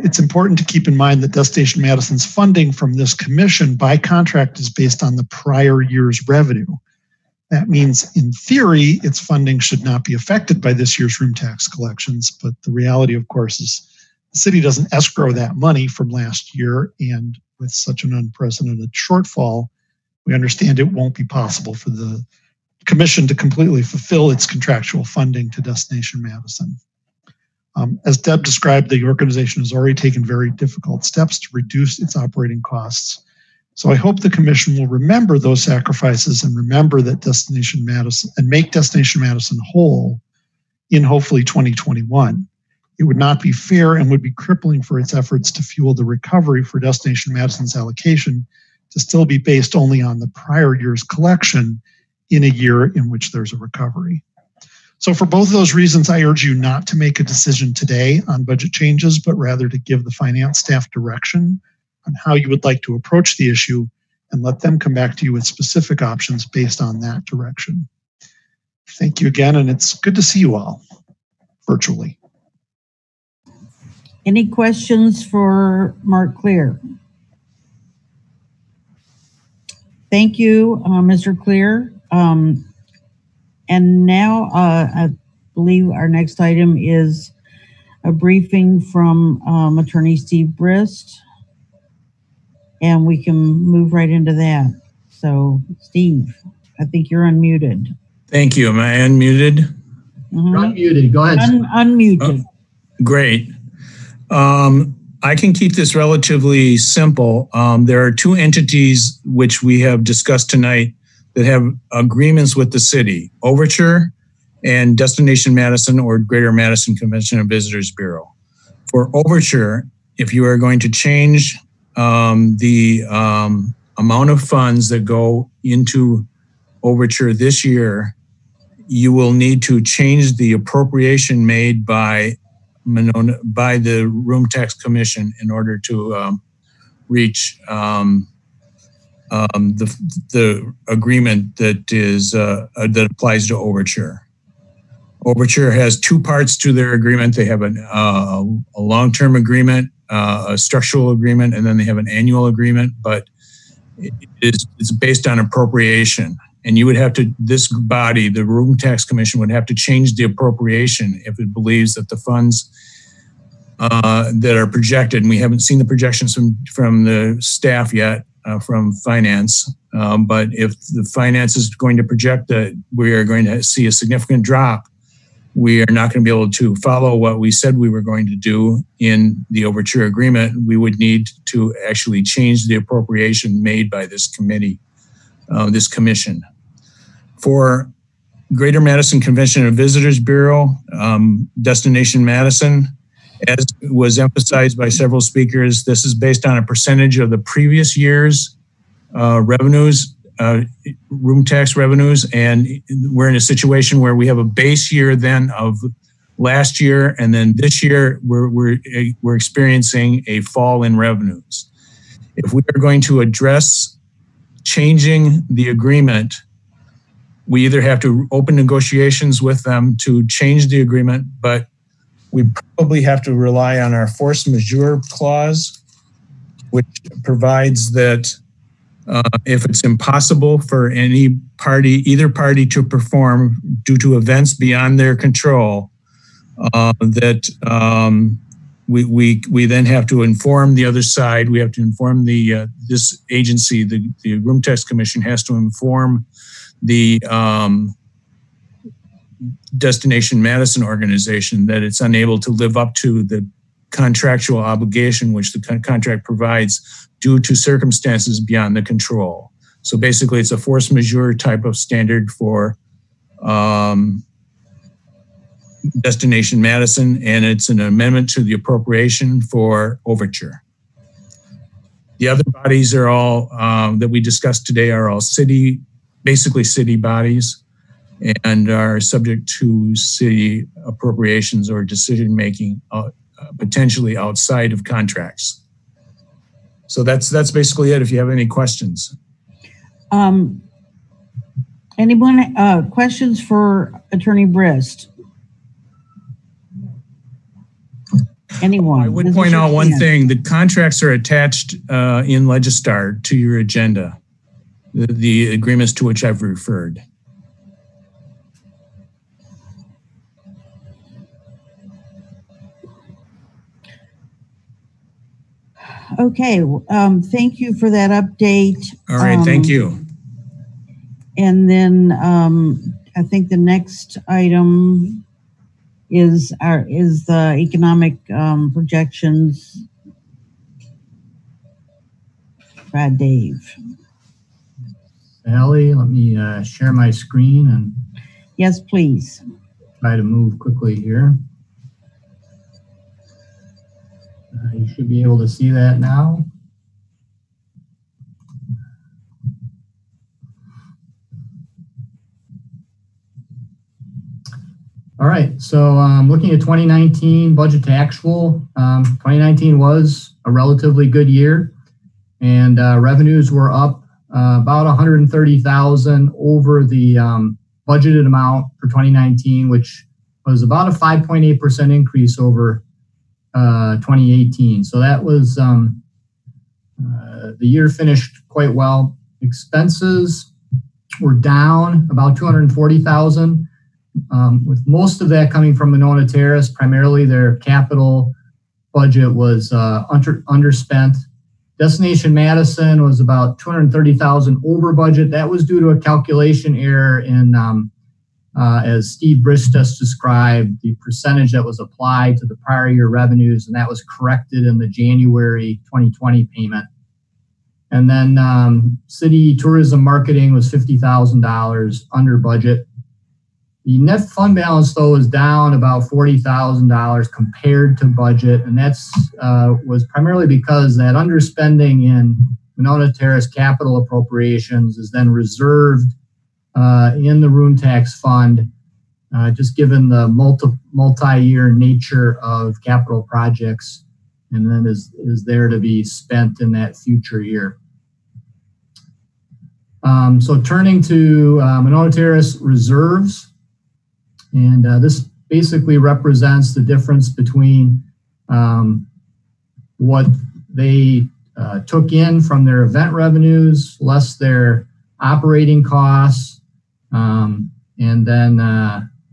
It's important to keep in mind that Destination Madison's funding from this commission by contract is based on the prior year's revenue. That means, in theory, its funding should not be affected by this year's room tax collections. But the reality, of course, is the city doesn't escrow that money from last year. And with such an unprecedented shortfall, we understand it won't be possible for the commission to completely fulfill its contractual funding to Destination Madison. As Deb described, the organization has already taken very difficult steps to reduce its operating costs. So I hope the commission will remember those sacrifices and remember that Destination Madison and make Destination Madison whole in hopefully 2021. It would not be fair and would be crippling for its efforts to fuel the recovery for Destination Madison's allocation to still be based only on the prior year's collection in a year in which there's a recovery. So for both of those reasons, I urge you not to make a decision today on budget changes, but rather to give the finance staff direction on how you would like to approach the issue and let them come back to you with specific options based on that direction. Thank you again, and it's good to see you all virtually. Any questions for Mark Clear? Thank you, Mr. Clear. And now I believe our next item is a briefing from Attorney Steve Brist, and we can move right into that. So, Steve, I think you're unmuted. Thank you. Am I unmuted? Mm-hmm. You're unmuted. Go ahead. Unmuted. Great. I can keep this relatively simple. There are two entities which we have discussed tonight that have agreements with the city, Overture and Destination Madison or Greater Madison Convention and Visitors Bureau. For Overture, if you are going to change the amount of funds that go into Overture this year, you will need to change the appropriation made by the Room Tax Commission in order to reach the agreement that is that applies to Overture. Overture has two parts to their agreement. They have a long-term agreement, a structural agreement, and then they have an annual agreement. But it's based on appropriation, and you would have to. This body, the Room Tax Commission, would have to change the appropriation if it believes that the funds that are projected, and we haven't seen the projections from the staff yet. From finance, but if the finance is going to project that we are going to see a significant drop, we are not going to be able to follow what we said we were going to do in the Overture agreement. We would need to actually change the appropriation made by this committee, this commission. For Greater Madison Convention and Visitors Bureau, Destination Madison, as was emphasized by several speakers, this is based on a percentage of the previous year's revenues, room tax revenues, and we're in a situation where we have a base year then of last year, and then this year we're experiencing a fall in revenues. If we are going to address changing the agreement, we either have to open negotiations with them to change the agreement, but we probably have to rely on our force majeure clause, which provides that if it's impossible for either party to perform due to events beyond their control, we then have to inform the other side. We have to inform this agency, the Room Tax Commission has to inform the Destination Madison organization that it's unable to live up to the contractual obligation which the contract provides due to circumstances beyond the control. So basically it's a force majeure type of standard for Destination Madison, and it's an amendment to the appropriation for Overture. The other bodies are all that we discussed today are all basically city bodies, and are subject to city appropriations or decision making potentially outside of contracts. So that's basically it. If you have any questions. Anyone questions for Attorney Brist? Anyone? I would point out one thing. The contracts are attached in Legistar to your agenda, the agreements to which I've referred. Okay, thank you for that update. All right, thank you. And then I think the next item is the economic projections by Dave. Sally, let me share my screen and yes, please. Try to move quickly here. You should be able to see that now. All right, so looking at 2019 budget to actual, 2019 was a relatively good year, and revenues were up about 130,000 over the budgeted amount for 2019, which was about a 5.8% increase over 2018. So that was the year finished quite well. Expenses were down about 240,000, with most of that coming from Monona Terrace. Primarily their capital budget was underspent. Destination Madison was about 230,000 over budget. That was due to a calculation error in as Steve Brist just described, the percentage that was applied to the prior year revenues, and that was corrected in the January 2020 payment. And then city tourism marketing was $50,000 under budget. The net fund balance, though, was down about $40,000 compared to budget, and that's was primarily because that underspending in Monona Terrace capital appropriations is then reserved in the room tax fund, just given the multi-year nature of capital projects, and then is there to be spent in that future year. So turning to Monona Terrace reserves, and this basically represents the difference between what they took in from their event revenues less their operating costs, and then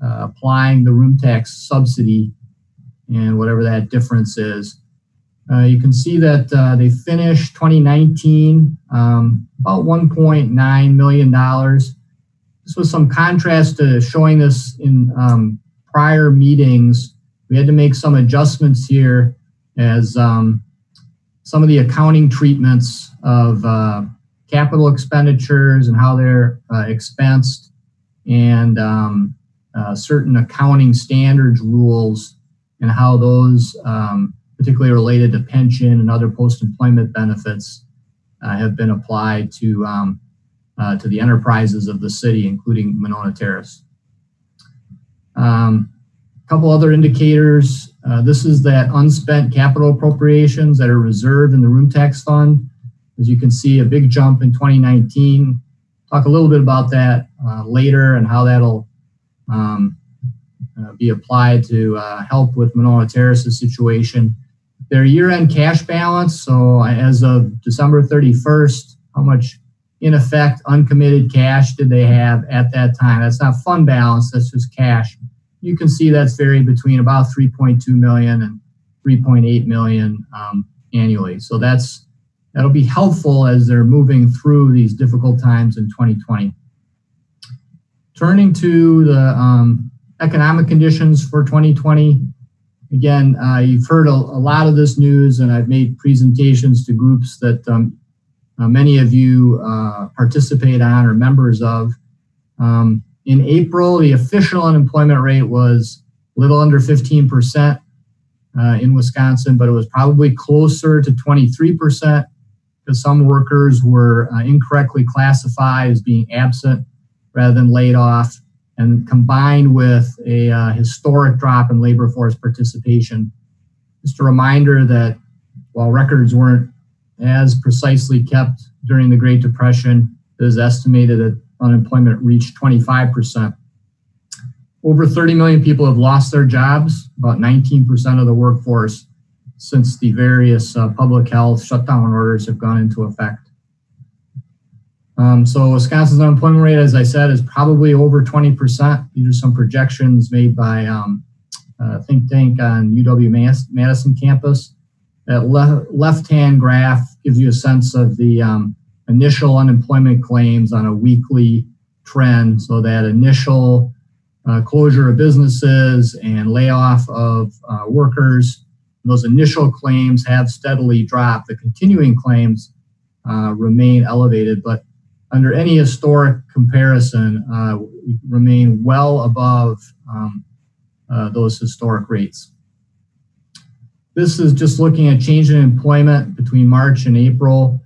applying the room tax subsidy and whatever that difference is. You can see that they finished 2019 about $1.9 million. This was some contrast to showing this in prior meetings. We had to make some adjustments here as some of the accounting treatments of capital expenditures and how they're expensed, and certain accounting standards rules and how those, particularly related to pension and other post-employment benefits, have been applied to the enterprises of the city, including Monona Terrace. A couple other indicators. This is that unspent capital appropriations that are reserved in the room tax fund. As you can see, a big jump in 2019. Talk a little bit about that later and how that'll be applied to help with Monona Terrace's situation. Their year-end cash balance, so as of December 31st, how much in effect, uncommitted cash did they have at that time? That's not fund balance, that's just cash. You can see that's varied between about 3.2 million and 3.8 million annually. So that'll be helpful as they're moving through these difficult times in 2020. Turning to the economic conditions for 2020, again, you've heard a lot of this news, and I've made presentations to groups that many of you participate on or members of. In April, the official unemployment rate was a little under 15% in Wisconsin, but it was probably closer to 23% because some workers were incorrectly classified as being absent rather than laid off, and combined with a historic drop in labor force participation. Just a reminder that while records weren't as precisely kept during the Great Depression, it is estimated that unemployment reached 25%. Over 30 million people have lost their jobs, about 19% of the workforce, since the various public health shutdown orders have gone into effect. So Wisconsin's unemployment rate, as I said, is probably over 20%. These are some projections made by a think tank on UW-Madison campus. That left-hand graph gives you a sense of the initial unemployment claims on a weekly trend. So that initial closure of businesses and layoff of workers, those initial claims have steadily dropped. The continuing claims remain elevated, but under any historic comparison, we remain well above those historic rates. This is just looking at change in employment between March and April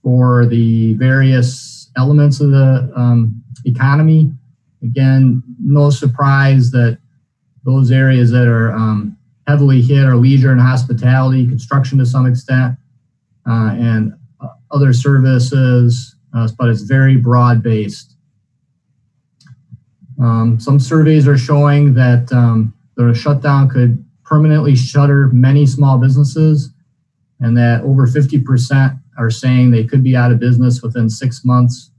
for the various elements of the economy. Again, no surprise that those areas that are heavily hit are leisure and hospitality, construction to some extent, and other services, but it's very broad-based. Some surveys are showing that the shutdown could permanently shutter many small businesses, and that over 50% are saying they could be out of business within 6 months,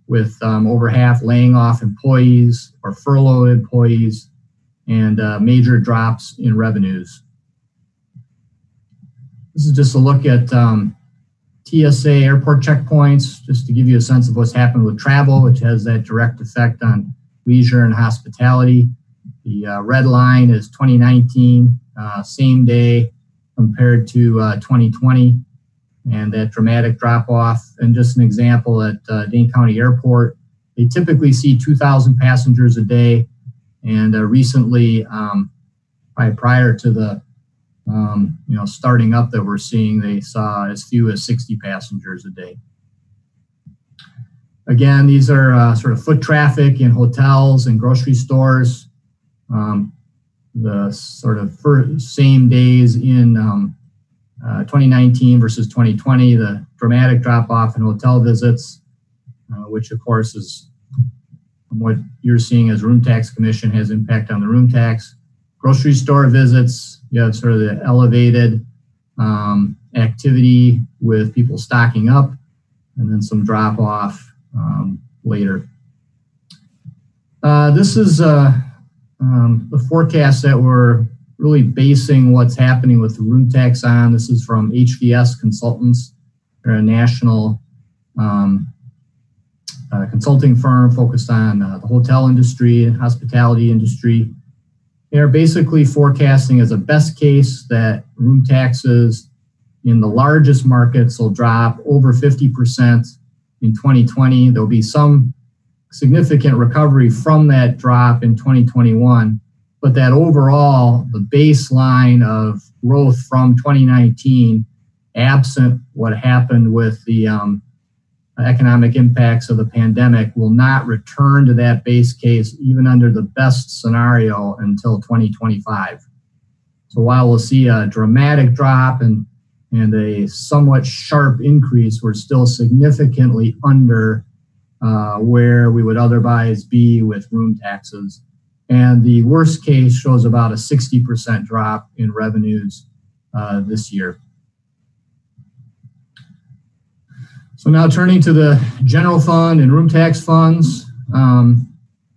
with over half laying off employees or furloughed employees, and major drops in revenues. This is just a look at TSA airport checkpoints, just to give you a sense of what's happened with travel, which has that direct effect on leisure and hospitality. The red line is 2019, same day compared to 2020, and that dramatic drop off. And just an example at Dane County Airport, they typically see 2,000 passengers a day, and recently, prior to the starting up that we're seeing, they saw as few as 60 passengers a day. Again, these are sort of foot traffic in hotels and grocery stores. The sort of same days in 2019 versus 2020, the dramatic drop off in hotel visits, which of course is what you're seeing as room tax commission has impact on the room tax. Grocery store visits, you have sort of the elevated activity with people stocking up, and then some drop off later. This is the forecast that we're really basing what's happening with the room tax on. This is from HVS Consultants. They're a national consulting firm focused on the hotel industry and hospitality industry. They're basically forecasting as a best case that room taxes in the largest markets will drop over 50% in 2020. There'll be some significant recovery from that drop in 2021, but that overall, the baseline of growth from 2019, absent what happened with the economic impacts of the pandemic, will not return to that base case even under the best scenario until 2025. So while we'll see a dramatic drop and a somewhat sharp increase, we're still significantly under where we would otherwise be with room taxes. And the worst case shows about a 60% drop in revenues this year. So now turning to the general fund and room tax funds,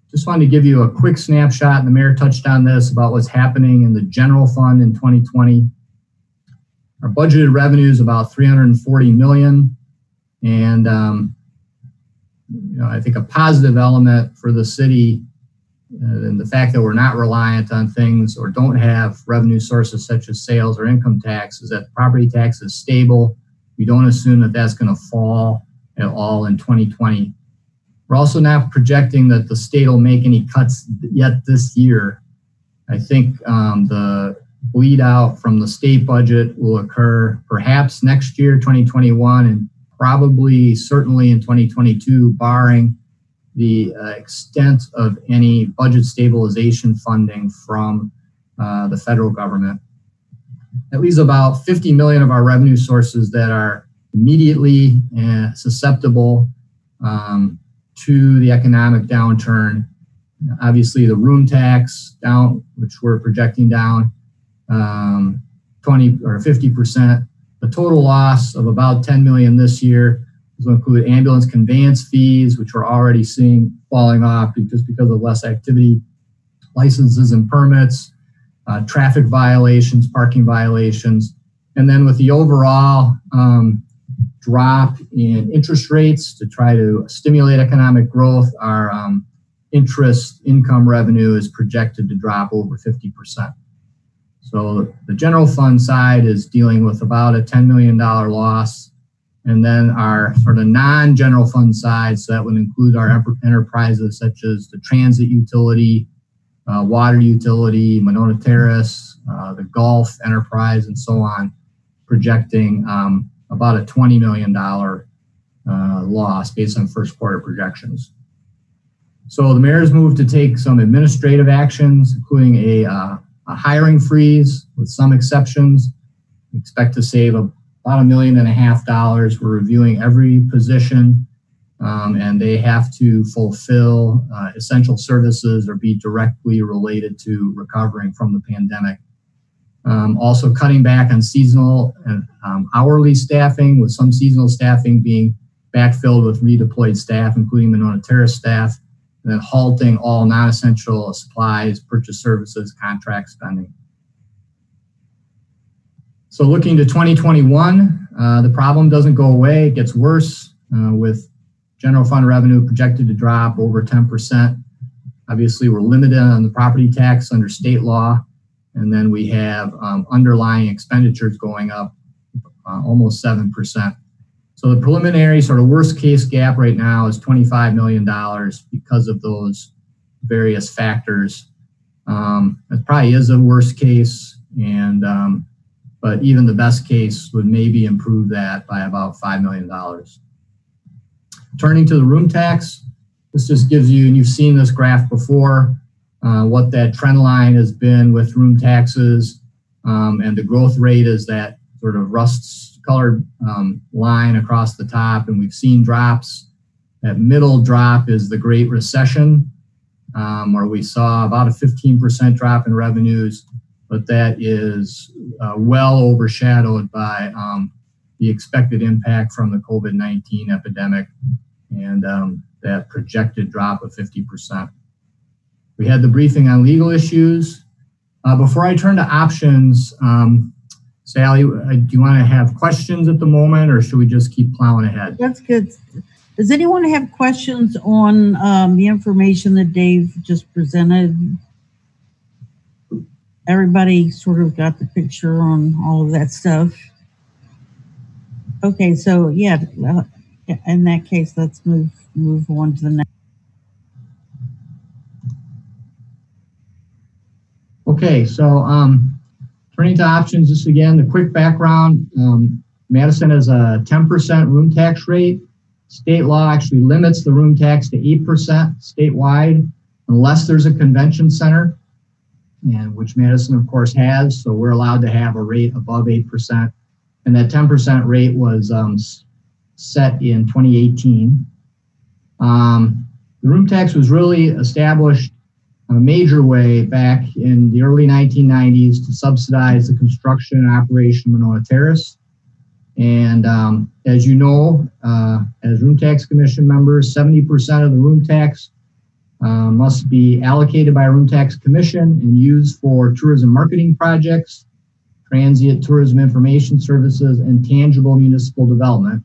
just wanted to give you a quick snapshot, and the mayor touched on this, about what's happening in the general fund in 2020. Our budgeted revenue is about $340 million, and I think a positive element for the city, and the fact that we're not reliant on things or don't have revenue sources such as sales or income tax, is that the property tax is stable. We don't assume that that's going to fall at all in 2020. We're also not projecting that the state will make any cuts yet this year. I think the bleed out from the state budget will occur perhaps next year, 2021, and probably certainly in 2022, barring the extent of any budget stabilization funding from the federal government. That leaves about 50 million of our revenue sources that are immediately susceptible to the economic downturn. Obviously, the room tax down, which we're projecting down 20 or 50%. The total loss of about 10 million this year will include ambulance conveyance fees, which we're already seeing falling off just because of less activity, licenses and permits, traffic violations, parking violations, and then with the overall drop in interest rates to try to stimulate economic growth, our interest income revenue is projected to drop over 50%. So the general fund side is dealing with about a $10 million loss. And then our sort of non-general fund side, so that would include our enterprises such as the transit utility, water utility, Monona Terrace, the Gulf enterprise, and so on, projecting about a $20 million loss based on first quarter projections. So the mayor's moved to take some administrative actions, including a hiring freeze with some exceptions. We expect to save about $1.5 million. We're reviewing every position, and they have to fulfill essential services or be directly related to recovering from the pandemic. Also cutting back on seasonal and hourly staffing, with some seasonal staffing being backfilled with redeployed staff, including Monona Terrace staff, and then halting all non-essential supplies, purchase services, contract spending. So looking to 2021, the problem doesn't go away, it gets worse, with general fund revenue projected to drop over 10%. Obviously, we're limited on the property tax under state law, and then we have underlying expenditures going up almost 7%. So the preliminary sort of worst case gap right now is $25 million because of those various factors. It probably is a worst case, and but even the best case would maybe improve that by about $5 million. Turning to the room tax, this just gives you, and you've seen this graph before, what that trend line has been with room taxes, and the growth rate is that sort of rust-colored line across the top, and we've seen drops. That middle drop is the Great Recession, where we saw about a 15% drop in revenues, but that is well overshadowed by the expected impact from the COVID-19 epidemic and that projected drop of 50%. We had the briefing on legal issues. Before I turn to options, Sally, do you want to have questions at the moment, or should we just keep plowing ahead? That's good. Does anyone have questions on the information that Dave just presented? Everybody sort of got the picture on all of that stuff. Okay, so yeah, in that case, let's move on to the next. Okay, so turning to options, just again, the quick background. Madison has a 10% room tax rate. State law actually limits the room tax to 8% statewide, unless there's a convention center, and which Madison, of course, has. So we're allowed to have a rate above 8%. And that 10% rate was set in 2018. The room tax was really established in a major way back in the early 1990s to subsidize the construction and operation of Monona Terrace. And as you know, as room tax commission members, 70% of the room tax must be allocated by a room tax commission and used for tourism marketing projects, transient tourism information services, and tangible municipal development,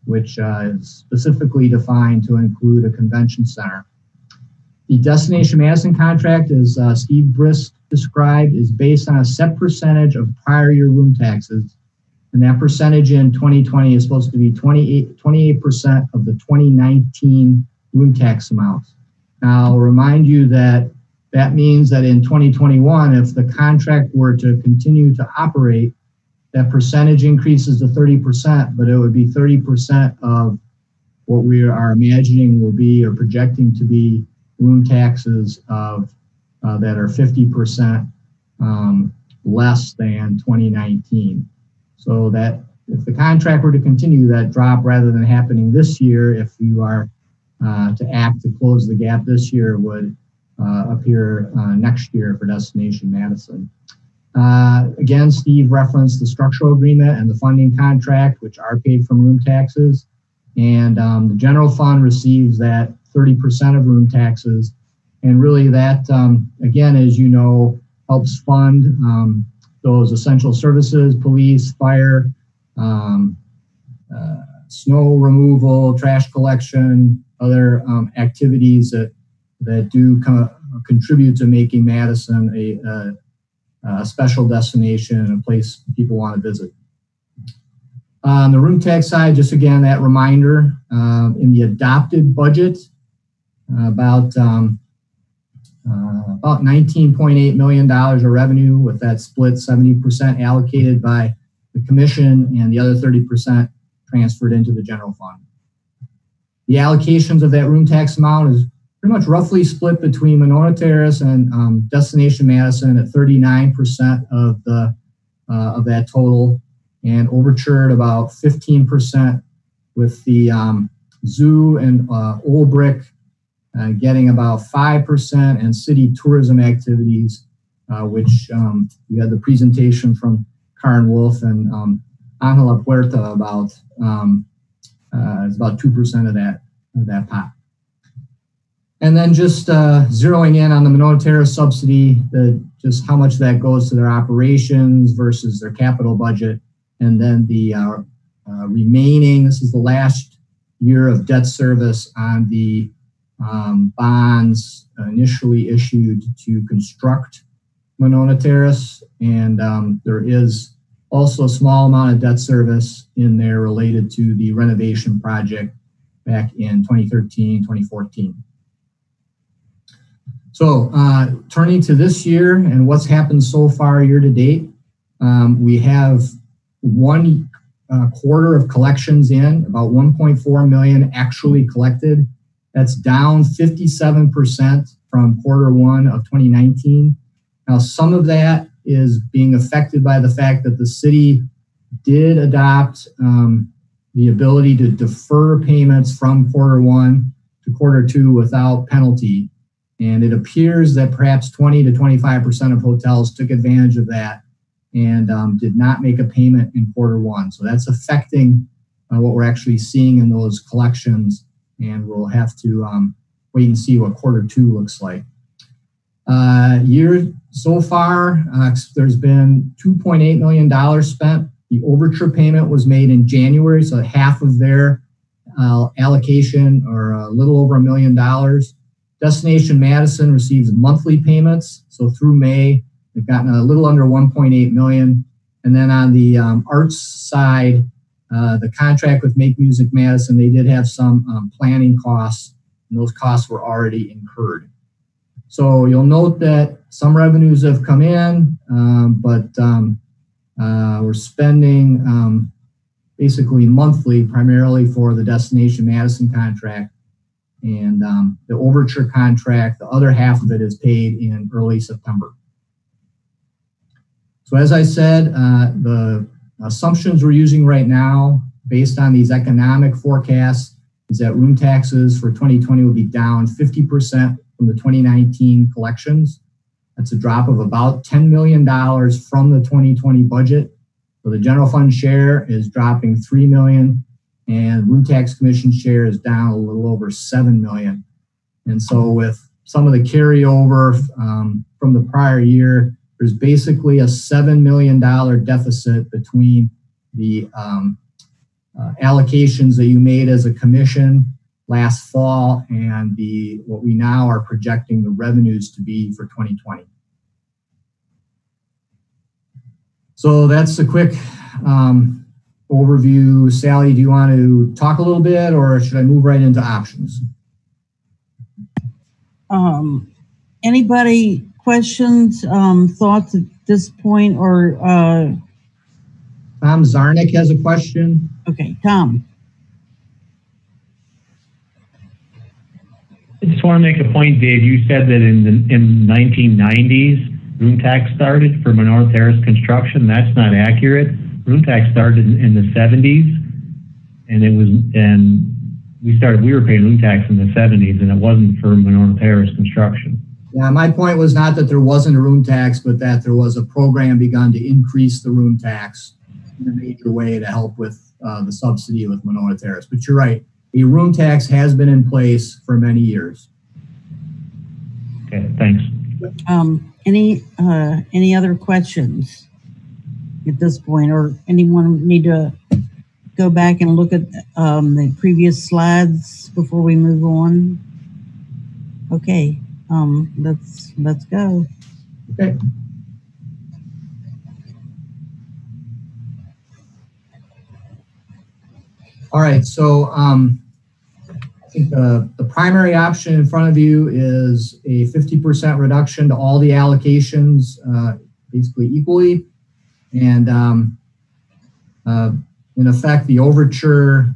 which is specifically defined to include a convention center. The Destination Madison contract, as Steve Brisk described, is based on a set percentage of prior year room taxes. And that percentage in 2020 is supposed to be 28% of the 2019 room tax amounts. Now, I'll remind you that that means that in 2021, if the contract were to continue to operate, that percentage increases to 30%, but it would be 30% of what we are imagining will be or projecting to be room taxes of that are 50% less than 2019. So that if the contract were to continue, that drop rather than happening this year, if you are to act to close the gap this year, would appear next year for Destination Madison. Again, Steve referenced the structural agreement and the funding contract, which are paid from room taxes. And the general fund receives that 30% of room taxes. And really that, again, as you know, helps fund those essential services, police, fire, snow removal, trash collection, other activities that do contribute to making Madison a special destination and a place people want to visit. On the room tax side, just again, that reminder, in the adopted budget, about $19.8 million of revenue, with that split 70% allocated by the commission and the other 30% transferred into the general fund. The allocations of that room tax amount is pretty much roughly split between Monona Terrace and Destination Madison at 39% of that total, and Overture at about 15%, with the zoo and Old Brick getting about 5%, and city tourism activities, which you had the presentation from Karen Wolf and Angela Puerta about, it's about 2% of that pot. And then just zeroing in on the Monona Terrace subsidy, just how much that goes to their operations versus their capital budget. And then the remaining, this is the last year of debt service on the bonds initially issued to construct Monona Terrace. And there is also a small amount of debt service in there related to the renovation project back in 2013, 2014. So turning to this year and what's happened so far year to date, we have one quarter of collections in, about 1.4 million actually collected. That's down 57% from quarter one of 2019. Now, some of that is being affected by the fact that the city did adopt the ability to defer payments from quarter one to quarter two without penalty. And it appears that perhaps 20 to 25% of hotels took advantage of that and did not make a payment in quarter one. So that's affecting what we're actually seeing in those collections, and we'll have to wait and see what quarter two looks like. Year so far, there's been $2.8 million spent. The Overture payment was made in January, so half of their allocation, or a little over $1 million. Destination Madison receives monthly payments. So through May, they've gotten a little under 1.8 million. And then on the arts side, the contract with Make Music Madison, they did have some planning costs, and those costs were already incurred. So you'll note that some revenues have come in, but we're spending basically monthly, primarily for the Destination Madison contract. And the Overture contract, the other half of it is paid in early September. So as I said, the assumptions we're using right now, based on these economic forecasts, is that room taxes for 2020 will be down 50% from the 2019 collections. That's a drop of about $10 million from the 2020 budget. So So the general fund share is dropping $3 million, and room tax commission share is down a little over $7 million. And so with some of the carryover from the prior year, there's basically a $7 million deficit between the allocations that you made as a commission last fall and what we now are projecting the revenues to be for 2020. So that's a quick overview. Sally, do you want to talk a little bit, or should I move right into options? Anybody questions, thoughts at this point, or Tom Zarnick has a question. Okay, Tom. I just want to make a point, Dave. You said that in the 1990s, room tax started for Monroe Terrace construction. That's not accurate. Room tax started in the 70s, and we were paying room tax in the 70s, and it wasn't for Monroe Terrace construction. Yeah, my point was not that there wasn't a room tax, but that there was a program begun to increase the room tax in a major way to help with the subsidy with Monroe Terrace. But you're right, a room tax has been in place for many years. Okay, thanks. Any other questions at this point, or anyone need to go back and look at the previous slides before we move on? Okay, let's go. Okay. All right, so I think the primary option in front of you is a 50% reduction to all the allocations, basically equally. And in effect, the overture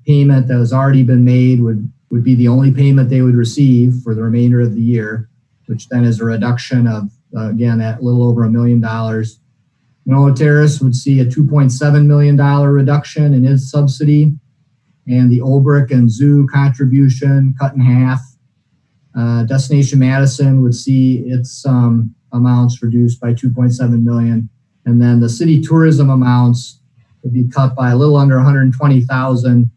payment that has already been made would be the only payment they would receive for the remainder of the year, which then is a reduction of, again, at a little over $1 million. Monroe Terrace would see a $2.7 million reduction in its subsidy, and the Olbrich and Zoo contribution cut in half. Destination Madison would see its amounts reduced by $2.7 million, and then the city tourism amounts would be cut by a little under $120,000,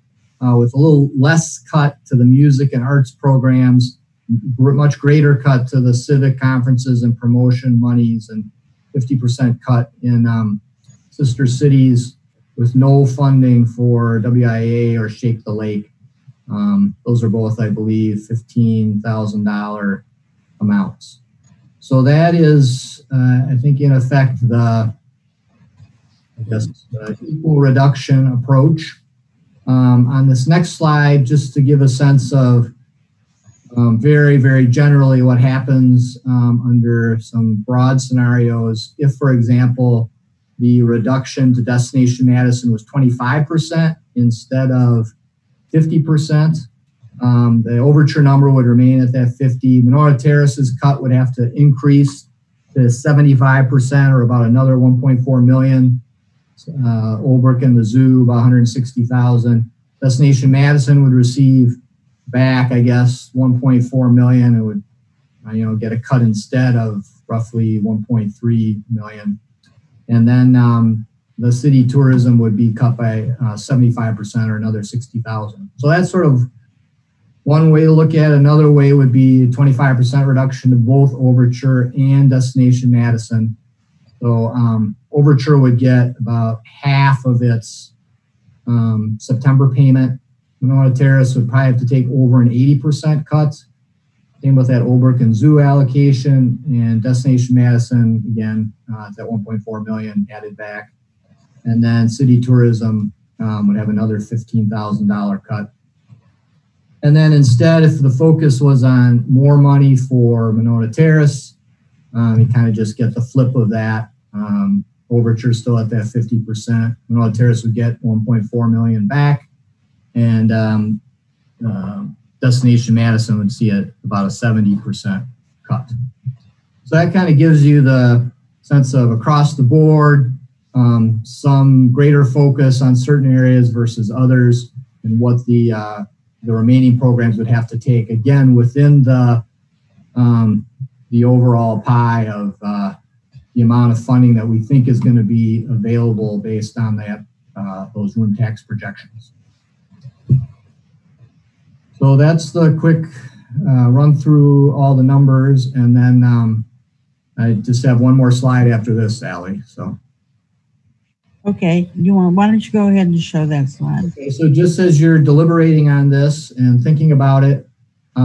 with a little less cut to the music and arts programs, much greater cut to the civic conferences and promotion monies, and 50% cut in sister cities, with no funding for WIA or Shake the Lake. Those are both, I believe, $15,000 amounts. So that is, I think, in effect, the equal reduction approach. On this next slide, just to give a sense of very, very generally what happens under some broad scenarios. If, for example, the reduction to Destination Madison was 25% instead of 50%, the overture number would remain at that 50. Monroe Terrace's cut would have to increase to 75%, or about another 1.4 million. Olbrich and the Zoo, about 160,000. Destination Madison would receive back, I guess, 1.4 million. It would, get a cut instead of roughly 1.3 million. And then the city tourism would be cut by 75%, or another 60,000. So that's sort of one way to look at it. Another way would be a 25% reduction to both Overture and Destination Madison. So Overture would get about half of its September payment. Monroe Terrace would probably have to take over an 80% cut. Same with that Olbrich and Zoo allocation, and Destination Madison, again, that 1.4 million added back. And then city tourism would have another $15,000 cut. And then instead, if the focus was on more money for Monroe Terrace, you kind of just get the flip of that. Overture still at that 50%. Monroe Terrace would get 1.4 million back, and Destination Madison would see about a 70% cut. So that kind of gives you the sense of across the board, some greater focus on certain areas versus others, and what the remaining programs would have to take, again, within the overall pie of the amount of funding that we think is going to be available based on that those room tax projections. So that's the quick run through all the numbers, and then I just have one more slide after this, Sally. So. Okay, why don't you go ahead and show that slide? Okay, so just as you're deliberating on this and thinking about it,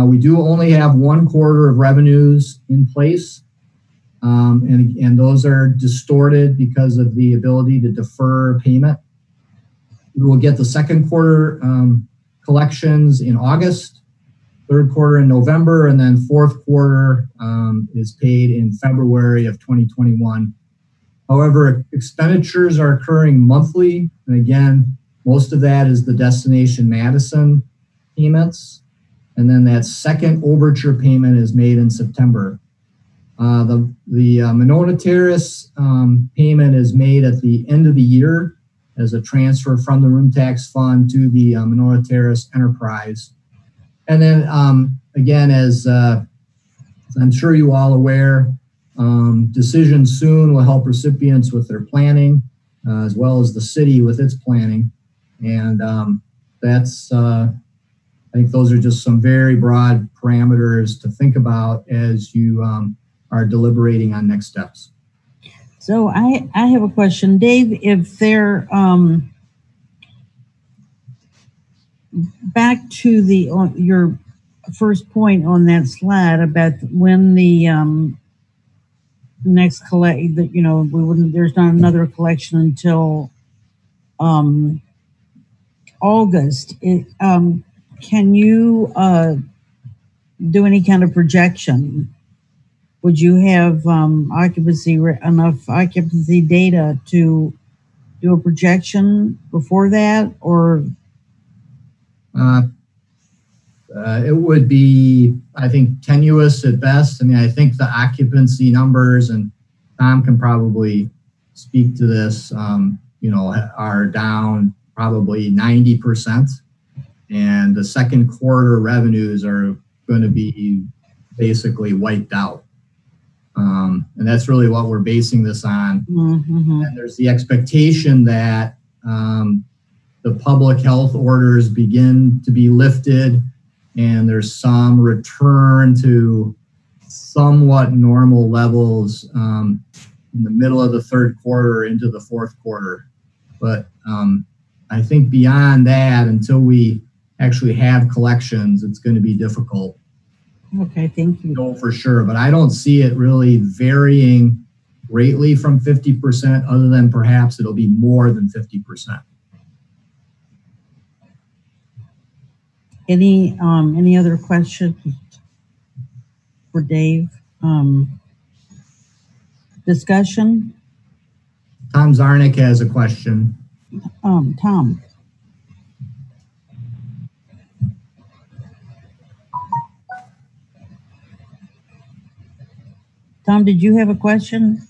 we do only have 1 quarter of revenues in place. And those are distorted because of the ability to defer payment. We will get the 2nd quarter collections in August, 3rd quarter in November, and then 4th quarter is paid in February of 2021. However, expenditures are occurring monthly. And again, most of that is the Destination Madison payments. And then that 2nd overture payment is made in September. The Monona Terrace payment is made at the end of the year as a transfer from the room tax fund to the Monona Terrace enterprise. And then again, as I'm sure you all aware, Decision Soon will help recipients with their planning, as well as the city with its planning. And that's, I think those are just some very broad parameters to think about as you are deliberating on next steps. So I have a question. Dave, if they're, back to your first point on that slide about when the next collect, that there's not another collection until August. Can you do any kind of projection? Would you have enough occupancy data to do a projection before that, or? It would be, I think, tenuous at best. I mean, I think the occupancy numbers, and Tom can probably speak to this, are down probably 90%. And the 2nd quarter revenues are going to be basically wiped out. And that's really what we're basing this on. Mm-hmm. And there's the expectation that the public health orders begin to be lifted, and there's some return to somewhat normal levels in the middle of the 3rd quarter into the 4th quarter. But I think beyond that, until we actually have collections, it's going to be difficult. Okay, thank you. No, for sure, but I don't see it really varying greatly from 50%, other than perhaps it'll be more than 50%. Any other questions for Dave? Discussion? Tom Zarnick has a question. Tom. Tom, did you have a question?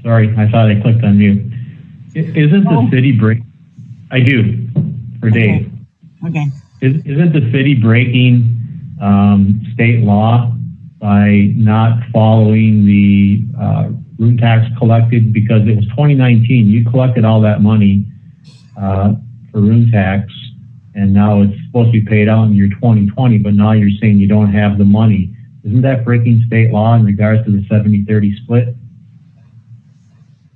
Sorry, I thought I clicked on mute. Isn't the city break? I do, for Dave. Okay. Isn't the city breaking state law by not following the room tax collected? Because it was 2019, you collected all that money for room tax, and now it's supposed to be paid out in year 2020, but now you're saying you don't have the money. Isn't that breaking state law in regards to the 70-30 split?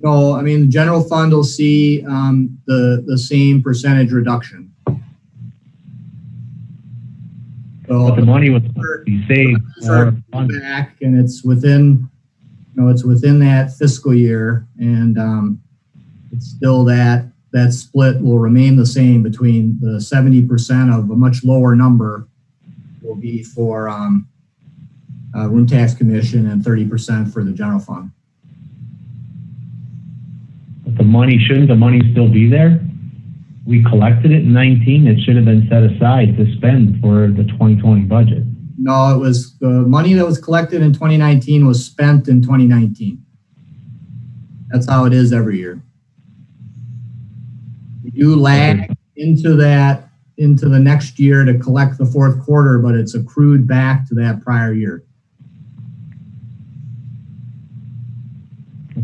No, I mean, the general fund will see the same percentage reduction. So but the money was saved back, and it's within, within that fiscal year, and it's still that split will remain the same between the 70% of a much lower number will be for room tax commission and 30% for the general fund. But shouldn't the money still be there? We collected it in 19. It should have been set aside to spend for the 2020 budget. No, it was the money that was collected in 2019 was spent in 2019. That's how it is every year. We do lag into the next year to collect the 4th quarter, but it's accrued back to that prior year.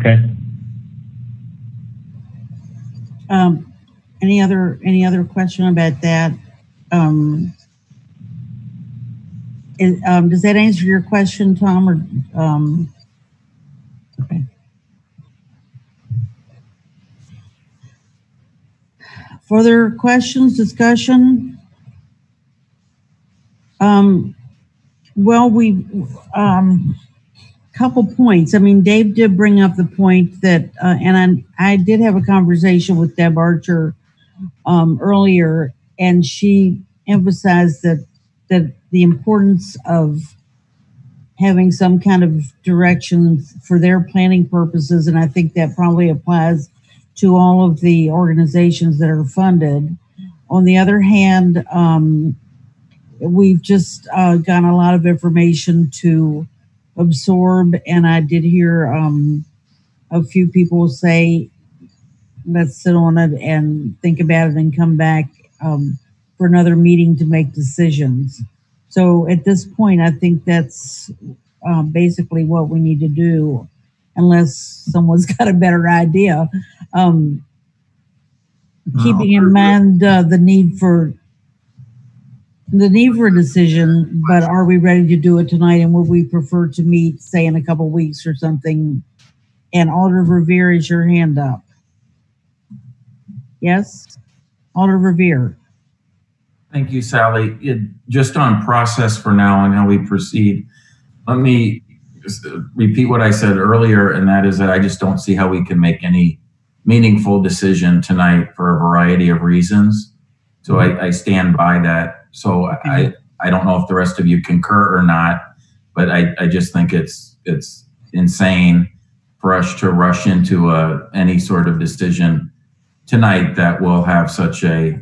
Okay. Any other question about that? Does that answer your question, Tom? Or okay. Further questions, discussion? Well, we couple points. I mean, Dave did bring up the point that, and I did have a conversation with Deb Archer earlier, and she emphasized that the importance of having some kind of direction for their planning purposes, and I think that probably applies to all of the organizations that are funded. On the other hand, we've just gotten a lot of information to absorb, and I did hear a few people say, let's sit on it and think about it and come back for another meeting to make decisions. So at this point, I think that's basically what we need to do, unless someone's got a better idea. Keeping in mind the need for a decision, but are we ready to do it tonight? And would we prefer to meet, say, in a couple of weeks or something? And Alder Revere, is your hand up? Yes, Alder Revere. Thank you, Sally. Just on process for now and how we proceed, let me just repeat what I said earlier, and that is that I just don't see how we can make any meaningful decision tonight for a variety of reasons. So I stand by that. So I don't know if the rest of you concur or not, but I just think it's insane for us to rush into any sort of decision tonight that will have such a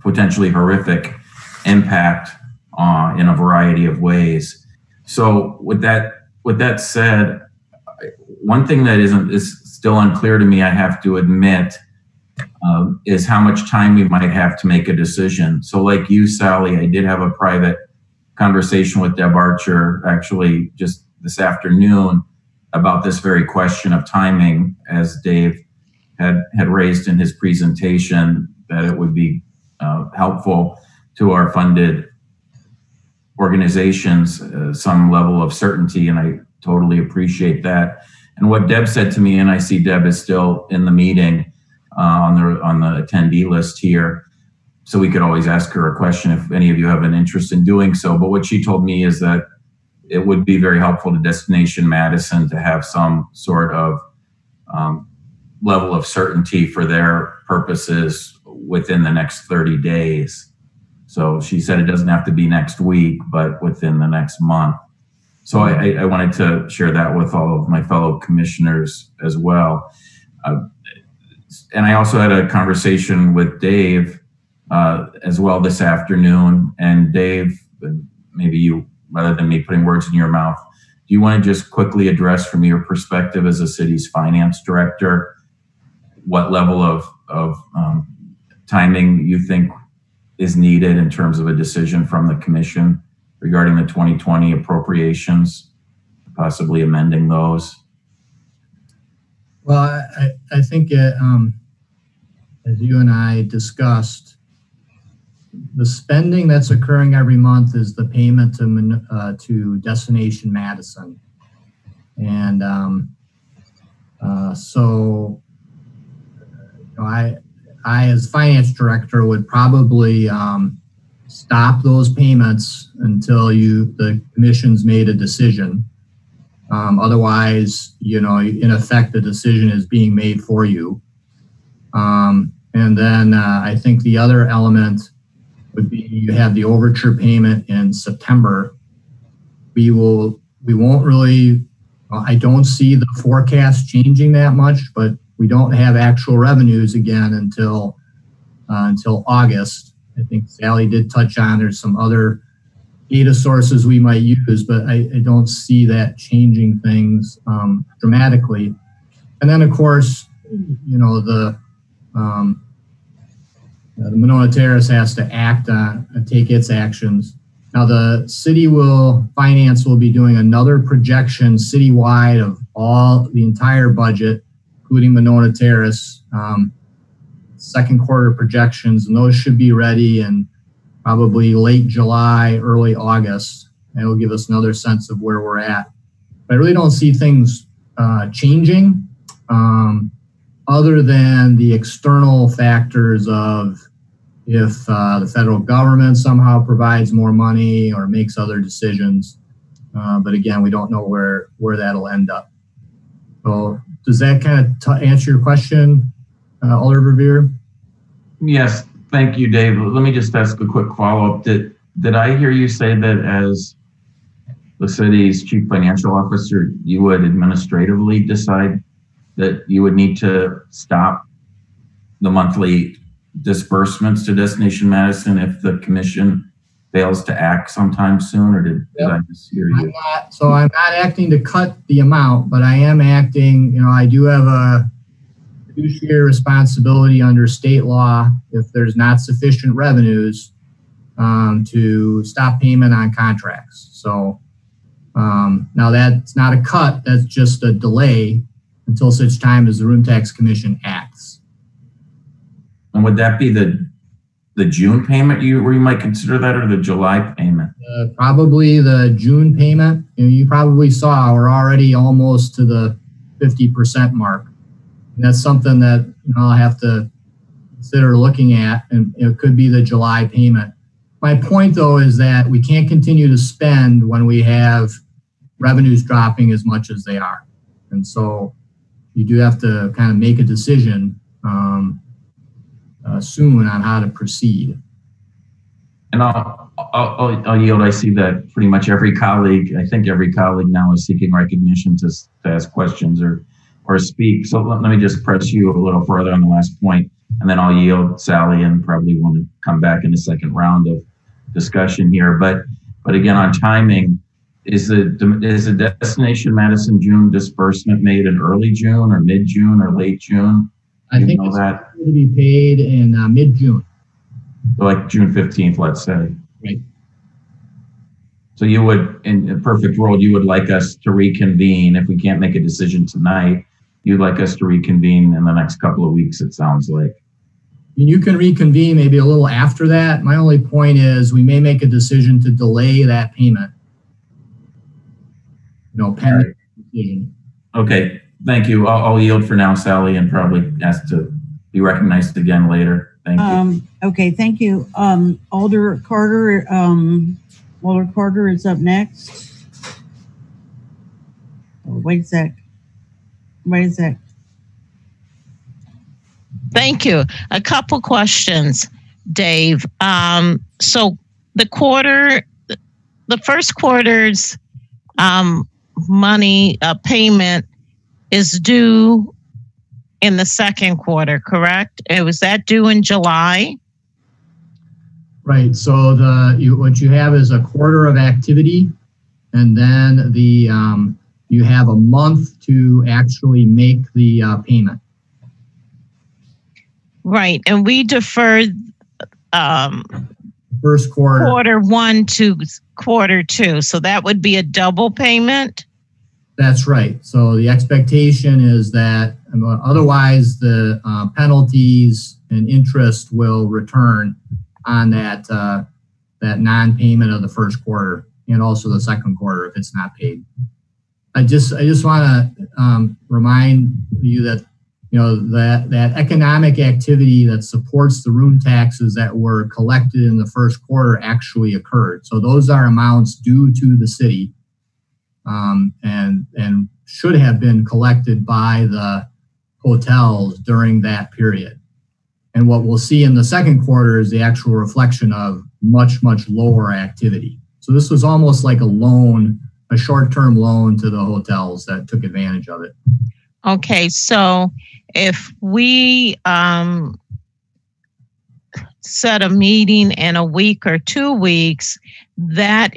potentially horrific impact in a variety of ways. So with that said, one thing that is still unclear to me, I have to admit, is how much time we might have to make a decision. So like you, Sally, I did have a private conversation with Deb Archer actually just this afternoon about this very question of timing, as Dave had raised in his presentation, that it would be helpful to our funded organizations some level of certainty, and I totally appreciate that. And what Deb said to me, and I see Deb is still in the meeting on the attendee list here, so we could always ask her a question if any of you have an interest in doing so. But what she told me is that it would be very helpful to Destination Madison to have some sort of level of certainty for their purposes within the next 30 days. So she said it doesn't have to be next week, but within the next month. So I wanted to share that with all of my fellow commissioners as well. And I also had a conversation with Dave as well this afternoon. And Dave, maybe you, rather than me putting words in your mouth, do you want to just quickly address from your perspective as a city's finance director, what level of timing you think is needed in terms of a decision from the commission regarding the 2020 appropriations, possibly amending those? Well, I think as you and I discussed, the spending that's occurring every month is the payment to Destination Madison. And so I as finance director would probably stop those payments until the commission's made a decision. Otherwise, in effect, the decision is being made for you. And then I think the other element would be you have the overture payment in September. We won't really, I don't see the forecast changing that much, but we don't have actual revenues again until August. I think Sally did touch on there's some other data sources we might use, but I don't see that changing things dramatically. And then, of course, the Monona Terrace has to act on take its actions. Now the finance will be doing another projection citywide of the entire budget, including Monona Terrace, second quarter projections, and those should be ready in probably late July, early August, and it'll give us another sense of where we're at. But I really don't see things changing other than the external factors of if the federal government somehow provides more money or makes other decisions. But again, we don't know where that'll end up. So does that kind of answer your question, Alder Verveer? Yes, thank you, Dave. Let me just ask a quick follow-up. Did I hear you say that as the city's chief financial officer, you would administratively decide that you would need to stop the monthly disbursements to Destination Madison if the commission fails to act sometime soon, or did I just hear you? I'm not acting to cut the amount, but I am acting, I do have a fiduciary responsibility under state law if there's not sufficient revenues to stop payment on contracts. So now that's not a cut, that's just a delay until such time as the Room Tax Commission acts. And would that be the June payment where you might consider that, or the July payment? Probably the June payment. You probably saw we're already almost to the 50% mark. And that's something that I'll have to consider looking at, and it could be the July payment. My point, though, is that we can't continue to spend when we have revenues dropping as much as they are. And so you do have to kind of make a decision soon on how to proceed. And I'll yield. I see that pretty much every colleague now is seeking recognition to ask questions or speak. So let me just press you a little further on the last point, and then I'll yield Sally and probably want to come back in a second round of discussion here. But again, on timing, is the Destination Madison June disbursement made in early June or mid-June or late June? I think it's going to be paid in mid-June. So like June 15th, let's say. Right. So you would, in a perfect world, you would like us to reconvene if we can't make a decision tonight. You'd like us to reconvene in the next couple of weeks, it sounds like. You can reconvene maybe a little after that. My only point is we may make a decision to delay that payment. Pending decision. Okay, thank you. I'll yield for now, Sally, and probably ask to be recognized again later. Thank you. Okay, thank you. Alder Carter. Alder Carter is up next. Oh, wait a sec. Thank you. A couple questions, Dave. So the first quarter's money payment is due in the second quarter, correct? Was that due in July? Right. So what you have is a quarter of activity, and then you have a month to actually make the payment. Right, and we deferred first quarter one to quarter two, so that would be a double payment. That's right. So the expectation is that otherwise the penalties and interest will return on that non-payment of the first quarter and also the second quarter if it's not paid. I just want to remind you that that economic activity that supports the room taxes that were collected in the first quarter actually occurred. So those are amounts due to the city and should have been collected by the hotels during that period. And what we'll see in the second quarter is the actual reflection of much, much lower activity. So this was almost like a loan, a short-term loan to the hotels that took advantage of it. Okay, so if we set a meeting in a week or 2 weeks, that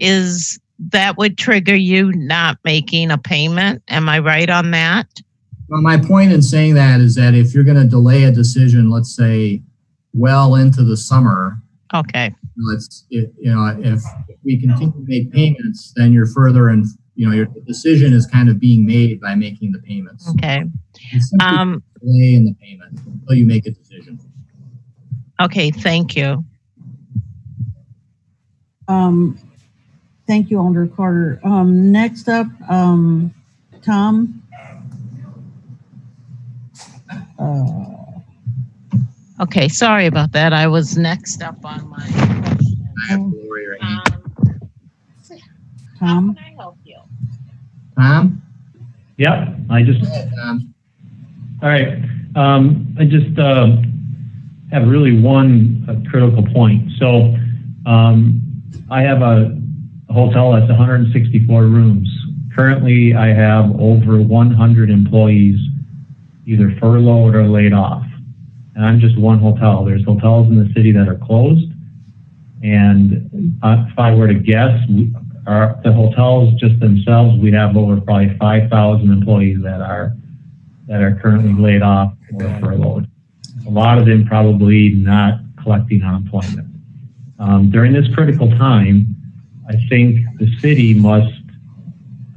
would trigger you not making a payment. Am I right on that? Well, my point in saying that is that if you're going to delay a decision, let's say, well into the summer. Okay. If we continue to make payments, then you're further and your decision is kind of being made by making the payments. Okay. Delay in the payment until you make a decision. Okay, thank you. Thank you, Alder Carter. Next up, Tom. Okay, sorry about that. I was next up on my question. Tom. How can I help you? Tom? Yep, I just. All right. I just have really one critical point. So I have a hotel that's 164 rooms. Currently, I have over 100 employees either furloughed or laid off. And I'm just one hotel. There's hotels in the city that are closed. And if I were to guess, the hotels just themselves, we have over probably 5,000 employees that are currently laid off or furloughed. A lot of them probably not collecting unemployment. During this critical time, I think the city must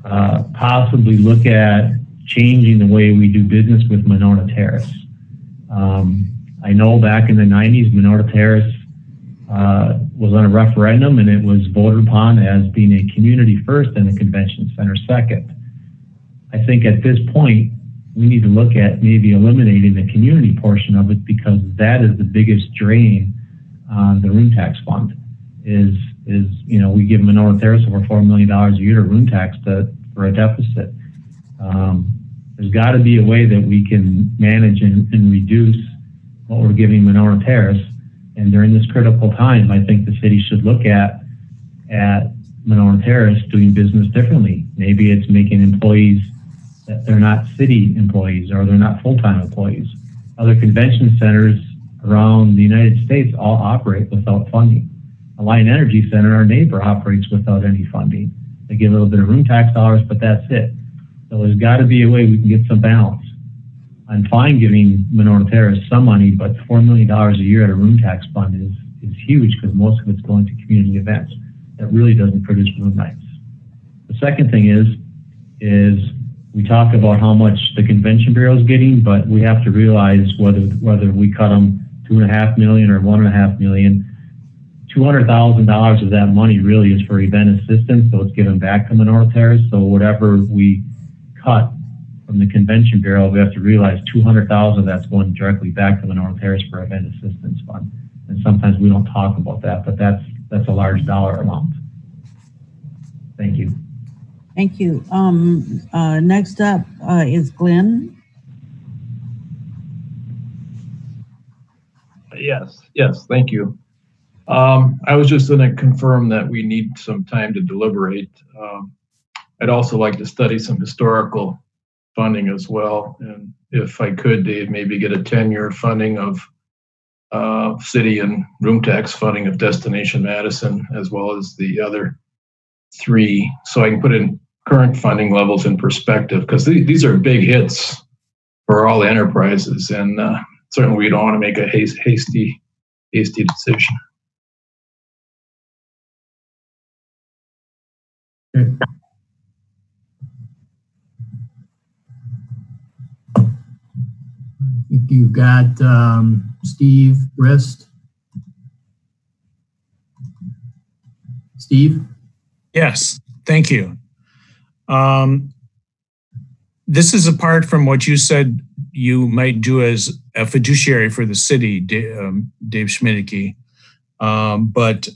possibly look at changing the way we do business with Monona Terrace. I know back in the 90s, Monona Terrace was on a referendum and it was voted upon as being a community first and a convention center second. I think at this point, we need to look at maybe eliminating the community portion of it because that is the biggest drain on the room tax fund. We give Monona Terrace over $4 million a year to room tax for a deficit. There's got to be a way that we can manage and reduce what we're giving Monona Terrace. And during this critical time, I think the city should look at Monona Terrace doing business differently. Maybe it's making employees that they're not city employees or they're not full-time employees. Other convention centers around the United States all operate without funding. Alliant Energy Center, our neighbor, operates without any funding. They get a little bit of room tax dollars, but that's it. So there's got to be a way we can get some balance. I'm fine giving Monona Terrace some money, but $4 million a year at a room tax fund is huge because most of it's going to community events. That really doesn't produce room nights. The second thing is we talk about how much the Convention Bureau is getting, but we have to realize whether we cut them $2.5 million or $1.5 million, $200,000 of that money really is for event assistance, so it's given back to Monona Terrace. So whatever we cut from the Convention Bureau, we have to realize $200,000 of that's going directly back to Monona Terrace for event assistance fund. And sometimes we don't talk about that, but that's a large dollar amount. Thank you. Thank you. Next up is Glenn. Yes, thank you. I was just going to confirm that we need some time to deliberate. I'd also like to study some historical funding as well. And if I could, Dave, maybe get a 10-year funding of city and room tax funding of Destination Madison, as well as the other three, so I can put in current funding levels in perspective, because these are big hits for all the enterprises, and certainly we don't want to make a hasty decision. Okay. I think you've got Steve Rist. Steve? Yes, thank you. This is apart from what you said you might do as a fiduciary for the city, Dave Schmidtke. But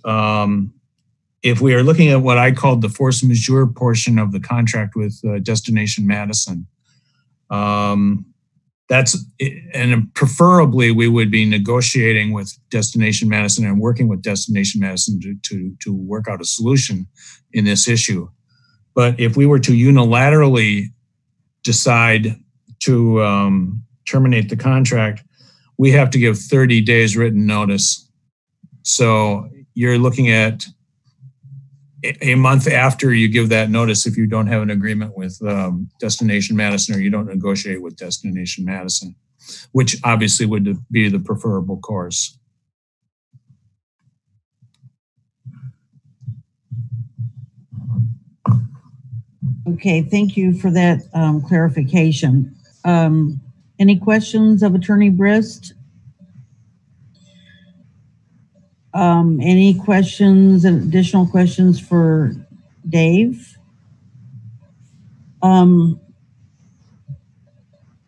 if we are looking at what I called the force majeure portion of the contract with Destination Madison, and preferably we would be negotiating with Destination Madison and working with Destination Madison to work out a solution in this issue. But if we were to unilaterally decide to terminate the contract, we have to give 30 days written notice. So you're looking at a month after you give that notice if you don't have an agreement with Destination Madison or you don't negotiate with Destination Madison, which obviously would be the preferable course. Okay, thank you for that clarification. Any questions of Attorney Brist? Any questions and additional questions for Dave?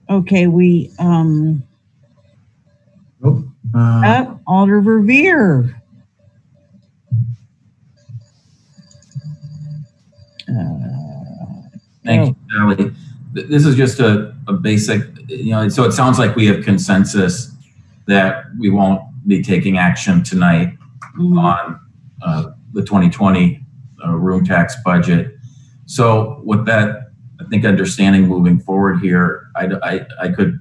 Okay, we Alder Verveer. Thank you, Sally. This is just a basic, so it sounds like we have consensus that we won't be taking action tonight on the 2020 room tax budget. So with that, I think understanding moving forward here, I could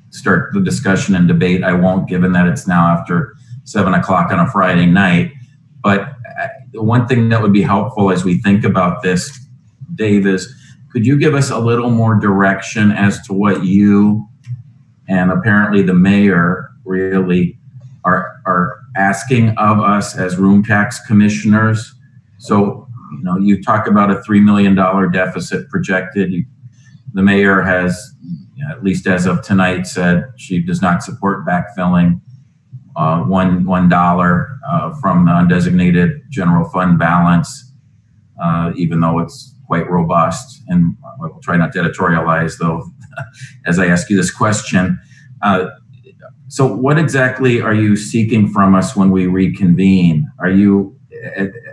start the discussion and debate. I won't, given that it's now after 7 o'clock on a Friday night. But the one thing that would be helpful as we think about this, Dave, is could you give us a little more direction as to what you and apparently the mayor really are asking of us as room tax commissioners? So, you talk about a $3 million deficit projected. The mayor has, at least as of tonight, said she does not support backfilling $1 from the undesignated general fund balance, even though it's quite robust. And we'll try not to editorialize, though, as I ask you this question. So what exactly are you seeking from us when we reconvene? Are you,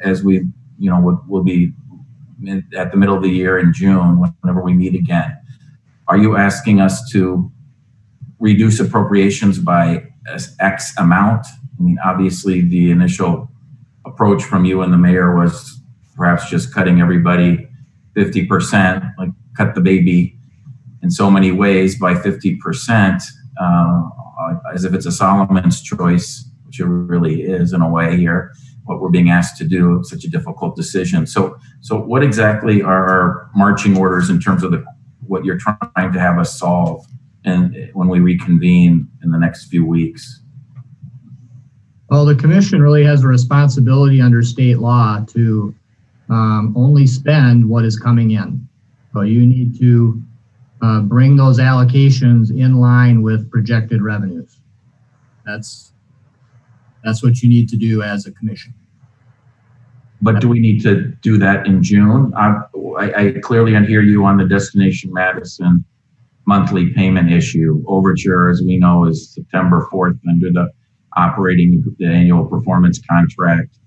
as we, we'll be at the middle of the year in June, whenever we meet again, are you asking us to reduce appropriations by X amount? I mean, obviously the initial approach from you and the mayor was perhaps just cutting everybody 50%, like cut the baby in so many ways by 50%, as if it's a Solomon's choice, which it really is in a way here, what we're being asked to do, such a difficult decision. So what exactly are our marching orders in terms of what you're trying to have us solve and when we reconvene in the next few weeks? Well, the commission really has a responsibility under state law to only spend what is coming in. So you need to bring those allocations in line with projected revenues. That's what you need to do as a commission. But do we need to do that in June? I clearly hear you on the Destination Madison monthly payment issue. Overture, as we know, is September 4th under the annual performance contract.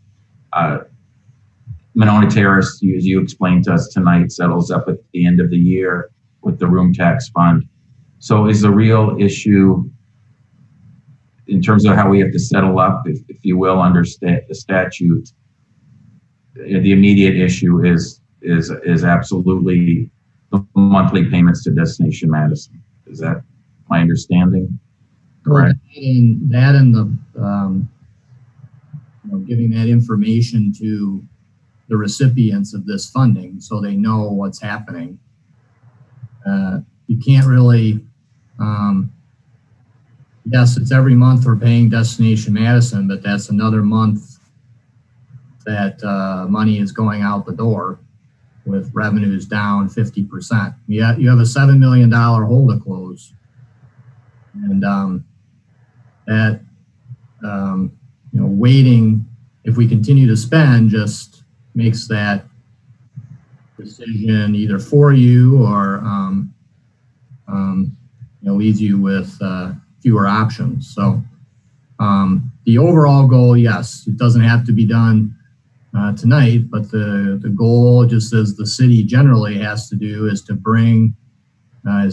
Monona Terrace, as you explained to us tonight, settles up at the end of the year with the room tax fund. So is the real issue in terms of how we have to settle up, if you will, under the statute, the immediate issue is absolutely the monthly payments to Destination Madison. Is that my understanding? Correct. That and the giving that information to the recipients of this funding so they know what's happening. You can't really, yes, it's every month we're paying Destination Madison, but that's another month that money is going out the door with revenues down 50%. You have a $7 million hole to close. And waiting, if we continue to spend, just makes that decision either for you or leaves you with fewer options. So the overall goal, yes, it doesn't have to be done tonight, but the goal, just as the city generally has to do, is to bring, to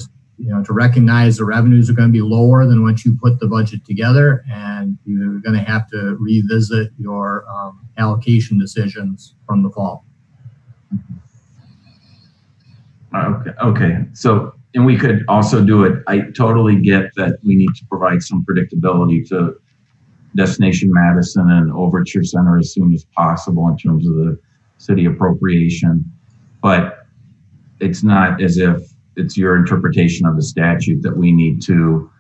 recognize the revenues are going to be lower than what you put the budget together, and you're going to have to revisit your allocation decisions from the fall. Okay. So, and we could also do it. I totally get that we need to provide some predictability to Destination Madison and Overture Center as soon as possible in terms of the city appropriation, but it's not as if it's your interpretation of the statute that we need to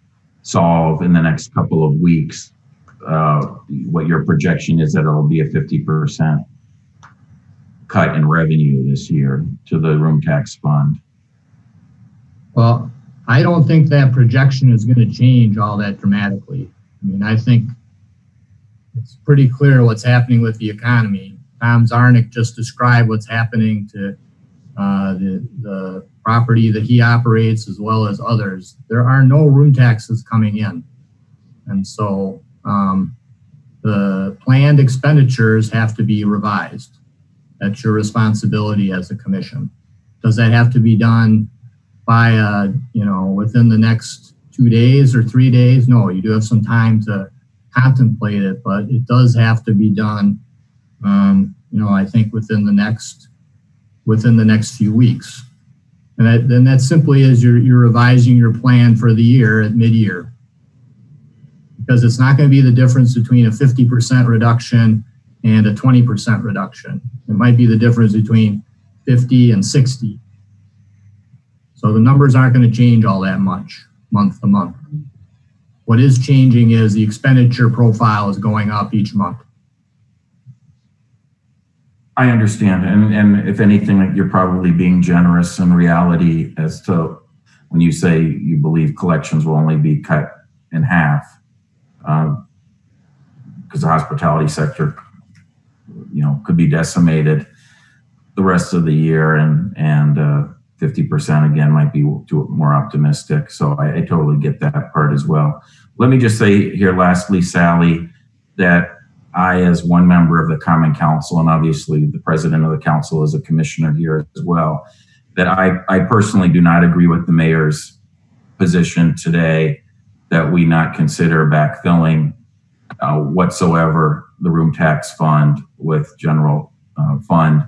solve in the next couple of weeks. What your projection is that it'll be a 50% cut in revenue this year to the room tax fund? Well, I don't think that projection is going to change all that dramatically. I mean, I think it's pretty clear what's happening with the economy. Tom Zarnick just described what's happening to the property that he operates as well as others. There are no room taxes coming in. And so the planned expenditures have to be revised. That's your responsibility as a commission. Does that have to be done by, within the next 2 days or 3 days? No, you do have some time to contemplate it, but it does have to be done, I think within the next few weeks. And that simply is you're revising your plan for the year at mid-year. Because it's not going to be the difference between a 50% reduction and a 20% reduction. It might be the difference between 50 and 60. So the numbers aren't going to change all that much month to month. What is changing is the expenditure profile is going up each month. I understand. And if anything, you're probably being generous in reality as to when you say you believe collections will only be cut in half. Because the hospitality sector, could be decimated the rest of the year, and 50% again might be too more optimistic. So I totally get that part as well. Let me just say here, lastly, Sally, that I, as one member of the Common Council, and obviously the president of the council is a commissioner here as well, that I personally do not agree with the mayor's position today that we not consider backfilling whatsoever the room tax fund with general fund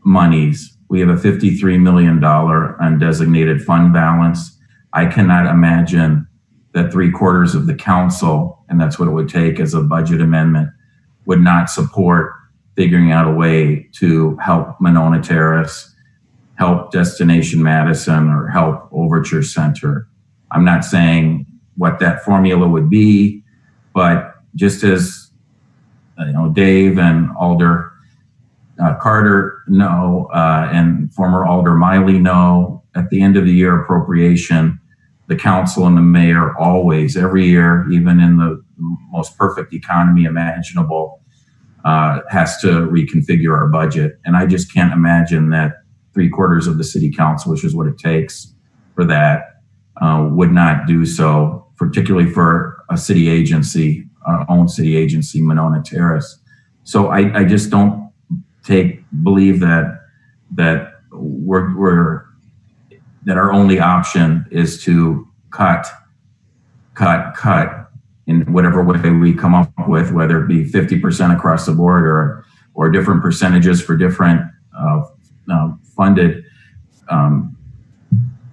monies. We have a $53 million undesignated fund balance. I cannot imagine that 3/4 of the council, and that's what it would take as a budget amendment, would not support figuring out a way to help Monona Terrace, help Destination Madison, or help Overture Center. I'm not saying what that formula would be, but just as Dave and Alder Carter know, and former Alder Miley know, at the end of the year appropriation, the council and the mayor always, every year, even in the most perfect economy imaginable, has to reconfigure our budget. And I just can't imagine that 3/4 of the city council, which is what it takes for that, would not do so, particularly for a city agency, our own city agency, Monona Terrace. So I just don't believe that our only option is to cut in whatever way we come up with, whether it be 50% across the board or different percentages for different funded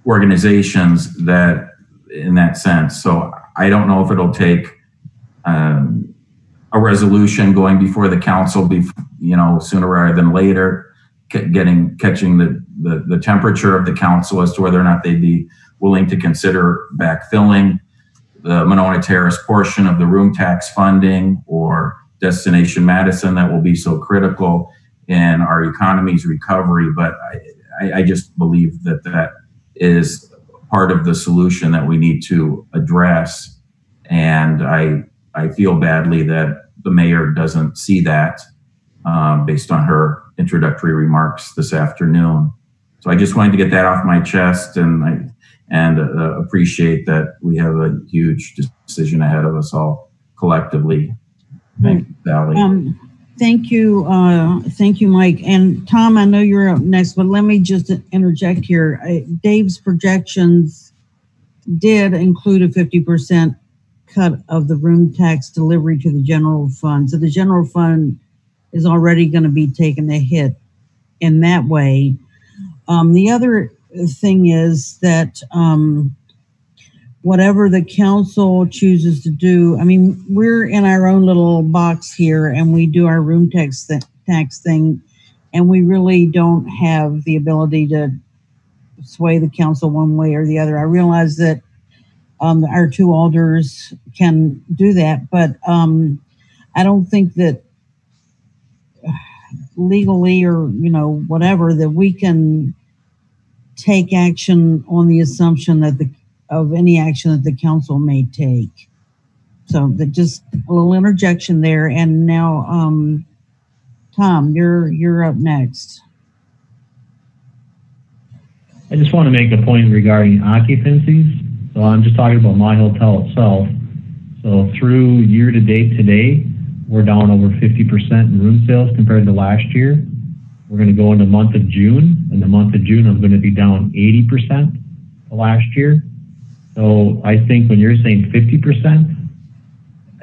organizations that in that sense. So I don't know if it'll take a resolution going before the council, sooner rather than later, catching the temperature of the council as to whether or not they'd be willing to consider backfilling the Monona Terrace portion of the room tax funding or Destination Madison that will be so critical in our economy's recovery. But I just believe that is part of the solution that we need to address. And I feel badly that the mayor doesn't see that based on her introductory remarks this afternoon. So I just wanted to get that off my chest, and appreciate that we have a huge decision ahead of us all collectively. Thank you, Sally. Thank you, Mike. And Tom, I know you're up next, but let me just interject here. Dave's projections did include a 50% cut of the room tax delivery to the general fund. So the general fund is already going to be taking a hit in that way. The other thing is that whatever the council chooses to do, I mean, we're in our own little box here and we do our room tax thing, and we really don't have the ability to sway the council one way or the other. I realize that our two alders can do that, but I don't think that legally or, whatever, that we can take action on the assumption of any action that the council may take. So that just a little interjection there. And now, Tom, you're up next. I just want to make a point regarding occupancies. So I'm just talking about my hotel itself. So through year to date today, we're down over 50% in room sales compared to last year. We're going to go into the month of June. In the month of June, I'm going to be down 80% to last year. So I think when you're saying 50%,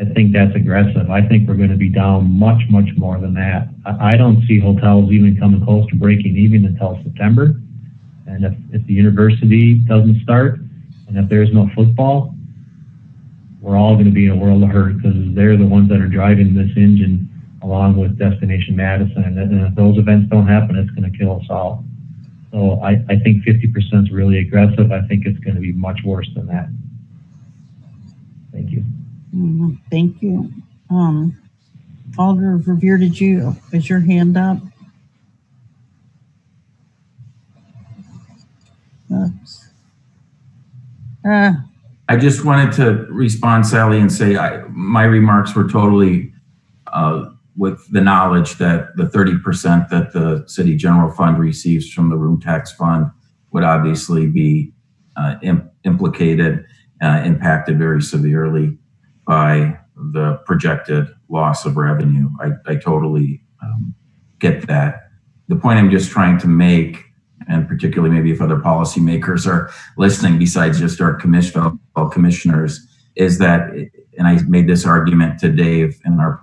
I think that's aggressive. I think we're going to be down much, much more than that. I don't see hotels even coming close to breaking even until September. And if the university doesn't start, and if there's no football, we're all going to be in a world of hurt because they're the ones that are driving this engine along with Destination Madison. And if those events don't happen, it's going to kill us all. So I think 50% is really aggressive. I think it's going to be much worse than that. Thank you. Thank you. Alder Revere, is your hand up? Oops. I just wanted to respond, Sally, and say my remarks were totally with the knowledge that the 30% that the city general fund receives from the room tax fund would obviously be impacted very severely by the projected loss of revenue. I totally get that. The point I'm just trying to make, and particularly maybe if other policymakers are listening besides just our fellow commissioners, is that, and I made this argument to Dave in our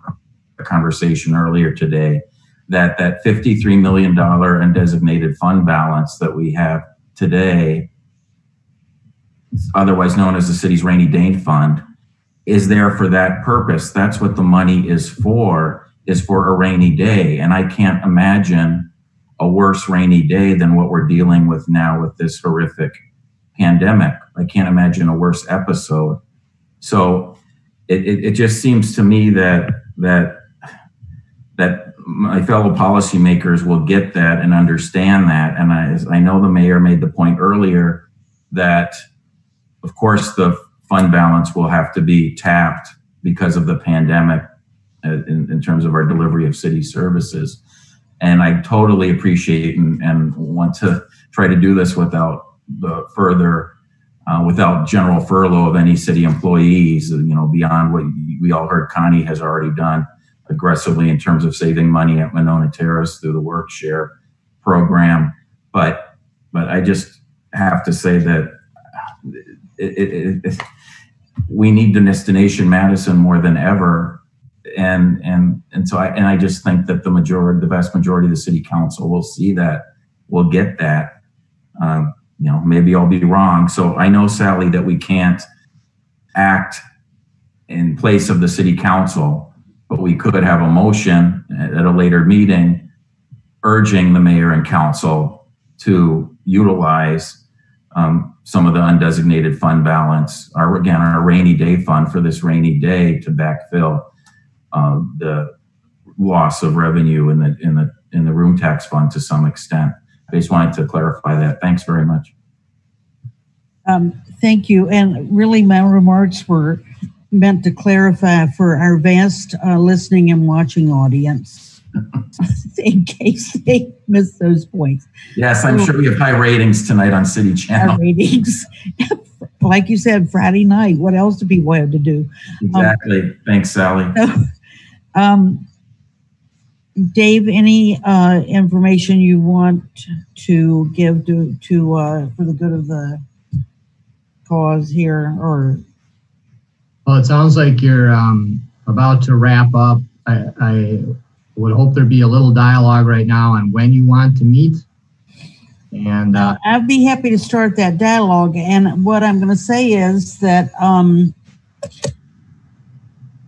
conversation earlier today, that $53 million undesignated fund balance that we have today, otherwise known as the city's rainy day fund, is there for that purpose. That's what the money is for a rainy day. And I can't imagine a worse rainy day than what we're dealing with now with this horrific pandemic. I can't imagine a worse episode. So it just seems to me that my fellow policymakers will get that and understand that. And I know the mayor made the point earlier that, of course, the fund balance will have to be tapped because of the pandemic in terms of our delivery of city services. And I totally appreciate and want to try to do this without without general furlough of any city employees, beyond what we all heard Connie has already done aggressively in terms of saving money at Monona Terrace through the work share program. But I just have to say that we need Destination Madison more than ever. And so I just think that the vast majority of the city council will see that, will get that. Maybe I'll be wrong. So I know, Sally, that we can't act in place of the city council, but we could have a motion at a later meeting urging the mayor and council to utilize some of the undesignated fund balance, our rainy day fund for this rainy day to backfill the loss of revenue in the room tax fund to some extent. I just wanted to clarify that. Thanks very much. Thank you. And really, my remarks were meant to clarify for our vast listening and watching audience in case they missed those points. Yes, I'm sure we have high ratings tonight on City Channel. High ratings. Like you said, Friday night. What else do people have to do? Exactly. Thanks, Sally. Dave, any information you want to give to for the good of the cause here, or? Well, it sounds like you're about to wrap up. I would hope there'd be a little dialogue right now on when you want to meet. And I'd be happy to start that dialogue. And what I'm going to say is that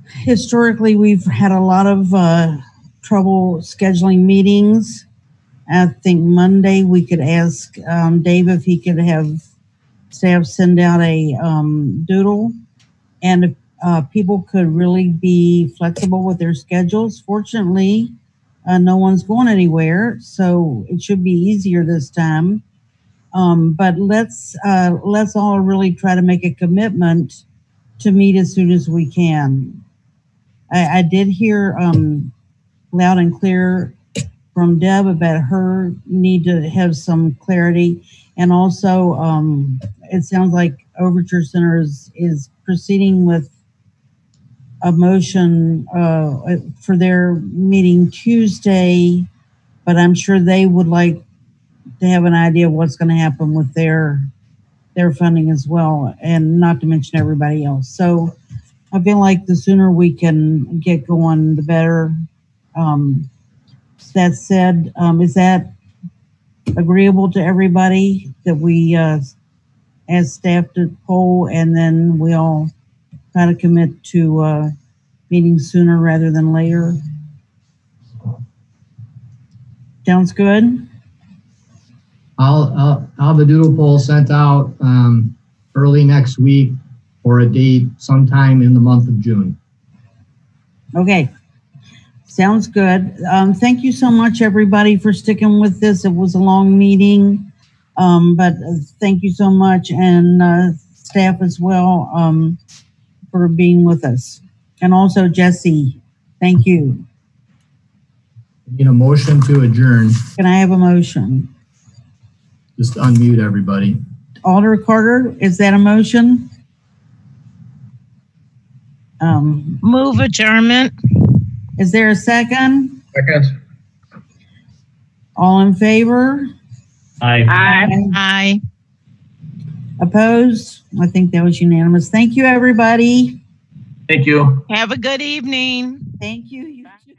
historically, we've had a lot of trouble scheduling meetings. I think Monday we could ask Dave if he could have staff send out a doodle, and if people could really be flexible with their schedules. Fortunately, no one's going anywhere, so it should be easier this time. But let's all really try to make a commitment to meet as soon as we can. I did hear loud and clear from Deb about her need to have some clarity, and also it sounds like Overture Center is proceeding with a motion for their meeting Tuesday, but I'm sure they would like to have an idea of what's going to happen with their funding as well, and not to mention everybody else. So I feel like the sooner we can get going, the better. That said, is that agreeable to everybody that we as staff to poll, and then we all try to commit to meeting sooner rather than later? Sounds good. I'll have the doodle poll sent out early next week for a date sometime in the month of June. Okay. Sounds good. Thank you so much, everybody, for sticking with this. It was a long meeting, but thank you so much, and staff as well for being with us. And also, Jesse, thank you. Need a motion to adjourn. Can I have a motion? Just unmute everybody. Alder Carter, is that a motion? Move adjournment. Is there a second? Second. All in favor? Aye. Aye. Opposed? I think that was unanimous. Thank you, everybody. Thank you. Have a good evening. Thank you. You too.